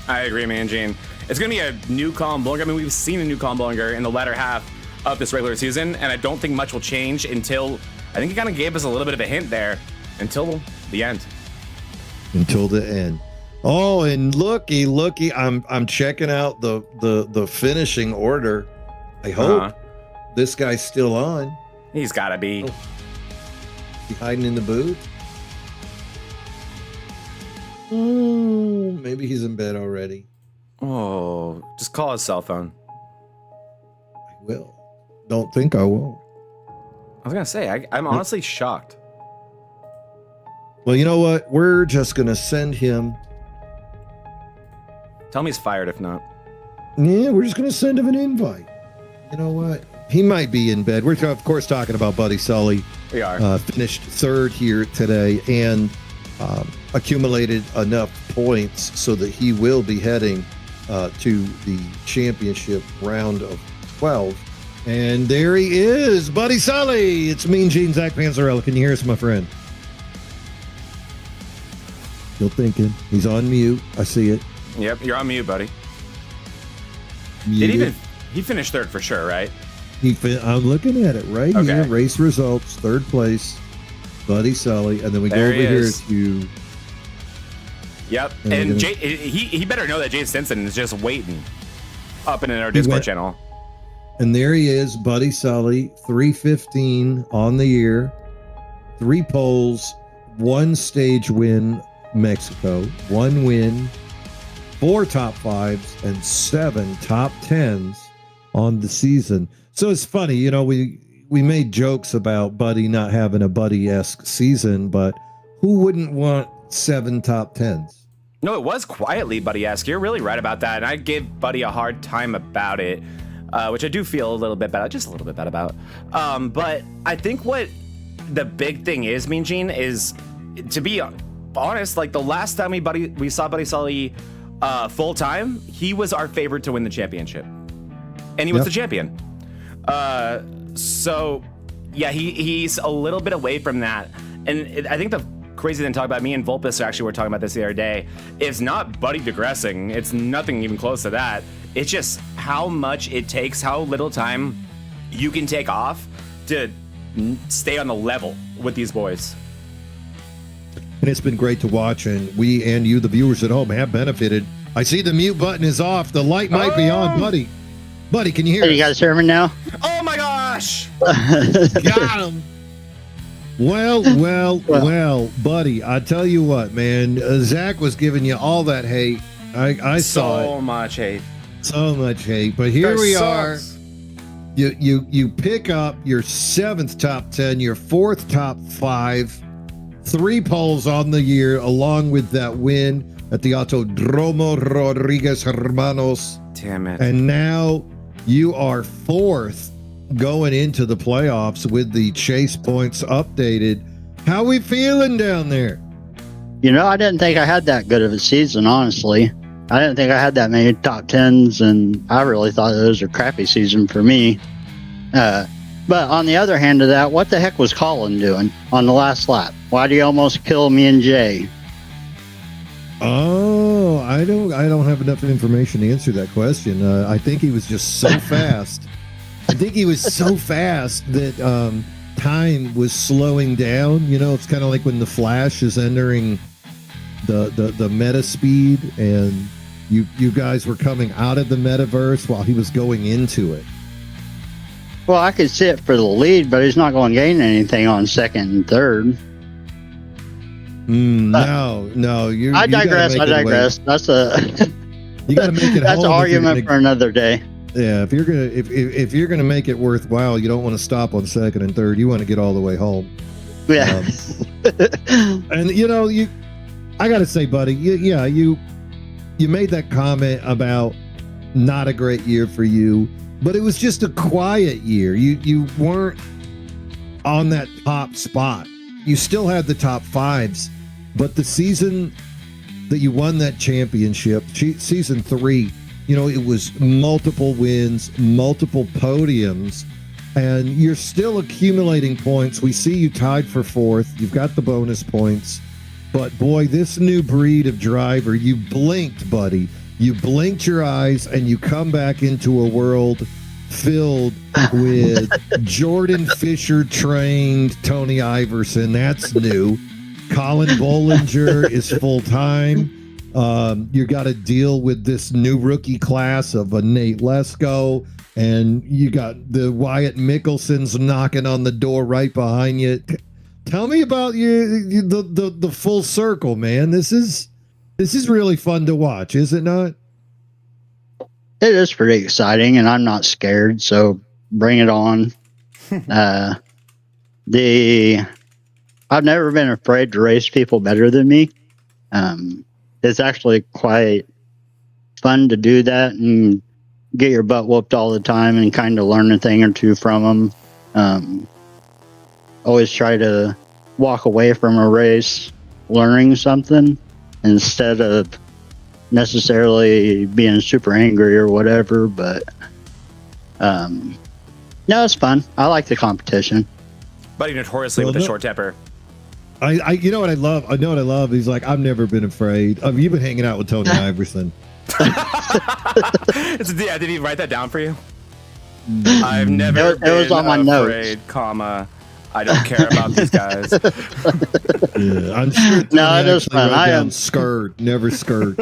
I agree, man, Gene. It's going to be a new Colin Bollinger. I mean, we've seen a new Colin Bollinger in the latter half of this regular season, and I don't think much will change until, I think he kind of gave us a little bit of a hint there, until the end. Until the end. Oh, and looky, I'm checking out the finishing order. I hope this guy's still on. He's got to be. He hiding in the booth? Oh, maybe he's in bed already. Oh, just call his cell phone. I will. Don't think I won't. I was going to say, I'm honestly shocked. Well, you know what? We're just going to send him. Tell me he's fired if not. Yeah, we're just going to send him an invite. You know what? He might be in bed. We're, of course, talking about Buddy Sully. We are. Finished third here today and accumulated enough points so that he will be heading to the championship round of 12. And there he is, Buddy Sully. It's Mean Gene, Zach Panzarella. Can you hear us, my friend? Still thinking. He's on mute. I see it. Yep, you're on mute, buddy. Muted. He finished third for sure, right? I'm looking at it right Okay. here. Race results, third place, Buddy Sully. And then we go There over he here is. to... Yep. And we're And gonna- he better know that Jay Stinson is just waiting up in our Discord went- channel. And there he is, Buddy Sully, 315 on the year, 3 poles, 1 stage win, Mexico, 1 win, 4 top 5s, and 7 top 10s on the season. So it's funny, you know, we made jokes about Buddy not having a Buddy-esque season, but who wouldn't want 7 top 10s? No, it was quietly Buddy-esque. You're really right about that. And I gave Buddy a hard time about it, which I do feel a little bit bad, just a little bit bad about. But I think what the big thing is, Mean Gene, is, to be honest, like the last time we saw Buddy Sully full time, he was our favorite to win the championship. And he was Yep. the champion. So yeah, he's a little bit away from that. And I think the crazy thing to talk about, me and Vulpus actually were talking about this the other day, is not Buddy digressing. It's nothing even close to that. It's just how much it takes, how little time you can take off to stay on the level with these boys. And it's been great to watch, and we and you, the viewers at home, have benefited. I see the mute button is off. The light might be on, Buddy. Buddy, can you hear Hey, you us? guys hear me now? Oh my gosh! Got him. Well, Buddy, I tell you what, man, Zach was giving you all that hate. I saw it. So much hate. So much hate. But here That we sucks. are. You pick up your 7th top 10, your 4th top 5, 3 poles on the year, along with that win at the Autodromo Rodriguez Hermanos. Damn it. And now you are 4th going into the playoffs with the chase points updated. How we feeling down there? You know, I didn't think I had that good of a season, honestly. I didn't think I had that many top 10s, and I really thought it was a crappy season for me. But on the other hand of that, what the heck was Colin doing on the last lap? Why did he almost kill me and Jay? Oh, I don't have enough information to answer that question. I think he was just so fast I think he was so fast that time was slowing down. You know, it's kind of like when the Flash is entering the meta speed, and you guys were coming out of the metaverse while he was going into it. Well, I could see it for the lead, but he's not going to gain anything on second and third. No. I digress. That's you got to make it. That's an argument for another day. Yeah, if you're gonna make it worthwhile, you don't want to stop on second and third. You want to get all the way home. Yeah. And you know, I gotta say, buddy, you made that comment about not a great year for you, but it was just a quiet year. You weren't on that top spot. You still had the top fives, but the season that you won that championship, season 3, you know, it was multiple wins, multiple podiums, and you're still accumulating points. We see you tied for 4th. You've got the bonus points. But boy, this new breed of driver, you blinked, buddy. You blinked your eyes and you come back into a world filled with Jordan Fisher trained Tony Iverson. That's new. Colin Bollinger is full time. You got to deal with this new rookie class of a Nate Lesko, and you got the Wyatt Mickelsons knocking on the door right behind you. Tell me about the full circle, man. This is really fun to watch, is it not? It is pretty exciting, and I'm not scared, so bring it on. I've never been afraid to race people better than me. It's actually quite fun to do that and get your butt whooped all the time and kind of learn a thing or two from them. Always try to walk away from a race learning something instead of necessarily being super angry or whatever, but no, it's fun. I like the competition. Buddy notoriously with a short temper. I you know what I love? I know what I love. He's like, I've never been afraid. You've been hanging out with Tony Iverson. Yeah, did he write that down for you? I've never been was on my afraid, notes. comma, I don't care about these guys. Yeah, I'm sure. No, it is fun. I am scared, never scared.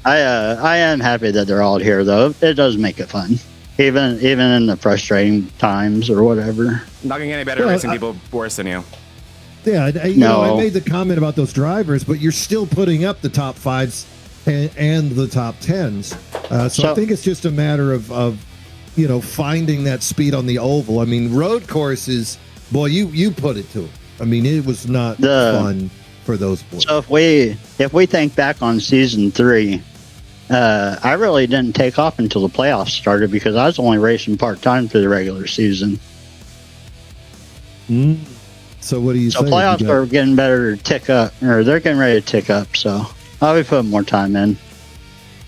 I am happy that they're all here, though. It does make it fun, even in the frustrating times or whatever. Not gonna get any better racing people worse than you. Yeah, you know, I made the comment about those drivers, but you're still putting up the top 5s and the top 10s. So I think it's just a matter of you know, finding that speed on the oval. I mean, road courses, boy, you put it to them. I mean, it was not fun for those boys. So if we think back on season 3, I really didn't take off until the playoffs started because I was only racing part-time for the regular season. So what do you say? So playoffs are getting better to tick up, or they're getting ready to tick up, so I'll be putting more time in.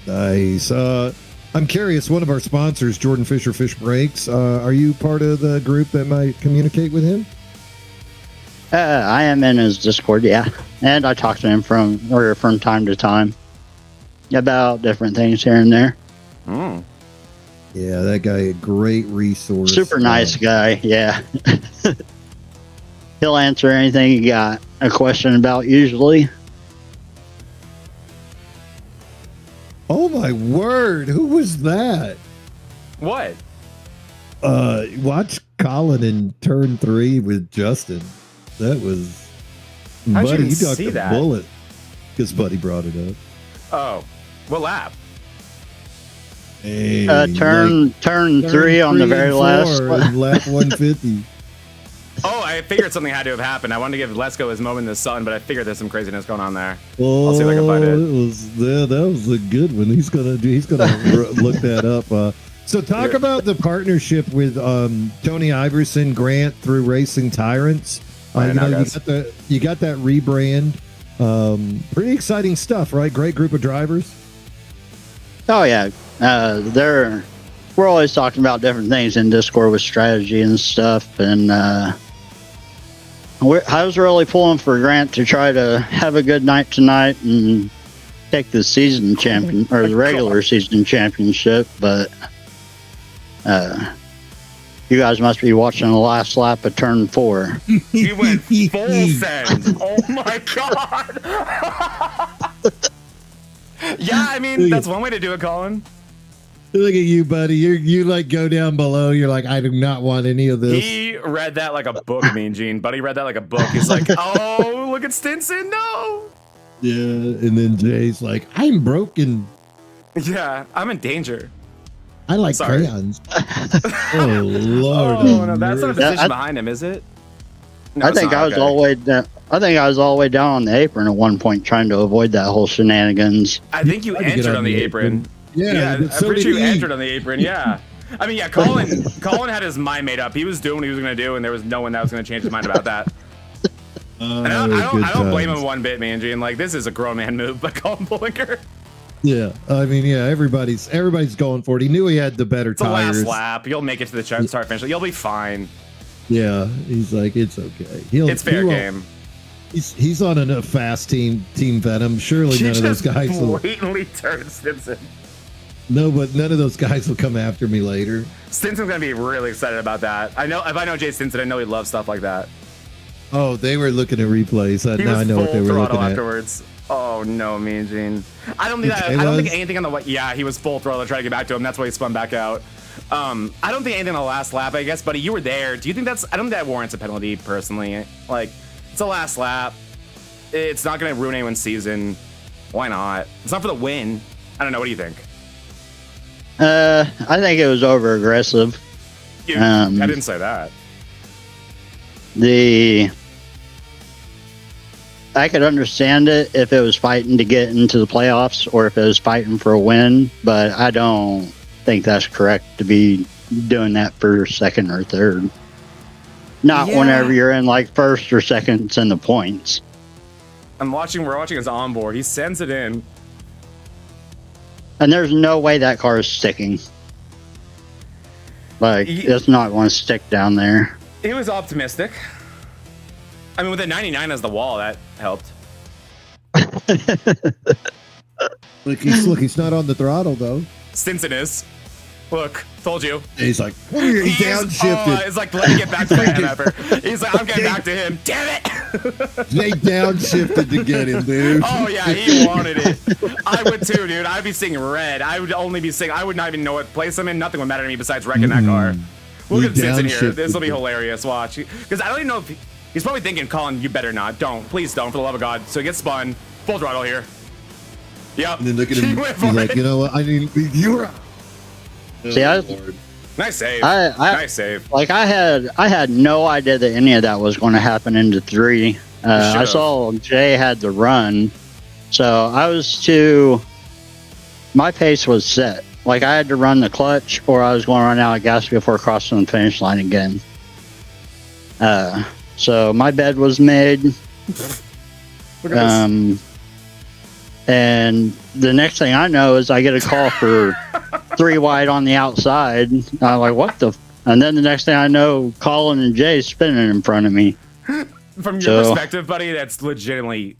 Nice. I'm curious, one of our sponsors, Jordan Fisher Fish Brakes, are you part of the group that might communicate with him? I am in his Discord, yeah. And I talk to him from time to time about different things here and there. Yeah, that guy, a great resource. Super nice guy, yeah. He'll answer anything you got a question about, usually. Oh my word, who was that? What? Watch Colin in turn 3 with Justin. That was How'd Buddy, you ducked see a that? bullet. Because Buddy brought it up. Oh, what lap? Hey, Turn 3 on the very last one. Lap 150. Oh, I figured something had to have happened. I wanted to give Lesko his moment in the sun, but I figured there's some craziness going on there. Oh, I'll see if I can find it. That was a good one. He's gonna look that up. So talk about the partnership with Tony Iverson, Grant through Racing Tyrants. You got that rebrand. Pretty exciting stuff, right? Great group of drivers. Oh yeah, we're always talking about different things in Discord with strategy and stuff, and I was really pulling for Grant to try to have a good night tonight and take the season champion or the regular season championship, but You guys must be watching the last lap of turn 4. He went full send. Oh my god. Yeah, I mean, that's one way to do it, Colin. Look at you, buddy. You like go down below. You're like, I do not want any of this. He read that like a book, Mean Gene. Buddy read that like a book. He's like, oh, look at Stinson. No. Yeah, and then Jay's like, I'm broken. Yeah, I'm in danger. I like Sorry. crayons. Oh Lord! Oh no, that's not a decision I- behind him, is it? No, I it's think not. I was Okay. all the way down. I think I was all the way down on the apron at one point, trying to avoid that whole shenanigans. I think you tried to get entered on the apron. Yeah, I'm but so pretty sure did you he. entered on the apron. Yeah. I mean, yeah, Colin had his mind made up. He was doing what he was going to do, and there was no one that was going to change his mind about that. And I don't blame him one bit, man, Gene. Like, this is a grown man move by Colin Bullinger. Yeah, I mean, yeah, everybody's going for it. He knew he had the better It's the tires. last lap. You'll make it to the start finish. You'll be fine. Yeah, he's like, it's okay. It's fair he won't- game. He's on a fast team Venom. Surely He none of those just guys will. blatantly turned Stinson. No, but none of those guys will come after me later. Stinson's going to be really excited about that. I know, if I know Jay Stinson, I know he loves stuff like that. Oh, they were looking at replays. He Now was I know full what they were throttle looking at. afterwards. Oh no, Mean Gene. I don't think that. Jay I don't think was? anything on the. Yeah, he was full throttle to try to get back to him. That's why he spun back out. I don't think anything on the last lap. I guess, buddy, you were there. Do you think that's? I don't think that warrants a penalty personally. Like, it's the last lap. It's not going to ruin anyone's season. Why not? It's not for the win. I don't know. What do you think? I think it was over aggressive. I didn't say that. I could understand it if it was fighting to get into the playoffs or if it was fighting for a win, but I don't think that's correct to be doing that for second or third. Not Yeah. whenever you're in like first or second in the points. We're watching his onboard. He sends it in. And there's no way that car is sticking. Like, it's not going to stick down there. He was optimistic. I mean, with the 99 as the wall, that helped. Look, he's not on the throttle though. Stinson is. Look, told you. He's like, he downshifted. It's like, let me get back to my MFer. He's like, I'm getting back to him. Damn it! They downshifted to get him, dude. Oh yeah, he wanted it. I would too, dude. I'd be seeing red. I would only be seeing. I would not even know what place I'm in. Nothing would matter to me besides wrecking that car. Look He at Stinson here. downshifted. This will be hilarious. Watch, because I don't even know if he's probably thinking, Colin, you better not. Don't, please don't, for the love of God. So he gets spun. Full throttle here. Yep. And then look at He him. went He's for like, it. you know what? I need you. See, Nice save. I nice save. like I had no idea that any of that was going to happen into 3. I Should've. saw Jay had the run, so my pace was set. Like I had to run the clutch, or I was going to run out of gas before crossing the finish line again. So my bed was made. Look at this. And the next thing I know is I get a call for 3 wide on the outside. I'm like, what the? And then the next thing I know, Colin and Jay spinning in front of me. From your So- perspective, buddy, that's legitimately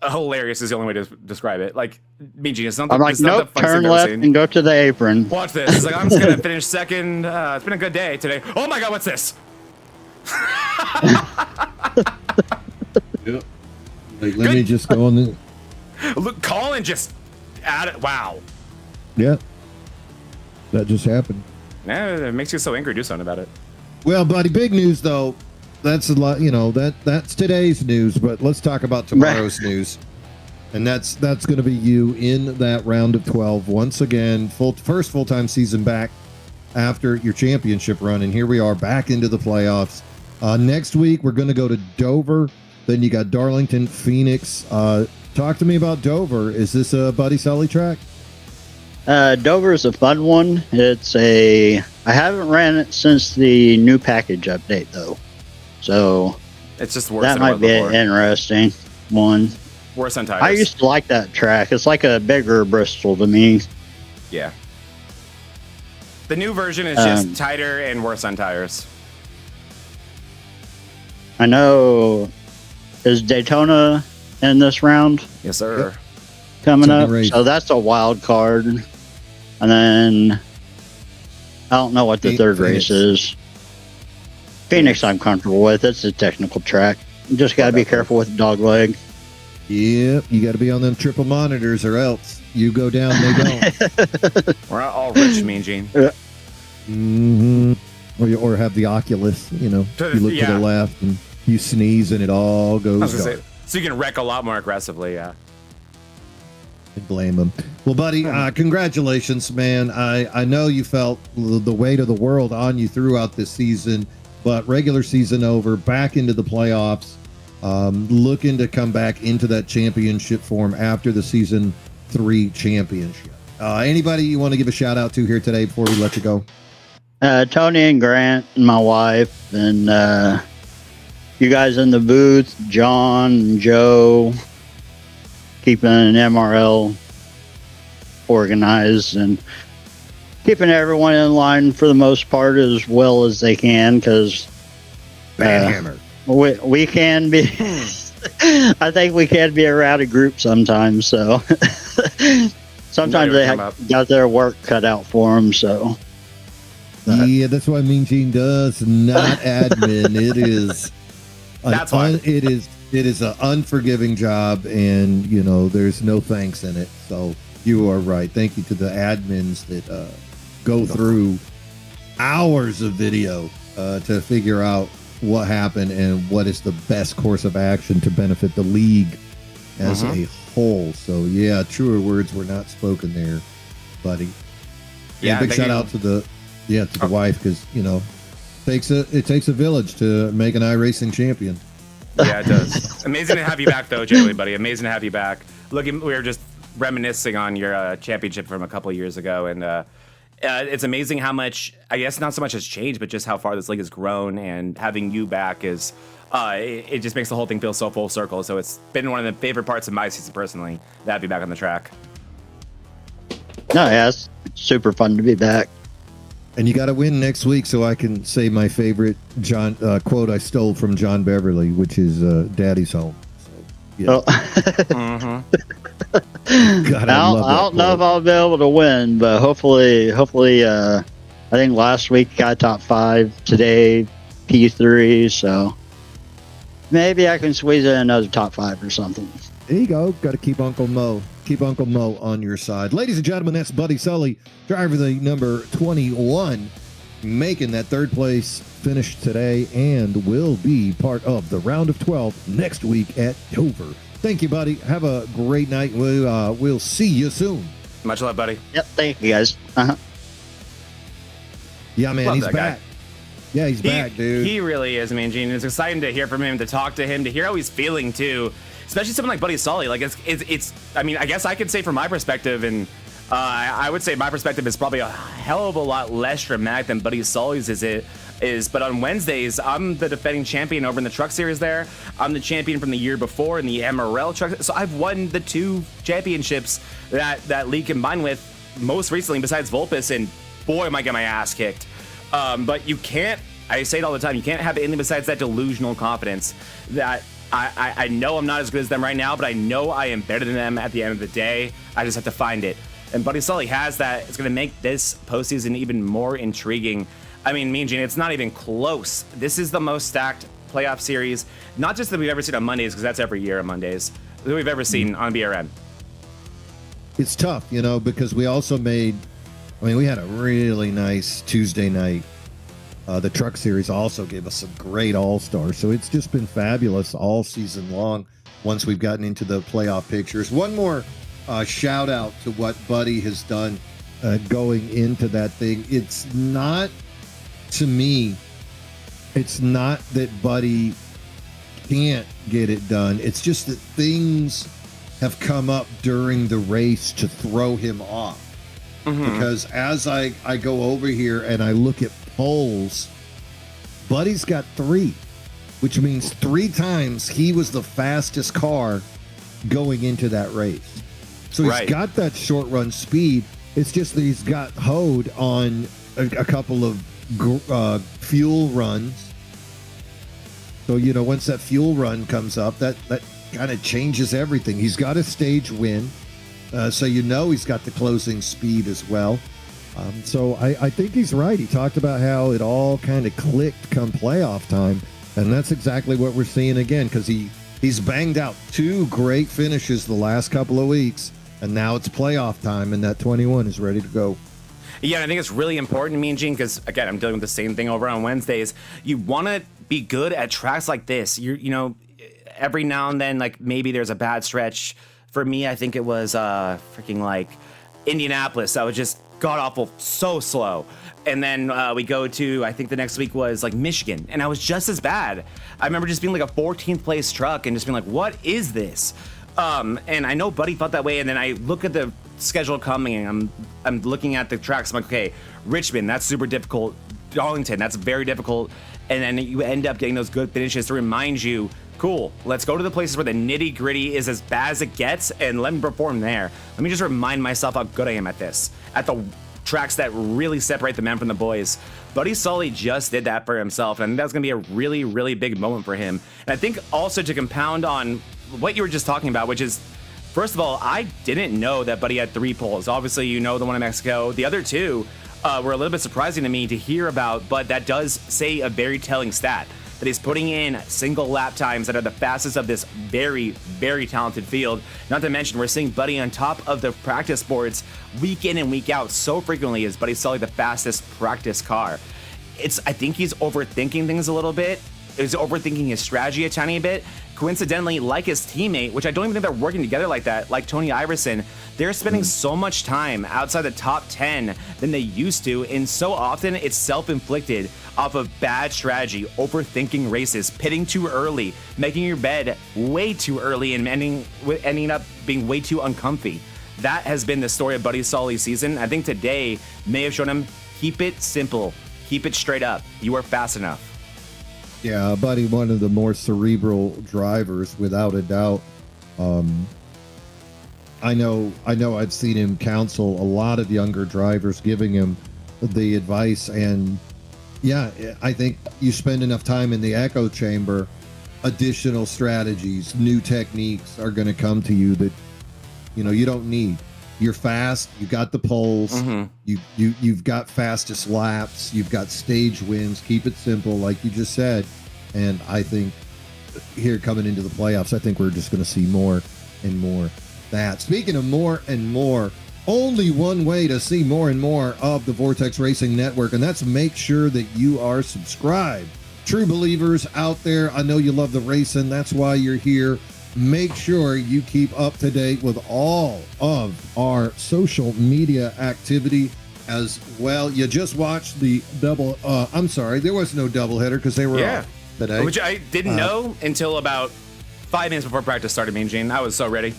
hilarious. Is the only way to describe it. Like, Mean Gene, it's not the, I'm like, it's not nope, the funniest turn thing I've left ever seen. and go to the apron. Watch this. It's like, I'm just gonna finish second. It's been a good day today. Oh my God, what's this? Yep. Like, let me just go on the. Look, Colin just added. Wow. Yeah. That just happened. Yeah, it makes you so angry. Do something about it. Well, buddy, big news though. That's a lot. That's today's news. But let's talk about tomorrow's news. And that's going to be you in that round of 12 once again. First full-time season back after your championship run, and here we are back into the playoffs. Next week we're going to go to Dover. Then you got Darlington, Phoenix. Talk to me about Dover. Is this a Buddy Sully track? Dover is a fun one. I haven't ran it since the new package update though, so It's just worse that than it might was be before. an interesting one. Worse on tires. I used to like that track. It's like a bigger Bristol to me. Yeah. The new version is just tighter and worse on tires. I know. Is Daytona in this round Yes, sir. coming Second up? race. So that's a wild card. And then I don't know what the third race is. Phoenix I'm comfortable with. It's a technical track. You just got to be careful with the dog leg. Yep, you got to be on them triple monitors or else you go down, they don't. We're not all rich, Mean Gene. Mm-hmm. Or have the Oculus, you know. You look to the left and you sneeze and it all goes dark. So you can wreck a lot more aggressively, yeah. Blame him. Well, buddy, congratulations, man. I know you felt the weight of the world on you throughout this season, but regular season over, back into the playoffs, looking to come back into that championship form after the season 3 championship. Anybody you want to give a shout out to here today before we let you go? Tony and Grant and my wife and you guys in the booth, John and Joe, keeping an MRL organized and keeping everyone in line for the most part as well as they can, because we can be I think we can be a rowdy group sometimes, so sometimes they got their work cut out for them, so yeah, that's why Mean Gene does not admin. It is it is an unforgiving job, and you know there's no thanks in it. So you are right. Thank you to the admins that go through hours of video to figure out what happened and what is the best course of action to benefit the league as a whole. So yeah, truer words were not spoken there, buddy. Yeah, big shout out to the wife, because you know it takes a village to make an iRacing champion. Yeah, it does. Amazing to have you back, though, Joey, buddy. Amazing to have you back. Look, we were just reminiscing on your championship from a couple of years ago, and it's amazing how much, I guess not so much has changed, but just how far this league has grown, and having you back is, it just makes the whole thing feel so full circle. So it's been one of the favorite parts of my season personally, to have you back on the track. No, yeah, it's super fun to be back. And you got to win next week, so I can say my favorite quote I stole from John Beverly, which is "Daddy's home." So, yeah. God, I don't know if I'll be able to win, but hopefully, I think last week got top 5, today P3, so maybe I can squeeze in another top 5 or something. There you go. Got to keep Uncle Mo. Keep Uncle Mo on your side. Ladies and gentlemen, that's Buddy Sully, driver the number 21, making that third place finish today and will be part of the round of 12 next week at Dover. Thank you, buddy. Have a great night. We'll see you soon. Much love, buddy. Yep, thank you, guys. Yeah, man, he's back. Guy. Yeah, he's back, dude. He really is, man, Gene. It's exciting to hear from him, to talk to him, to hear how he's feeling, too. Especially someone like Buddy Sully. Like, it's. I mean, I guess I could say from my perspective, and I would say my perspective is probably a hell of a lot less dramatic than Buddy Sully's is. But on Wednesdays, I'm the defending champion over in the Truck Series there. I'm the champion from the year before in the MRL Truck. So I've won the 2 championships that league combined with most recently, besides Vulpes, and boy, am I getting my ass kicked. But you can't, I say it all the time, you can't have anything besides that delusional confidence that I know I'm not as good as them right now, but I know I am better than them at the end of the day. I just have to find it. And Buddy Sully has that. It's going to make this postseason even more intriguing. I mean, Mean Gene, it's not even close. This is the most stacked playoff series, not just that we've ever seen on Mondays, because that's every year on Mondays, that we've ever seen on BRN. It's tough, you know, because we also we had a really nice Tuesday night. The Truck Series also gave us some great all-stars, so it's just been fabulous all season long once we've gotten into the playoff pictures. One more shout out to what Buddy has done going into that thing. It's not, to me, it's not that Buddy can't get it done. It's just that things have come up during the race to throw him off. Because as I go over here and I look at polls, Buddy's got 3, which means 3 times he was the fastest car going into that race. So he's got that short run speed. It's just that he's got hoed on a couple of fuel runs. So, you know, once that fuel run comes up, that kind of changes everything. He's got a stage win. So you know he's got the closing speed as well. So I think he's right. He talked about how it all kind of clicked come playoff time, and that's exactly what we're seeing again, because he's banged out 2 great finishes the last couple of weeks, and now it's playoff time, and that 21 is ready to go. Yeah, and I think it's really important, Mean Gene, because again, I'm dealing with the same thing over on Wednesdays. You want to be good at tracks like this. You know, every now and then, like maybe there's a bad stretch. For me, I think it was freaking like Indianapolis. That was just god awful, so slow. And then we go to, I think the next week was like Michigan, and I was just as bad. I remember just being like a 14th place truck and just being like, what is this? And I know Buddy felt that way, and then I look at the schedule coming, and I'm looking at the tracks. I'm like, okay, Richmond, that's super difficult. Darlington, that's very difficult. And then you end up getting those good finishes to remind you, cool, let's go to the places where the nitty gritty is as bad as it gets, and let me perform there. Let me just remind myself how good I am at this, at the tracks that really separate the men from the boys. Buddy Sully just did that for himself, and I think that's going to be a really, really big moment for him. And I think also to compound on what you were just talking about, which is, first of all, I didn't know that Buddy had 3 poles. Obviously, you know the one in Mexico. The other 2 were a little bit surprising to me to hear about, but that does say a very telling stat, that he's putting in single lap times that are the fastest of this very, very talented field. Not to mention, we're seeing Buddy on top of the practice boards week in and week out so frequently. Is Buddy Sully the fastest practice car? I think he's overthinking things a little bit. He's overthinking his strategy a tiny bit. Coincidentally, like his teammate, which I don't even think they're working together like that, like Tony Iverson, they're spending so much time outside the top 10 than they used to, and so often it's self-inflicted off of bad strategy, overthinking races, pitting too early, making your bed way too early, and ending up being way too uncomfy. That has been the story of Buddy Sully's season. I think today may have shown him, keep it simple, keep it straight up. You are fast enough. Yeah, Buddy, one of the more cerebral drivers, without a doubt. I know I've seen him counsel a lot of younger drivers, giving him the advice. And yeah, I think you spend enough time in the echo chamber, additional strategies, new techniques are going to come to you that, you know, you don't need. You're fast. You got the poles. You've got fastest laps. You've got stage wins. Keep it simple, like you just said. And I think here coming into the playoffs, I think we're just going to see more and more that. Speaking of more and more, only one way to see more and more of the Vortex Racing Network, and that's make sure that you are subscribed. True believers out there, I know you love the racing. That's why you're here. Make sure you keep up to date with all of our social media activity as well. You just watched the double, I'm sorry, there was no doubleheader because they were off today. Which I didn't know until about 5 minutes before practice started, Mean Gene. I was so ready.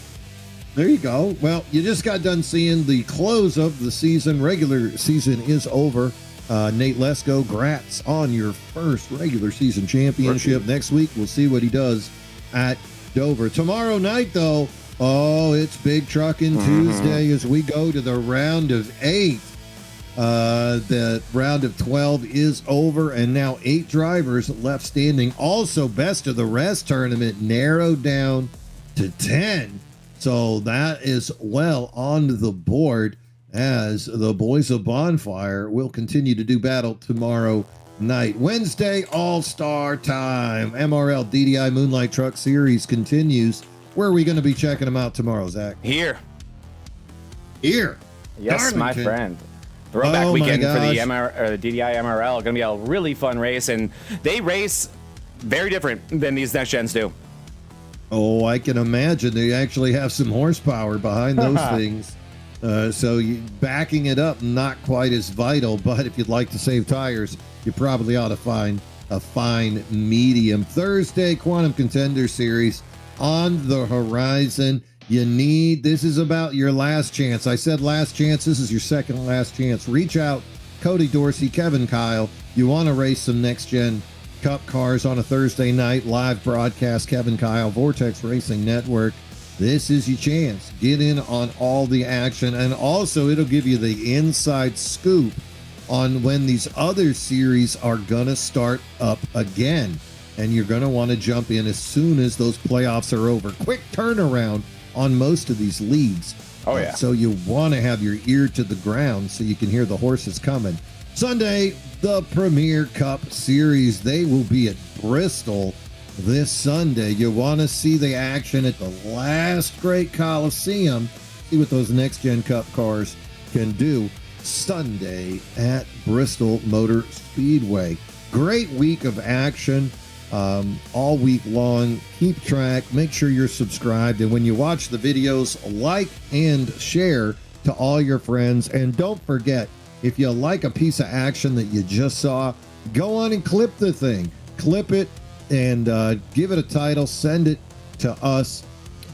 There you go. Well, you just got done seeing the close of the season. Regular season is over. Nate Lesko, grats on your first regular season championship. Next week, we'll see what he does at Dover. Tomorrow night, though, it's Big Truckin' Tuesday as we go to the round of 8. The round of 12 is over, and now 8 drivers left standing. Also, best of the rest tournament narrowed down to 10. So that is well on the board as the boys of Bonfire will continue to do battle tomorrow night. Wednesday, All-Star Time. MRL DDI Moonlight Truck Series continues. Where are we going to be checking them out tomorrow, Zach? Here. Yes, Darlington. My friend. Throwback weekend for the DDI MRL. Going to be a really fun race, and they race very different than these next gens do. Oh, I can imagine. They actually have some horsepower behind those things. So backing it up, not quite as vital, but if you'd like to save tires, you probably ought to find a fine medium. Thursday, Quantum Contender Series on the horizon. This is about your last chance. I said last chance. This is your second last chance. Reach out, Cody Dorsey, Kevin Kyle. You want to race some next-gen Cup cars on a Thursday night, live broadcast, Kevin Kyle, Vortex Racing Network. This is your chance. Get in on all the action, and also it'll give you the inside scoop on when these other series are going to start up again. And you're going to want to jump in as soon as those playoffs are over. Quick turnaround on most of these leagues. Oh, yeah. So you want to have your ear to the ground so you can hear the horses coming. Sunday, the Premier Cup Series. They will be at Bristol this Sunday. You want to see the action at the last great Coliseum. See what those next-gen Cup cars can do. Sunday at Bristol Motor Speedway. Great week of action all week long. Keep track. Make sure you're subscribed. And when you watch the videos, like and share to all your friends. And don't forget, if you like a piece of action that you just saw, go on and clip the thing. Clip it and give it a title. Send it to us.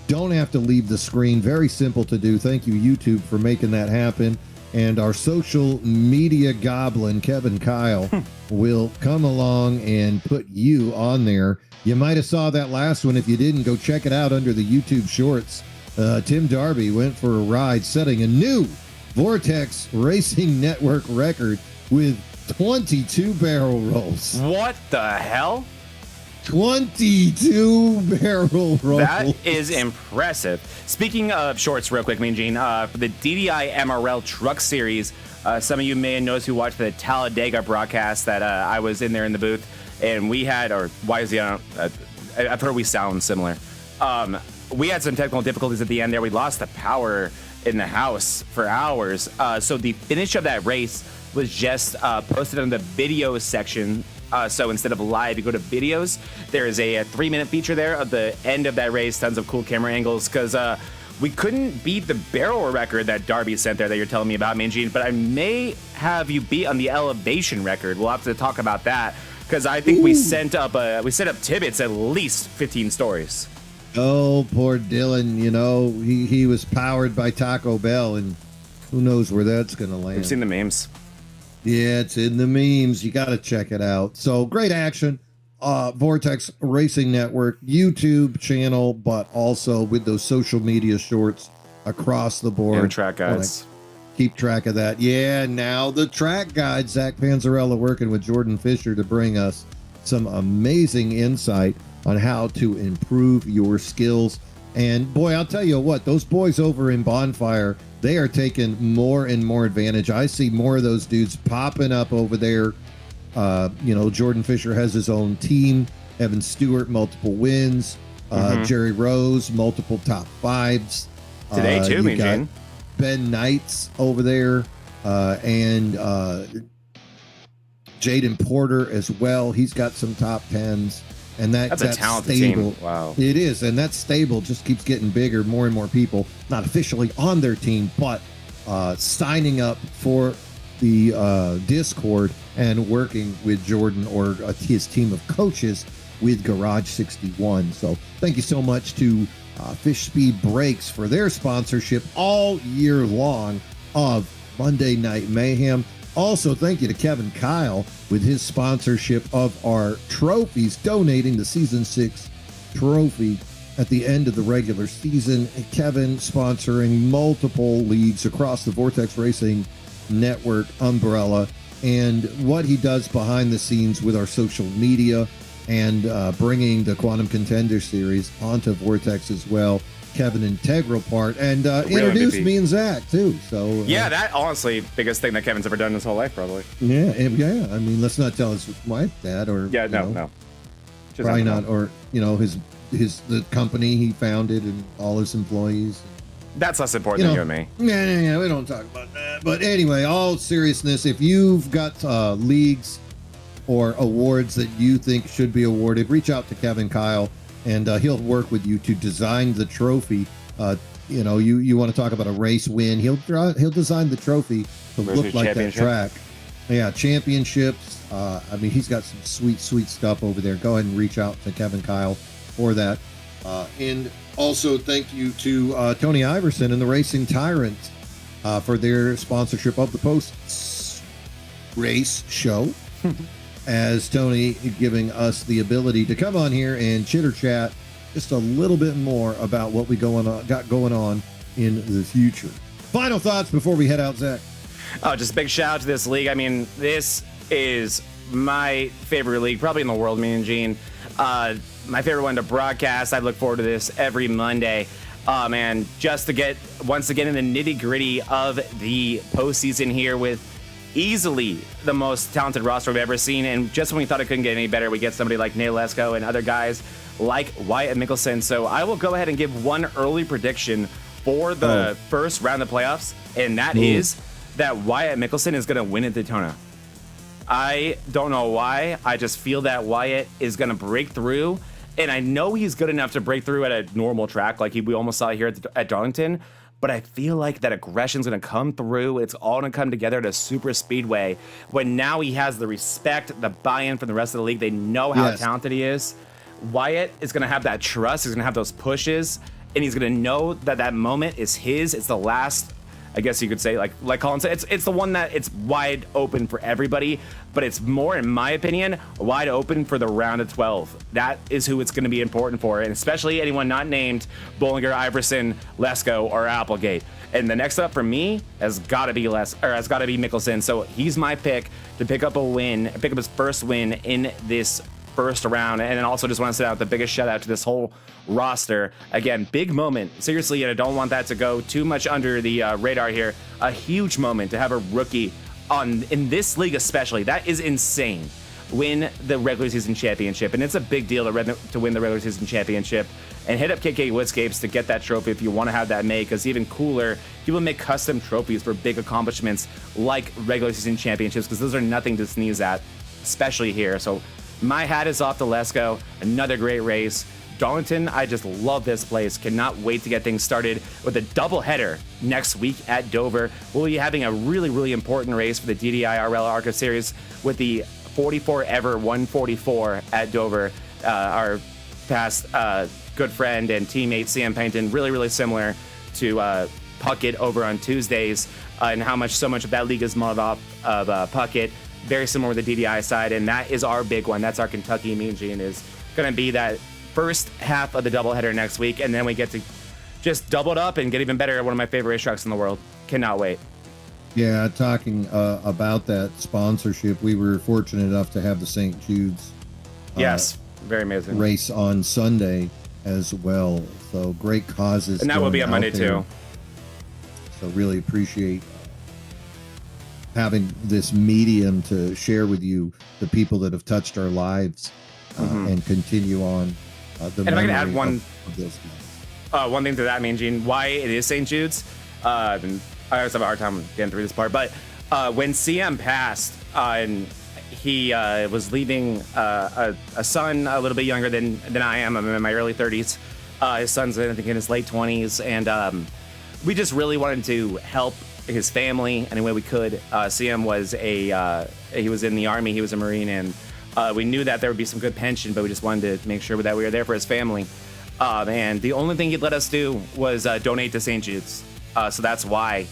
Don't have to leave the screen. Very simple to do. Thank you, YouTube, for making that happen. And our social media goblin, Kevin Kyle, will come along and put you on there. You might have saw that last one. If you didn't, go check it out under the YouTube shorts. Tim Darby went for a ride, setting a new Vortex Racing Network record with 22 barrel rolls. What the hell? 22 barrel rolls. That is impressive. Speaking of shorts, real quick, Mean Gene, for the DDI MRL Truck Series, some of you may have noticed who watched the Talladega broadcast that I was in there in the booth, and we had, or why is he on? I've heard we sound similar. We had some technical difficulties at the end there. We lost the power in the house for hours. So the finish of that race was just posted on the video section. So instead of live, you go to videos. There is a 3-minute feature there of the end of that race. Tons of cool camera angles because we couldn't beat the barrel record that Darby sent there that you're telling me about, Mean Gene. But I may have you beat on the elevation record. We'll have to talk about that because I think we sent up Tibbetts at least 15 stories. Oh, poor Dylan. You know, he was powered by Taco Bell, and who knows where that's going to land. We've seen the memes. Yeah, it's in the memes. You got to check it out. So great action. Vortex Racing Network YouTube channel, but also with those social media shorts across the board. And track guides. Keep track of that. Yeah, now the track guide. Zach Panzarella working with Jordan Fisher to bring us some amazing insight on how to improve your skills. And boy, I'll tell you what, those boys over in Bonfire, they are taking more and more advantage. I see more of those dudes popping up over there. Jordan Fisher has his own team. Evan Stewart, multiple wins. Jerry Rose, multiple top fives. Today, too, Mean Gene. Ben Knights over there. And Jaden Porter as well. He's got some top tens. And that's a talented stable. Team. Wow. It is. And that stable just keeps getting bigger. More and more people, not officially on their team, but signing up for the Discord and working with Jordan or his team of coaches with Garage 61. So thank you so much to Fish Speed Brakes for their sponsorship all year long of Monday Night Mayhem. Also, thank you to Kevin Kyle with his sponsorship of our trophies, donating the Season 6 trophy at the end of the regular season. Kevin sponsoring multiple leagues across the Vortex Racing Network umbrella, and what he does behind the scenes with our social media and bringing the Quantum Contender Series onto Vortex as well. Kevin, integral part, and introduced MVP. me and Zach too. So yeah, that honestly biggest thing that Kevin's ever done in his whole life, probably. Yeah. I mean, let's not tell his wife that, or No. Just probably not, or the company he founded and all his employees. That's less important than you and me. Yeah, we don't talk about that. But anyway, all seriousness, if you've got leagues or awards that you think should be awarded, reach out to Kevin Kyle, and he'll work with you to design the trophy. You want to talk about a race win, he'll design the trophy to look like that track. Yeah, championships. He's got some sweet stuff over there. Go ahead and reach out to Kevin Kyle for that. And also thank you to Tony Iverson and the Racing Tyrant for their sponsorship of the post race show. As Tony giving us the ability to come on here and chitter chat just a little bit more about what we got going on in the future. Final thoughts before we head out, Zach. Oh, just a big shout out to this league. I mean, this is my favorite league, probably in the world, me and Gene. My favorite one to broadcast. I look forward to this every Monday. And just to get once again in the nitty gritty of the postseason here with easily the most talented roster we've ever seen. And just when we thought it couldn't get any better, we get somebody like Nate Lesko and other guys like Wyatt Mickelson. So I will go ahead and give one early prediction for the first round of the playoffs. And that is that Wyatt Mickelson is going to win at Daytona. I don't know why. I just feel that Wyatt is going to break through. And I know he's good enough to break through at a normal track like we almost saw here at Darlington. But I feel like that aggression's going to come through. It's all going to come together at a super speedway when now he has the respect, the buy-in from the rest of the league. They know how talented he is. Wyatt is going to have that trust. He's going to have those pushes. And he's going to know that that moment is his. It's the last, I guess you could say, like Colin said, it's the one that it's wide open for everybody, but it's more, in my opinion, wide open for the round of 12. That is who it's going to be important for, and especially anyone not named Bollinger, Iverson, Lesko, or Applegate. And the next up for me has got to be Mickelson. So he's my pick to pick up his first win in this first round. And then also just want to send out the biggest shout out to this whole roster. Again, big moment. Seriously, I don't want that to go too much under the radar here. A huge moment to have a rookie in this league especially. That is insane. Win the regular season championship. And it's a big deal to win the regular season championship. And hit up KK Woodscapes to get that trophy if you want to have that made, because even cooler, people make custom trophies for big accomplishments like regular season championships, because those are nothing to sneeze at, especially here. So my hat is off to Lesko. Another great race. Darlington, I just love this place. Cannot wait to get things started with a doubleheader next week at Dover. We'll be having a really, really important race for the DDI RL ARCA Series with the 44 ever 144 at Dover. Our past good friend and teammate CM Pennington, really, really similar to Puckett over on Tuesdays, and how so much of that league is modeled off of Puckett. Very similar with the DDI side, and that is our big one. That's our Kentucky Mean Gene, is going to be that first half of the doubleheader next week, and then we get to just double it up and get even better at one of my favorite racetracks in the world. Cannot wait. Yeah, talking about that sponsorship, we were fortunate enough to have the St. Jude's yes, very amazing race on Sunday as well. So great causes, and that will be on Monday there. too. So really appreciate having this medium to share with you the people that have touched our lives and continue on. And if I can add one thing to that, Mean Gene, why it is St. Jude's. I always have a hard time getting through this part, but when CM passed, and he was leaving a son a little bit younger than I am. I'm in my early 30s. His son's, I think, in his late 20s, and we just really wanted to help his family any way we could. CM was he was in the Army, he was a Marine, and we knew that there would be some good pension, but we just wanted to make sure that we were there for his family. And the only thing he'd let us do was donate to St. Jude's. So that's why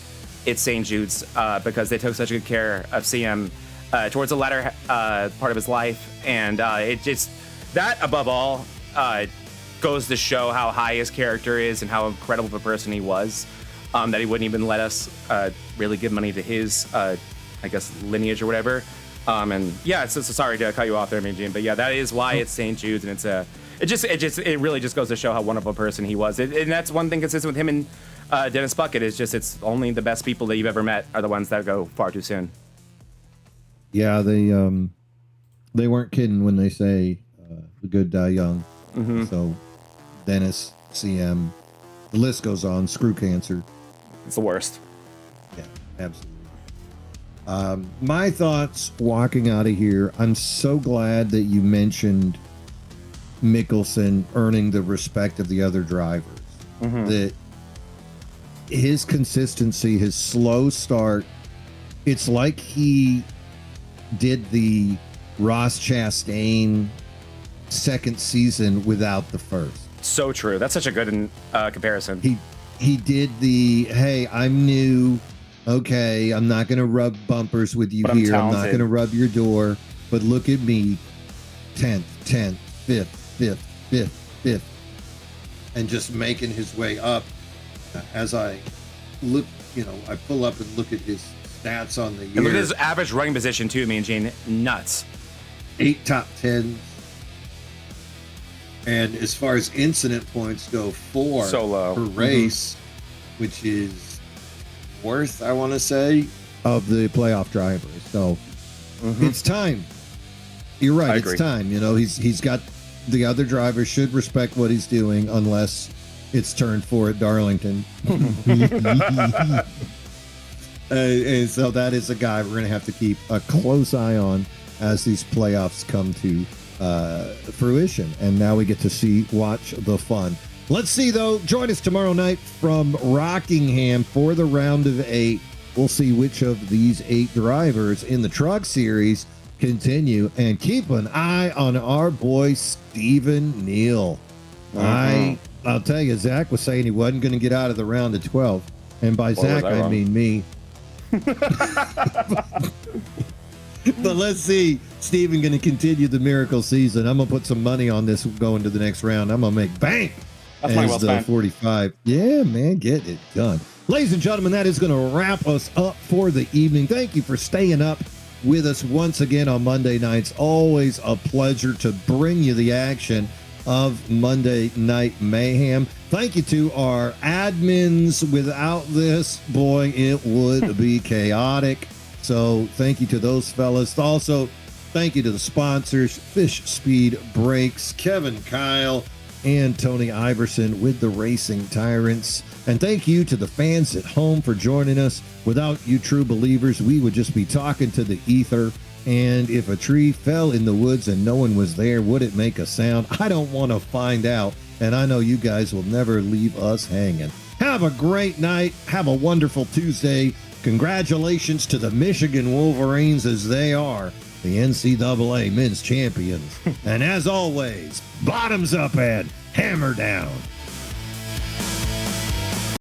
it's St. Jude's, because they took such good care of CM towards the latter part of his life. And it just, that above all, goes to show how high his character is and how incredible of a person he was, that he wouldn't even let us really give money to his, I guess, lineage or whatever. And yeah, it's sorry to cut you off there, Mean Gene, but yeah, that is why it's St. Jude's, and it really just goes to show how wonderful a person he was. And that's one thing consistent with him and Dennis Puckett, is just it's only the best people that you've ever met are the ones that go far too soon. Yeah, they weren't kidding when they say the good die young. Mm-hmm. So Dennis, CM, the list goes on. Screw cancer. It's the worst. Yeah, absolutely. My thoughts walking out of here, I'm so glad that you mentioned Mickelson earning the respect of the other drivers. Mm-hmm. That his consistency, his slow start, it's like he did the Ross Chastain second season without the first. So true. That's such a good comparison. He did the, hey, I'm new. Okay, I'm not going to rub bumpers with you here. I'm not going to rub your door. But look at me, 10th, 5th, and just making his way up. As I look, I pull up and look at his stats on the year. And look at his average running position too, Mean Gene. Nuts. 8 top 10s. And as far as incident points go, 4 So low. per race, which is worth, I want to say, of the playoff drivers. So it's time. You're right. I It's agree. time. You know, he's got the other drivers should respect what he's doing unless it's turn 4 at Darlington. And so that is a guy we're going to have to keep a close eye on as these playoffs come to fruition. And now we get to watch the fun. Let's see, though. Join us tomorrow night from Rockingham for the round of 8. We'll see which of these 8 drivers in the truck series continue, and keep an eye on our boy Stephen Neal. I'll tell you, Zach was saying he wasn't going to get out of the round of 12, and by Zach was I I wrong? mean me. But let's see, Stephen going to continue the miracle season. I'm going to put some money on this going to the next round. I'm going to make bank. That's money well as the spent. 45. Yeah, man, get it done. Ladies and gentlemen, that is going to wrap us up for the evening. Thank you for staying up with us once again on Monday nights. Always a pleasure to bring you the action of Monday Night Mayhem. Thank you to our admins. Without this, boy, it would be chaotic. So thank you to those fellas. Also, thank you to the sponsors, Fish Speed Brakes, Kevin Kyle, and Tony Iverson with the Racing Tyrants. And thank you to the fans at home for joining us. Without you true believers, we would just be talking to the ether. And if a tree fell in the woods and no one was there, would it make a sound? I don't want to find out. And I know you guys will never leave us hanging. Have a great night. Have a wonderful Tuesday. Congratulations to the Michigan Wolverines, as they are the NCAA men's champions. And as always, bottoms up and hammer down.